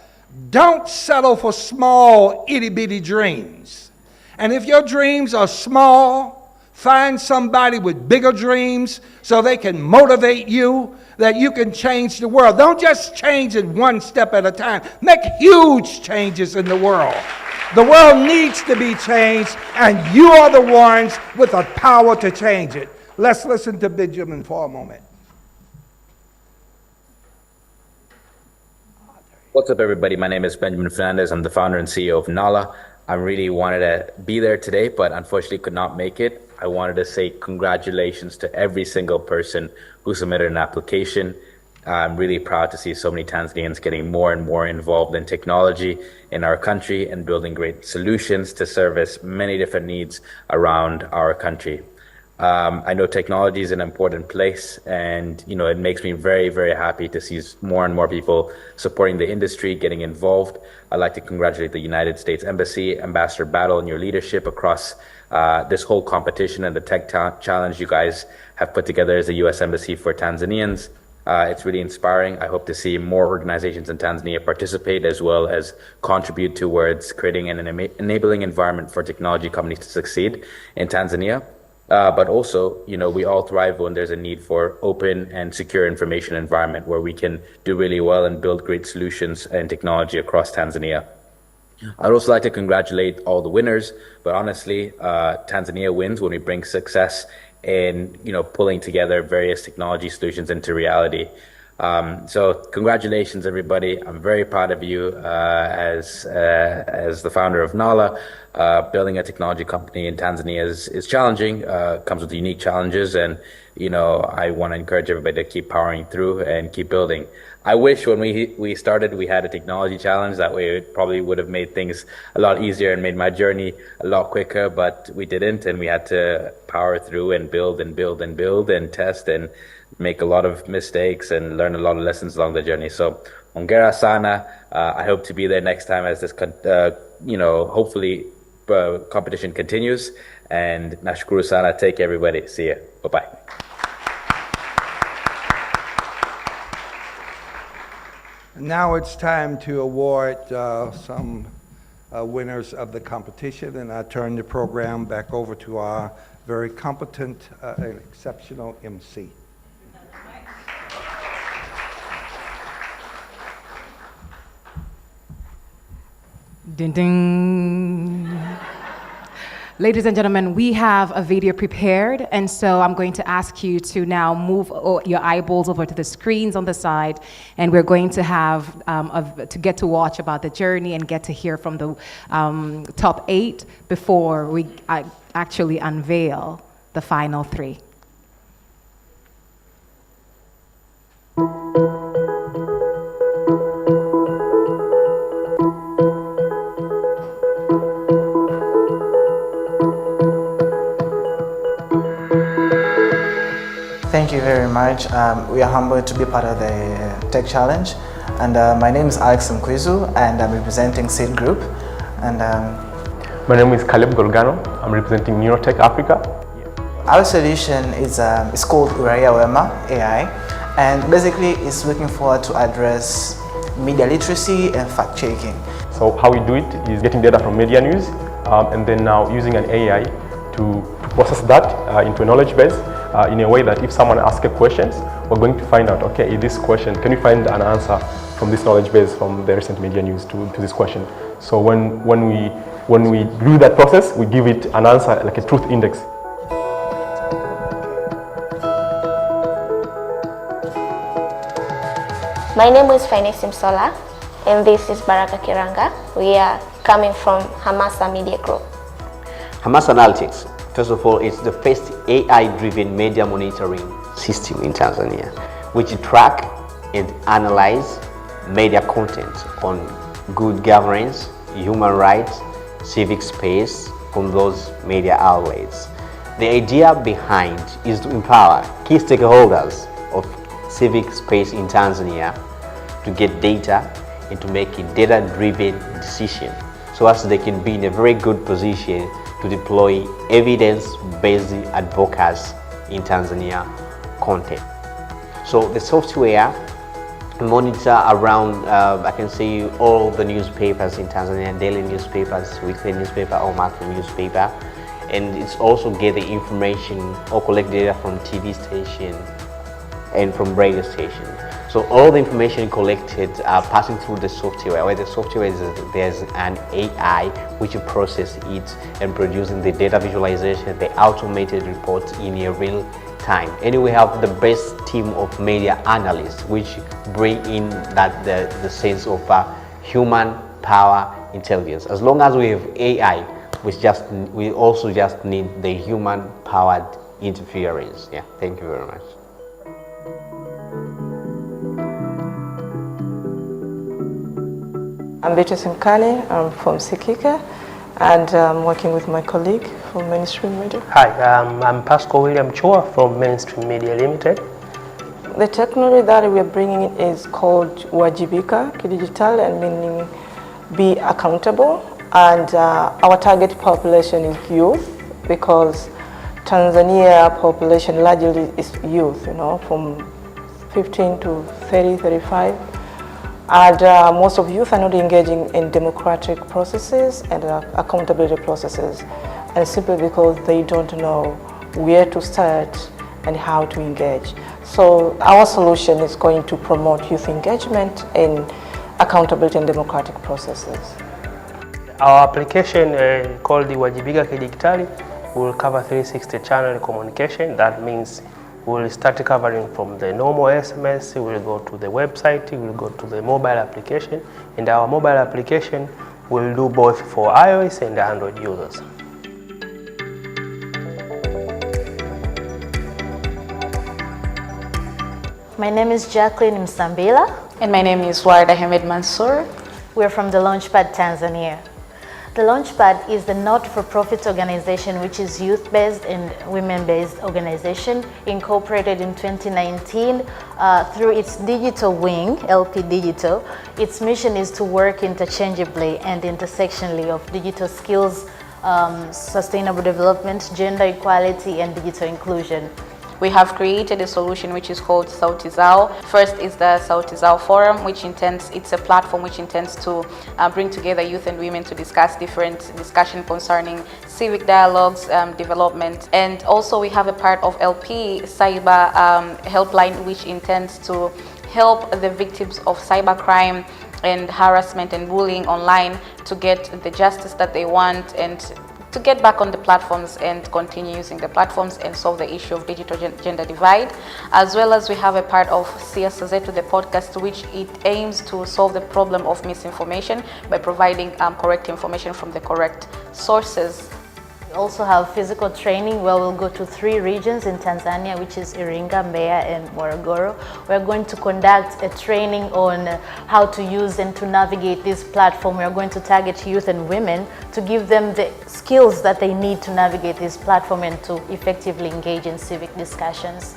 Don't settle for small, itty-bitty dreams. And if your dreams are small, find somebody with bigger dreams so they can motivate you, that you can change the world. Don't just change it one step at a time. Make huge changes in the world. The world needs to be changed, and you are the ones with the power to change it. Let's listen to Benjamin for a moment. What's up, everybody? My name is Benjamin Fernandez. I'm the founder and CEO of Nala. I really wanted to be there today, but unfortunately could not make it. I wanted to say congratulations to every single person who submitted an application. I'm really proud to see so many Tanzanians getting more and more involved in technology in our country and building great solutions to service many different needs around our country. I know technology is an important place, and it makes me very, very happy to see more and more people supporting the industry, getting involved. I'd like to congratulate the United States Embassy, Ambassador Battle, and your leadership across this whole competition and the tech challenge you guys have put together as the U.S. Embassy for Tanzanians. It's really inspiring. I hope to see more organizations in Tanzania participate, as well as contribute towards creating an enabling environment for technology companies to succeed in Tanzania. But also, we all thrive when there's a need for open and secure information environment where we can do really well and build great solutions and technology across Tanzania. I'd also like to congratulate all the winners, but honestly, Tanzania wins when we bring success in, pulling together various technology solutions into reality. So congratulations, everybody. I'm very proud of you as the founder of Nala. Building a technology company in Tanzania is challenging, comes with unique challenges, and I want to encourage everybody to keep powering through and keep building. I wish when we started we had a technology challenge. That way it probably would have made things a lot easier and made my journey a lot quicker, but we didn't, and we had to power through and build and build and build and test and make a lot of mistakes and learn a lot of lessons along the journey. So hongera sana. I hope to be there next time as this hopefully competition continues, and nashukuru sana. Take care, everybody. See ya. Bye-bye. Now it's time to award some winners of the competition, and I turn the program back over to our very competent and exceptional MC. Ding, ding. Ladies and gentlemen, we have a video prepared, and so I'm going to ask you to now move your eyeballs over to the screens on the side, and we're going to have to get to watch about the journey and get to hear from the top 8 before we actually unveil the final 3. Thank you very much. We are humbled to be part of the Tech Challenge. And my name is Alex Mkwizu, and I'm representing Seed Group. And my name is Caleb Golgano. I'm representing Neurotech Africa. Our solution is called USEmbassyTZ AI, and basically it's looking forward to address media literacy and fact-checking. So how we do it is getting data from media news, and then now using an AI to process that into a knowledge base in a way that if someone asks a question, we're going to find out, okay, this question, can you find an answer from this knowledge base from the recent media news to this question? So when we do that process, we give it an answer like a truth index. My name is Faine Simsola, and this is Baraka Kiranga. We are coming from Hamasa Media Group. Hamasa Analytics, first of all, it's the first AI-driven media monitoring system in Tanzania, which track and analyze media content on good governance, human rights, civic space from those media outlets. The idea behind is to empower key stakeholders of civic space in Tanzania to get data and to make a data-driven decision so as they can be in a very good position to deploy evidence-based advocacy in Tanzania content. So the software monitor around, I can say, all the newspapers in Tanzania, daily newspapers, weekly newspaper or monthly newspaper. And it's also get the information or collect data from TV station and from radio station. So all the information collected are passing through the software, where the software is there's an AI which process it and producing the data visualization, the automated reports in a real time. And we have the best team of media analysts which bring in that the sense of human power intelligence. As long as we have AI, we also just need the human powered interference. Yeah, thank you very much. I'm Beatrice Mkane, I'm from Sikika, and I'm working with my colleague from Mainstream Media. Hi, I'm Pascal William Chua from Mainstream Media Limited. The technology that we are bringing is called Wajibika Kidijitali, and meaning be accountable. And our target population is youth, because Tanzania population largely is youth, from 15 to 30, 35. And most of youth are not engaging in democratic processes and accountability processes, and simply because they don't know where to start and how to engage. So our solution is going to promote youth engagement in accountability and democratic processes. Our application called the Wajibika Kidijitali will cover 360 channel communication. That means we'll start covering from the normal SMS, we'll go to the website, we'll go to the mobile application, and our mobile application will do both for iOS and Android users. My name is Jacqueline Msambila. And my name is Warda Ahmed Mansour. We're from the Launchpad Tanzania. The Launchpad is the not-for-profit organization which is youth-based and women-based organization incorporated in 2019 through its digital wing, LP Digital. Its mission is to work interchangeably and intersectionally of digital skills, sustainable development, gender equality, and digital inclusion. We have created a solution which is called Sauti Zao. First is the Sauti Zao Forum, it's a platform which intends to bring together youth and women to discuss different discussion concerning civic dialogues, development. And also we have a part of LP Cyber Helpline, which intends to help the victims of cybercrime and harassment and bullying online to get the justice that they want and to get back on the platforms and continue using the platforms and solve the issue of digital gender divide. As well as we have a part of CSZ, the podcast, which it aims to solve the problem of misinformation by providing correct information from the correct sources. We also have physical training where we'll go to 3 regions in Tanzania, which is Iringa, Mbeya, and Morogoro. We're going to conduct a training on how to use and to navigate this platform. We're going to target youth and women to give them the skills that they need to navigate this platform and to effectively engage in civic discussions.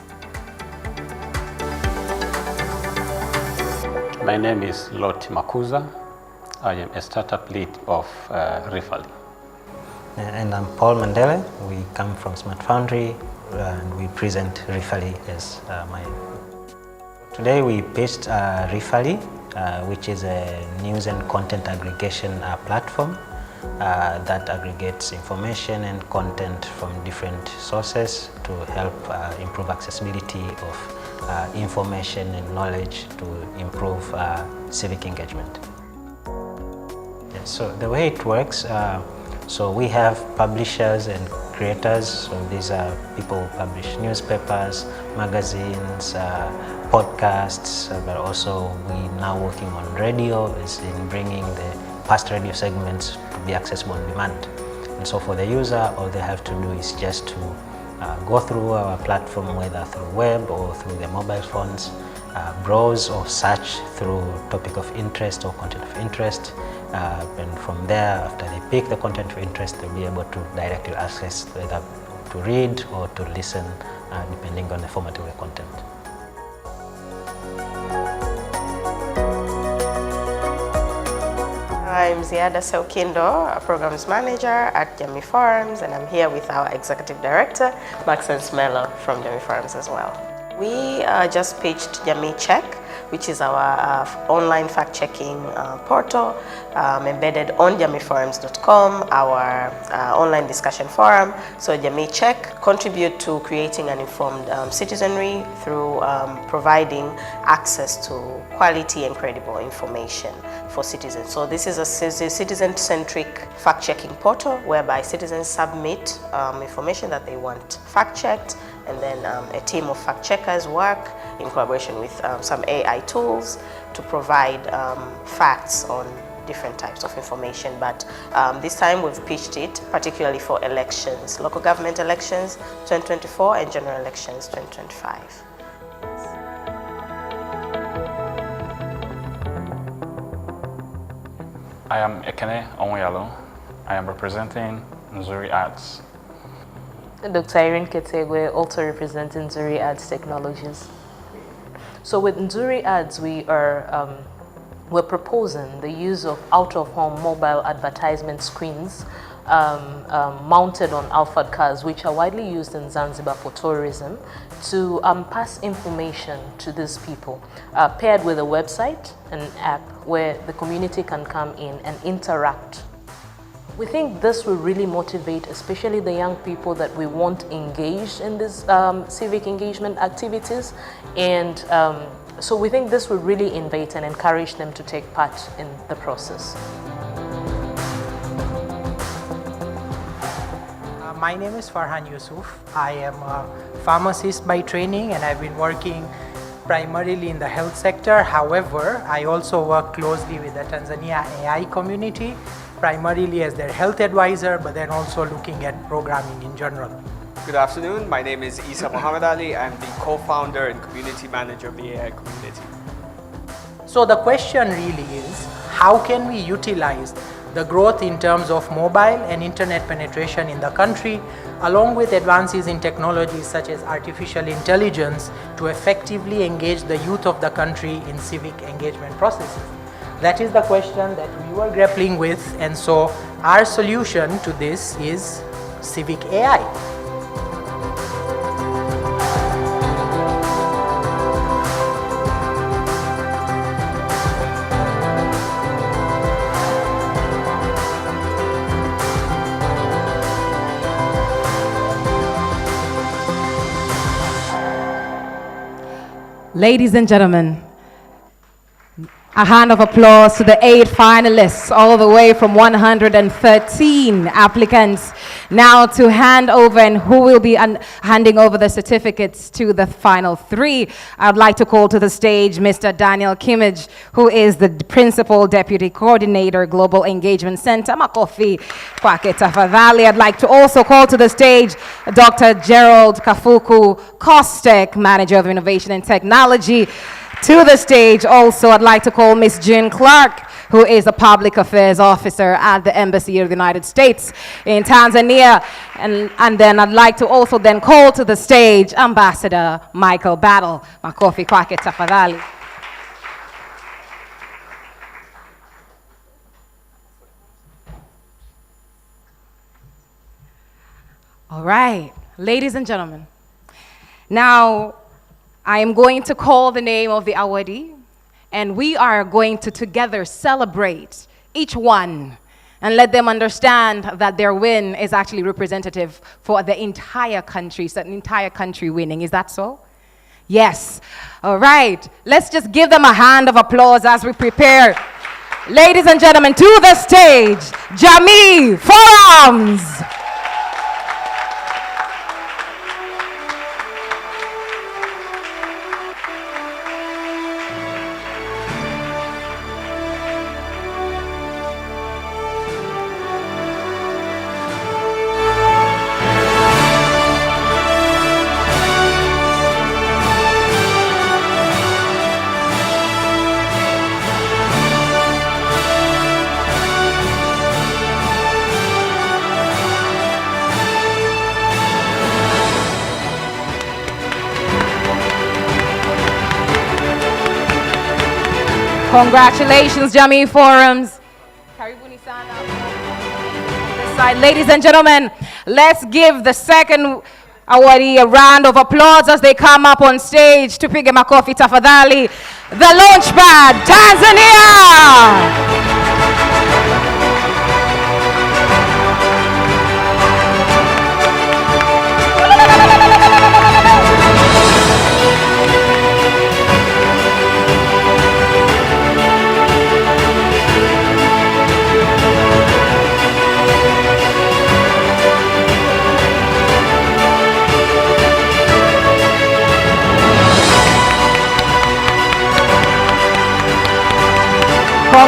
My name is Loti Makuza. I am a startup lead of Rifali. And I'm Paul Mandela. We come from Smart Foundry and we present Rifali as my. Today we pitched Rifali, which is a news and content aggregation platform that aggregates information and content from different sources to help improve accessibility of information and knowledge to improve civic engagement. So the way it works, so we have publishers and creators. So these are people who publish newspapers, magazines, podcasts, but also we're now working on radio, is in bringing the past radio segments to be accessible on demand. And so for the user, all they have to do is just to go through our platform, whether through web or through their mobile phones, browse or search through topic of interest or content of interest. And from there, after they pick the content of interest, they'll be able to directly access whether to read or to listen, depending on the format of the content. I'm Ziada Seukindo, a programs manager at Jamii Forums, and I'm here with our executive director, Maxence Mello from Jamii Forums as well. We just pitched Jamii Check, which is our online fact-checking portal embedded on jamiiforums.com, our online discussion forum. So Jamii Check contribute to creating an informed citizenry through providing access to quality and credible information for citizens. So this is a citizen-centric fact-checking portal whereby citizens submit information that they want fact-checked, and then a team of fact-checkers work in collaboration with some AI tools to provide facts on different types of information. But this time we've pitched it particularly for elections, local government elections 2024 and general elections 2025. I am Ekene Onweyalo. I am representing Nzuri Arts. Dr. Irene Ketegwe, also representing Nzuri Ads Technologies. So with Nzuri Ads, we're proposing the use of out-of-home mobile advertisement screens mounted on Alphard cars, which are widely used in Zanzibar for tourism, to pass information to these people, paired with a website, an app where the community can come in and interact. We think this will really motivate, especially the young people that we want engaged in these civic engagement activities. And so we think this will really invite and encourage them to take part in the process. My name is Farhan Yusuf. I am a pharmacist by training, and I've been working primarily in the health sector. However, I also work closely with the Tanzania AI community, primarily as their health advisor, but then also looking at programming in general. Good afternoon. My name is Isa Muhammad Ali. I'm the co-founder and community manager of the AI community. So the question really is, how can we utilize the growth in terms of mobile and internet penetration in the country, along with advances in technologies such as artificial intelligence, to effectively engage the youth of the country in civic engagement processes? That is the question that we were grappling with, and so our solution to this is Civic AI. Ladies and gentlemen, a hand of applause to the 8 finalists, all the way from 113 applicants. Now to hand over, and who will be handing over the certificates to the final 3. I'd like to call to the stage Mr. Daniel Kimmage, who is the Principal Deputy Coordinator, Global Engagement Center. Makofi kwake tafadhali. I'd like to also call to the stage Dr. Gerald Kafuku Kostek, Manager of Innovation and Technology. To the stage also, I'd like to call Miss Jean Clark, who is a Public Affairs Officer at the Embassy of the United States in Tanzania. And then I'd like to also then call to the stage Ambassador Michael Battle. Makofi kwake tafadhali. All right, ladies and gentlemen. Now, I am going to call the name of the awardee, and we are going to together celebrate each one and let them understand that their win is actually representative for the entire country, so the entire country winning. Is that so? Yes. All right. Let's just give them a hand of applause as we prepare. Ladies and gentlemen, to the stage, Jamii Forums. Congratulations, Jamii Forums. Karibuni sana. This side, ladies and gentlemen, let's give the second awardee a round of applause as they come up on stage. Tupige makofi tafadhali. The Launchpad, Tanzania!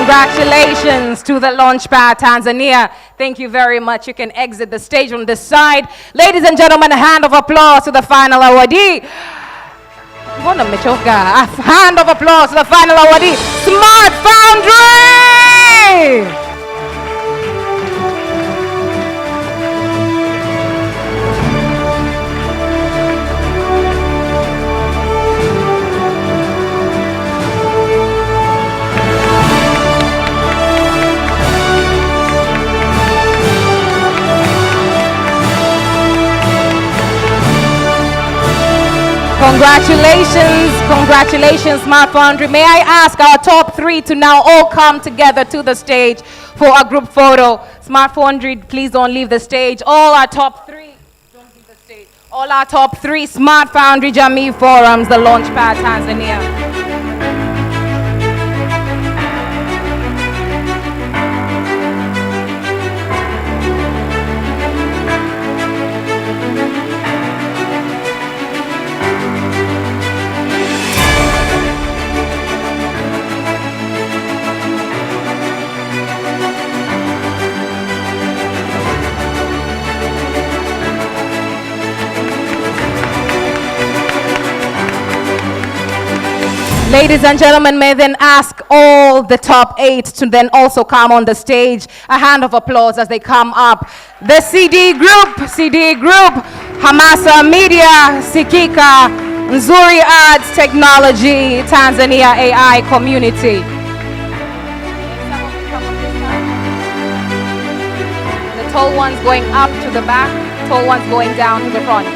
Congratulations to the Launchpad Tanzania. Thank you very much. You can exit the stage on this side. Ladies and gentlemen, a hand of applause to the final awardee. A hand of applause to the final awardee, Smart Foundry! Congratulations, congratulations, Smart Foundry. May I ask our top 3 to now all come together to the stage for a group photo. Smart Foundry, please don't leave the stage. All our top 3, don't leave the stage. All our top 3 Smart Foundry Jamii Forums, the Launchpad Tanzania. Ladies and gentlemen, may then ask all the top 8 to then also come on the stage. A hand of applause as they come up. The CD Group, Hamasa Media, Sikika, Nzuri Ads Technology, Tanzania AI Community. The tall ones going up to the back, tall ones going down to the front.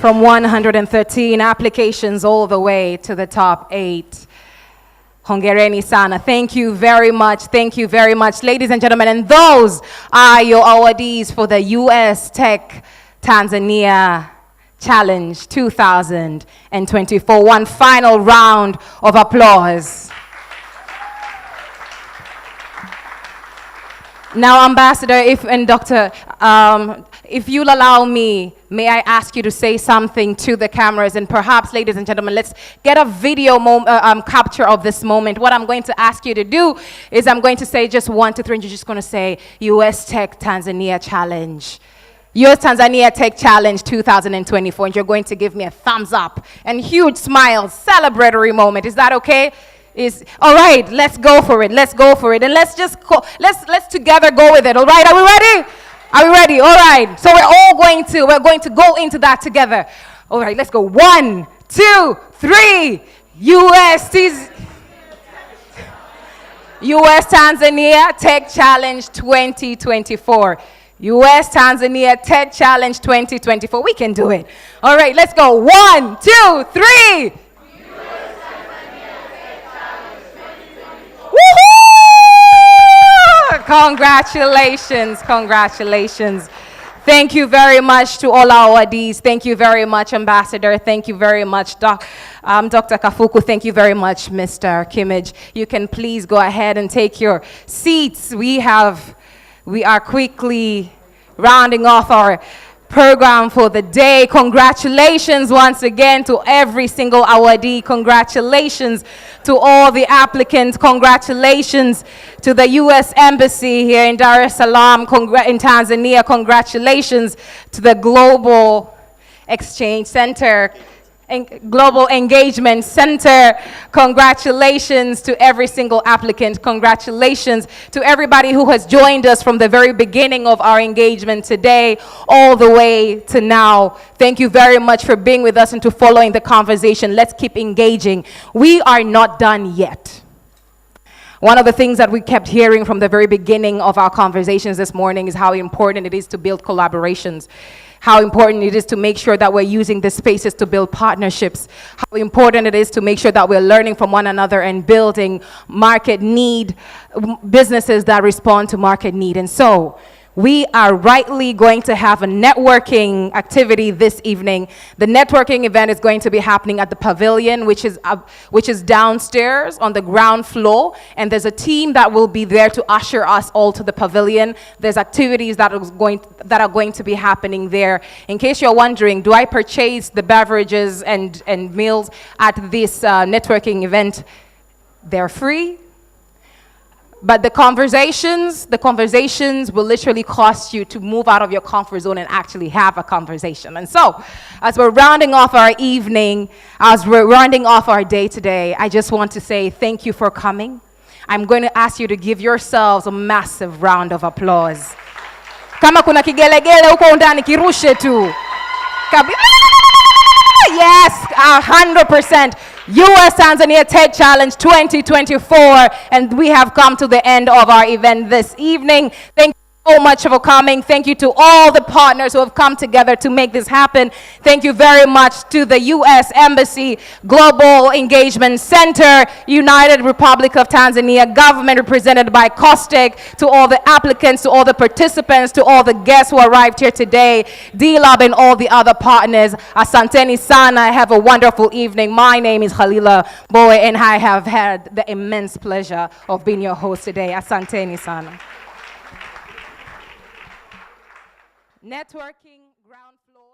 From 113 applications all the way to the top 8. Hongereni sana. Thank you very much. Thank you very much, ladies and gentlemen. And those are your awardees for the US Tech Tanzania Challenge 2024. One final round of applause. Now, Ambassador, and Doctor, if you'll allow me, may I ask you to say something to the cameras, and perhaps, ladies and gentlemen, let's get a video capture of this moment. What I'm going to ask you to do is I'm going to say just 1, 2, 3, and you're just going to say US Tech Tanzania Challenge. US Tanzania Tech Challenge 2024, and you're going to give me a thumbs up and huge smiles, celebratory moment. Is that okay? All right, let's go for it. Let's go for it. And let's just let's together go with it. All right, are we ready? Are we ready? All right. So we're going to go into that together. All right, let's go. 1, 2, 3. US Tanzania Tech Challenge 2024. US Tanzania Tech Challenge 2024. We can do it. All right, let's go. 1, 2, 3. Woohoo! Congratulations, congratulations. Thank you very much to all our awardees. Thank you very much, Ambassador. Thank you very much, Dr. Kafuku. Thank you very much, Mr. Kimmage. You can please go ahead and take your seats. We are quickly rounding off our program for the day. Congratulations once again to every single awardee. Congratulations to all the applicants. Congratulations to the U.S. Embassy here in Dar es Salaam, in Tanzania. Congratulations to the Global Exchange Center, Global Engagement Center. Congratulations to every single applicant. Congratulations to everybody who has joined us from the very beginning of our engagement today all the way to now. Thank you very much for being with us and to following the conversation. Let's keep engaging. We are not done yet. One of the things that we kept hearing from the very beginning of our conversations this morning is how important it is to build collaborations, how important it is to make sure that we're using the spaces to build partnerships, how important it is to make sure that we're learning from one another and building market need, businesses that respond to market need. And so we are rightly going to have a networking activity this evening. The networking event is going to be happening at the pavilion, which is downstairs on the ground floor. And there's a team that will be there to usher us all to the pavilion. There's activities that are going to be happening there. In case you're wondering, do I purchase the beverages and meals at this networking event? They're free. But the conversations will literally cost you to move out of your comfort zone and actually have a conversation. And so, as we're rounding off our evening, as we're rounding off our day today, I just want to say thank you for coming. I'm going to ask you to give yourselves a massive round of applause. Kama kuna kigelegele huko ndani kirushe tu. Yes, 100%. US Tanzania Tech Challenge 2024, and we have come to the end of our event this evening. Thank you so much for coming. Thank you to all the partners who have come together to make this happen. Thank you very much to the U.S. Embassy, Global Engagement Center, United Republic of Tanzania, government represented by COSTEC, to all the applicants, to all the participants, to all the guests who arrived here today, D-Lab and all the other partners. Asanteni sana. Have a wonderful evening. My name is Khalila Boy, and I have had the immense pleasure of being your host today. Asanteni sana. Networking, ground floor.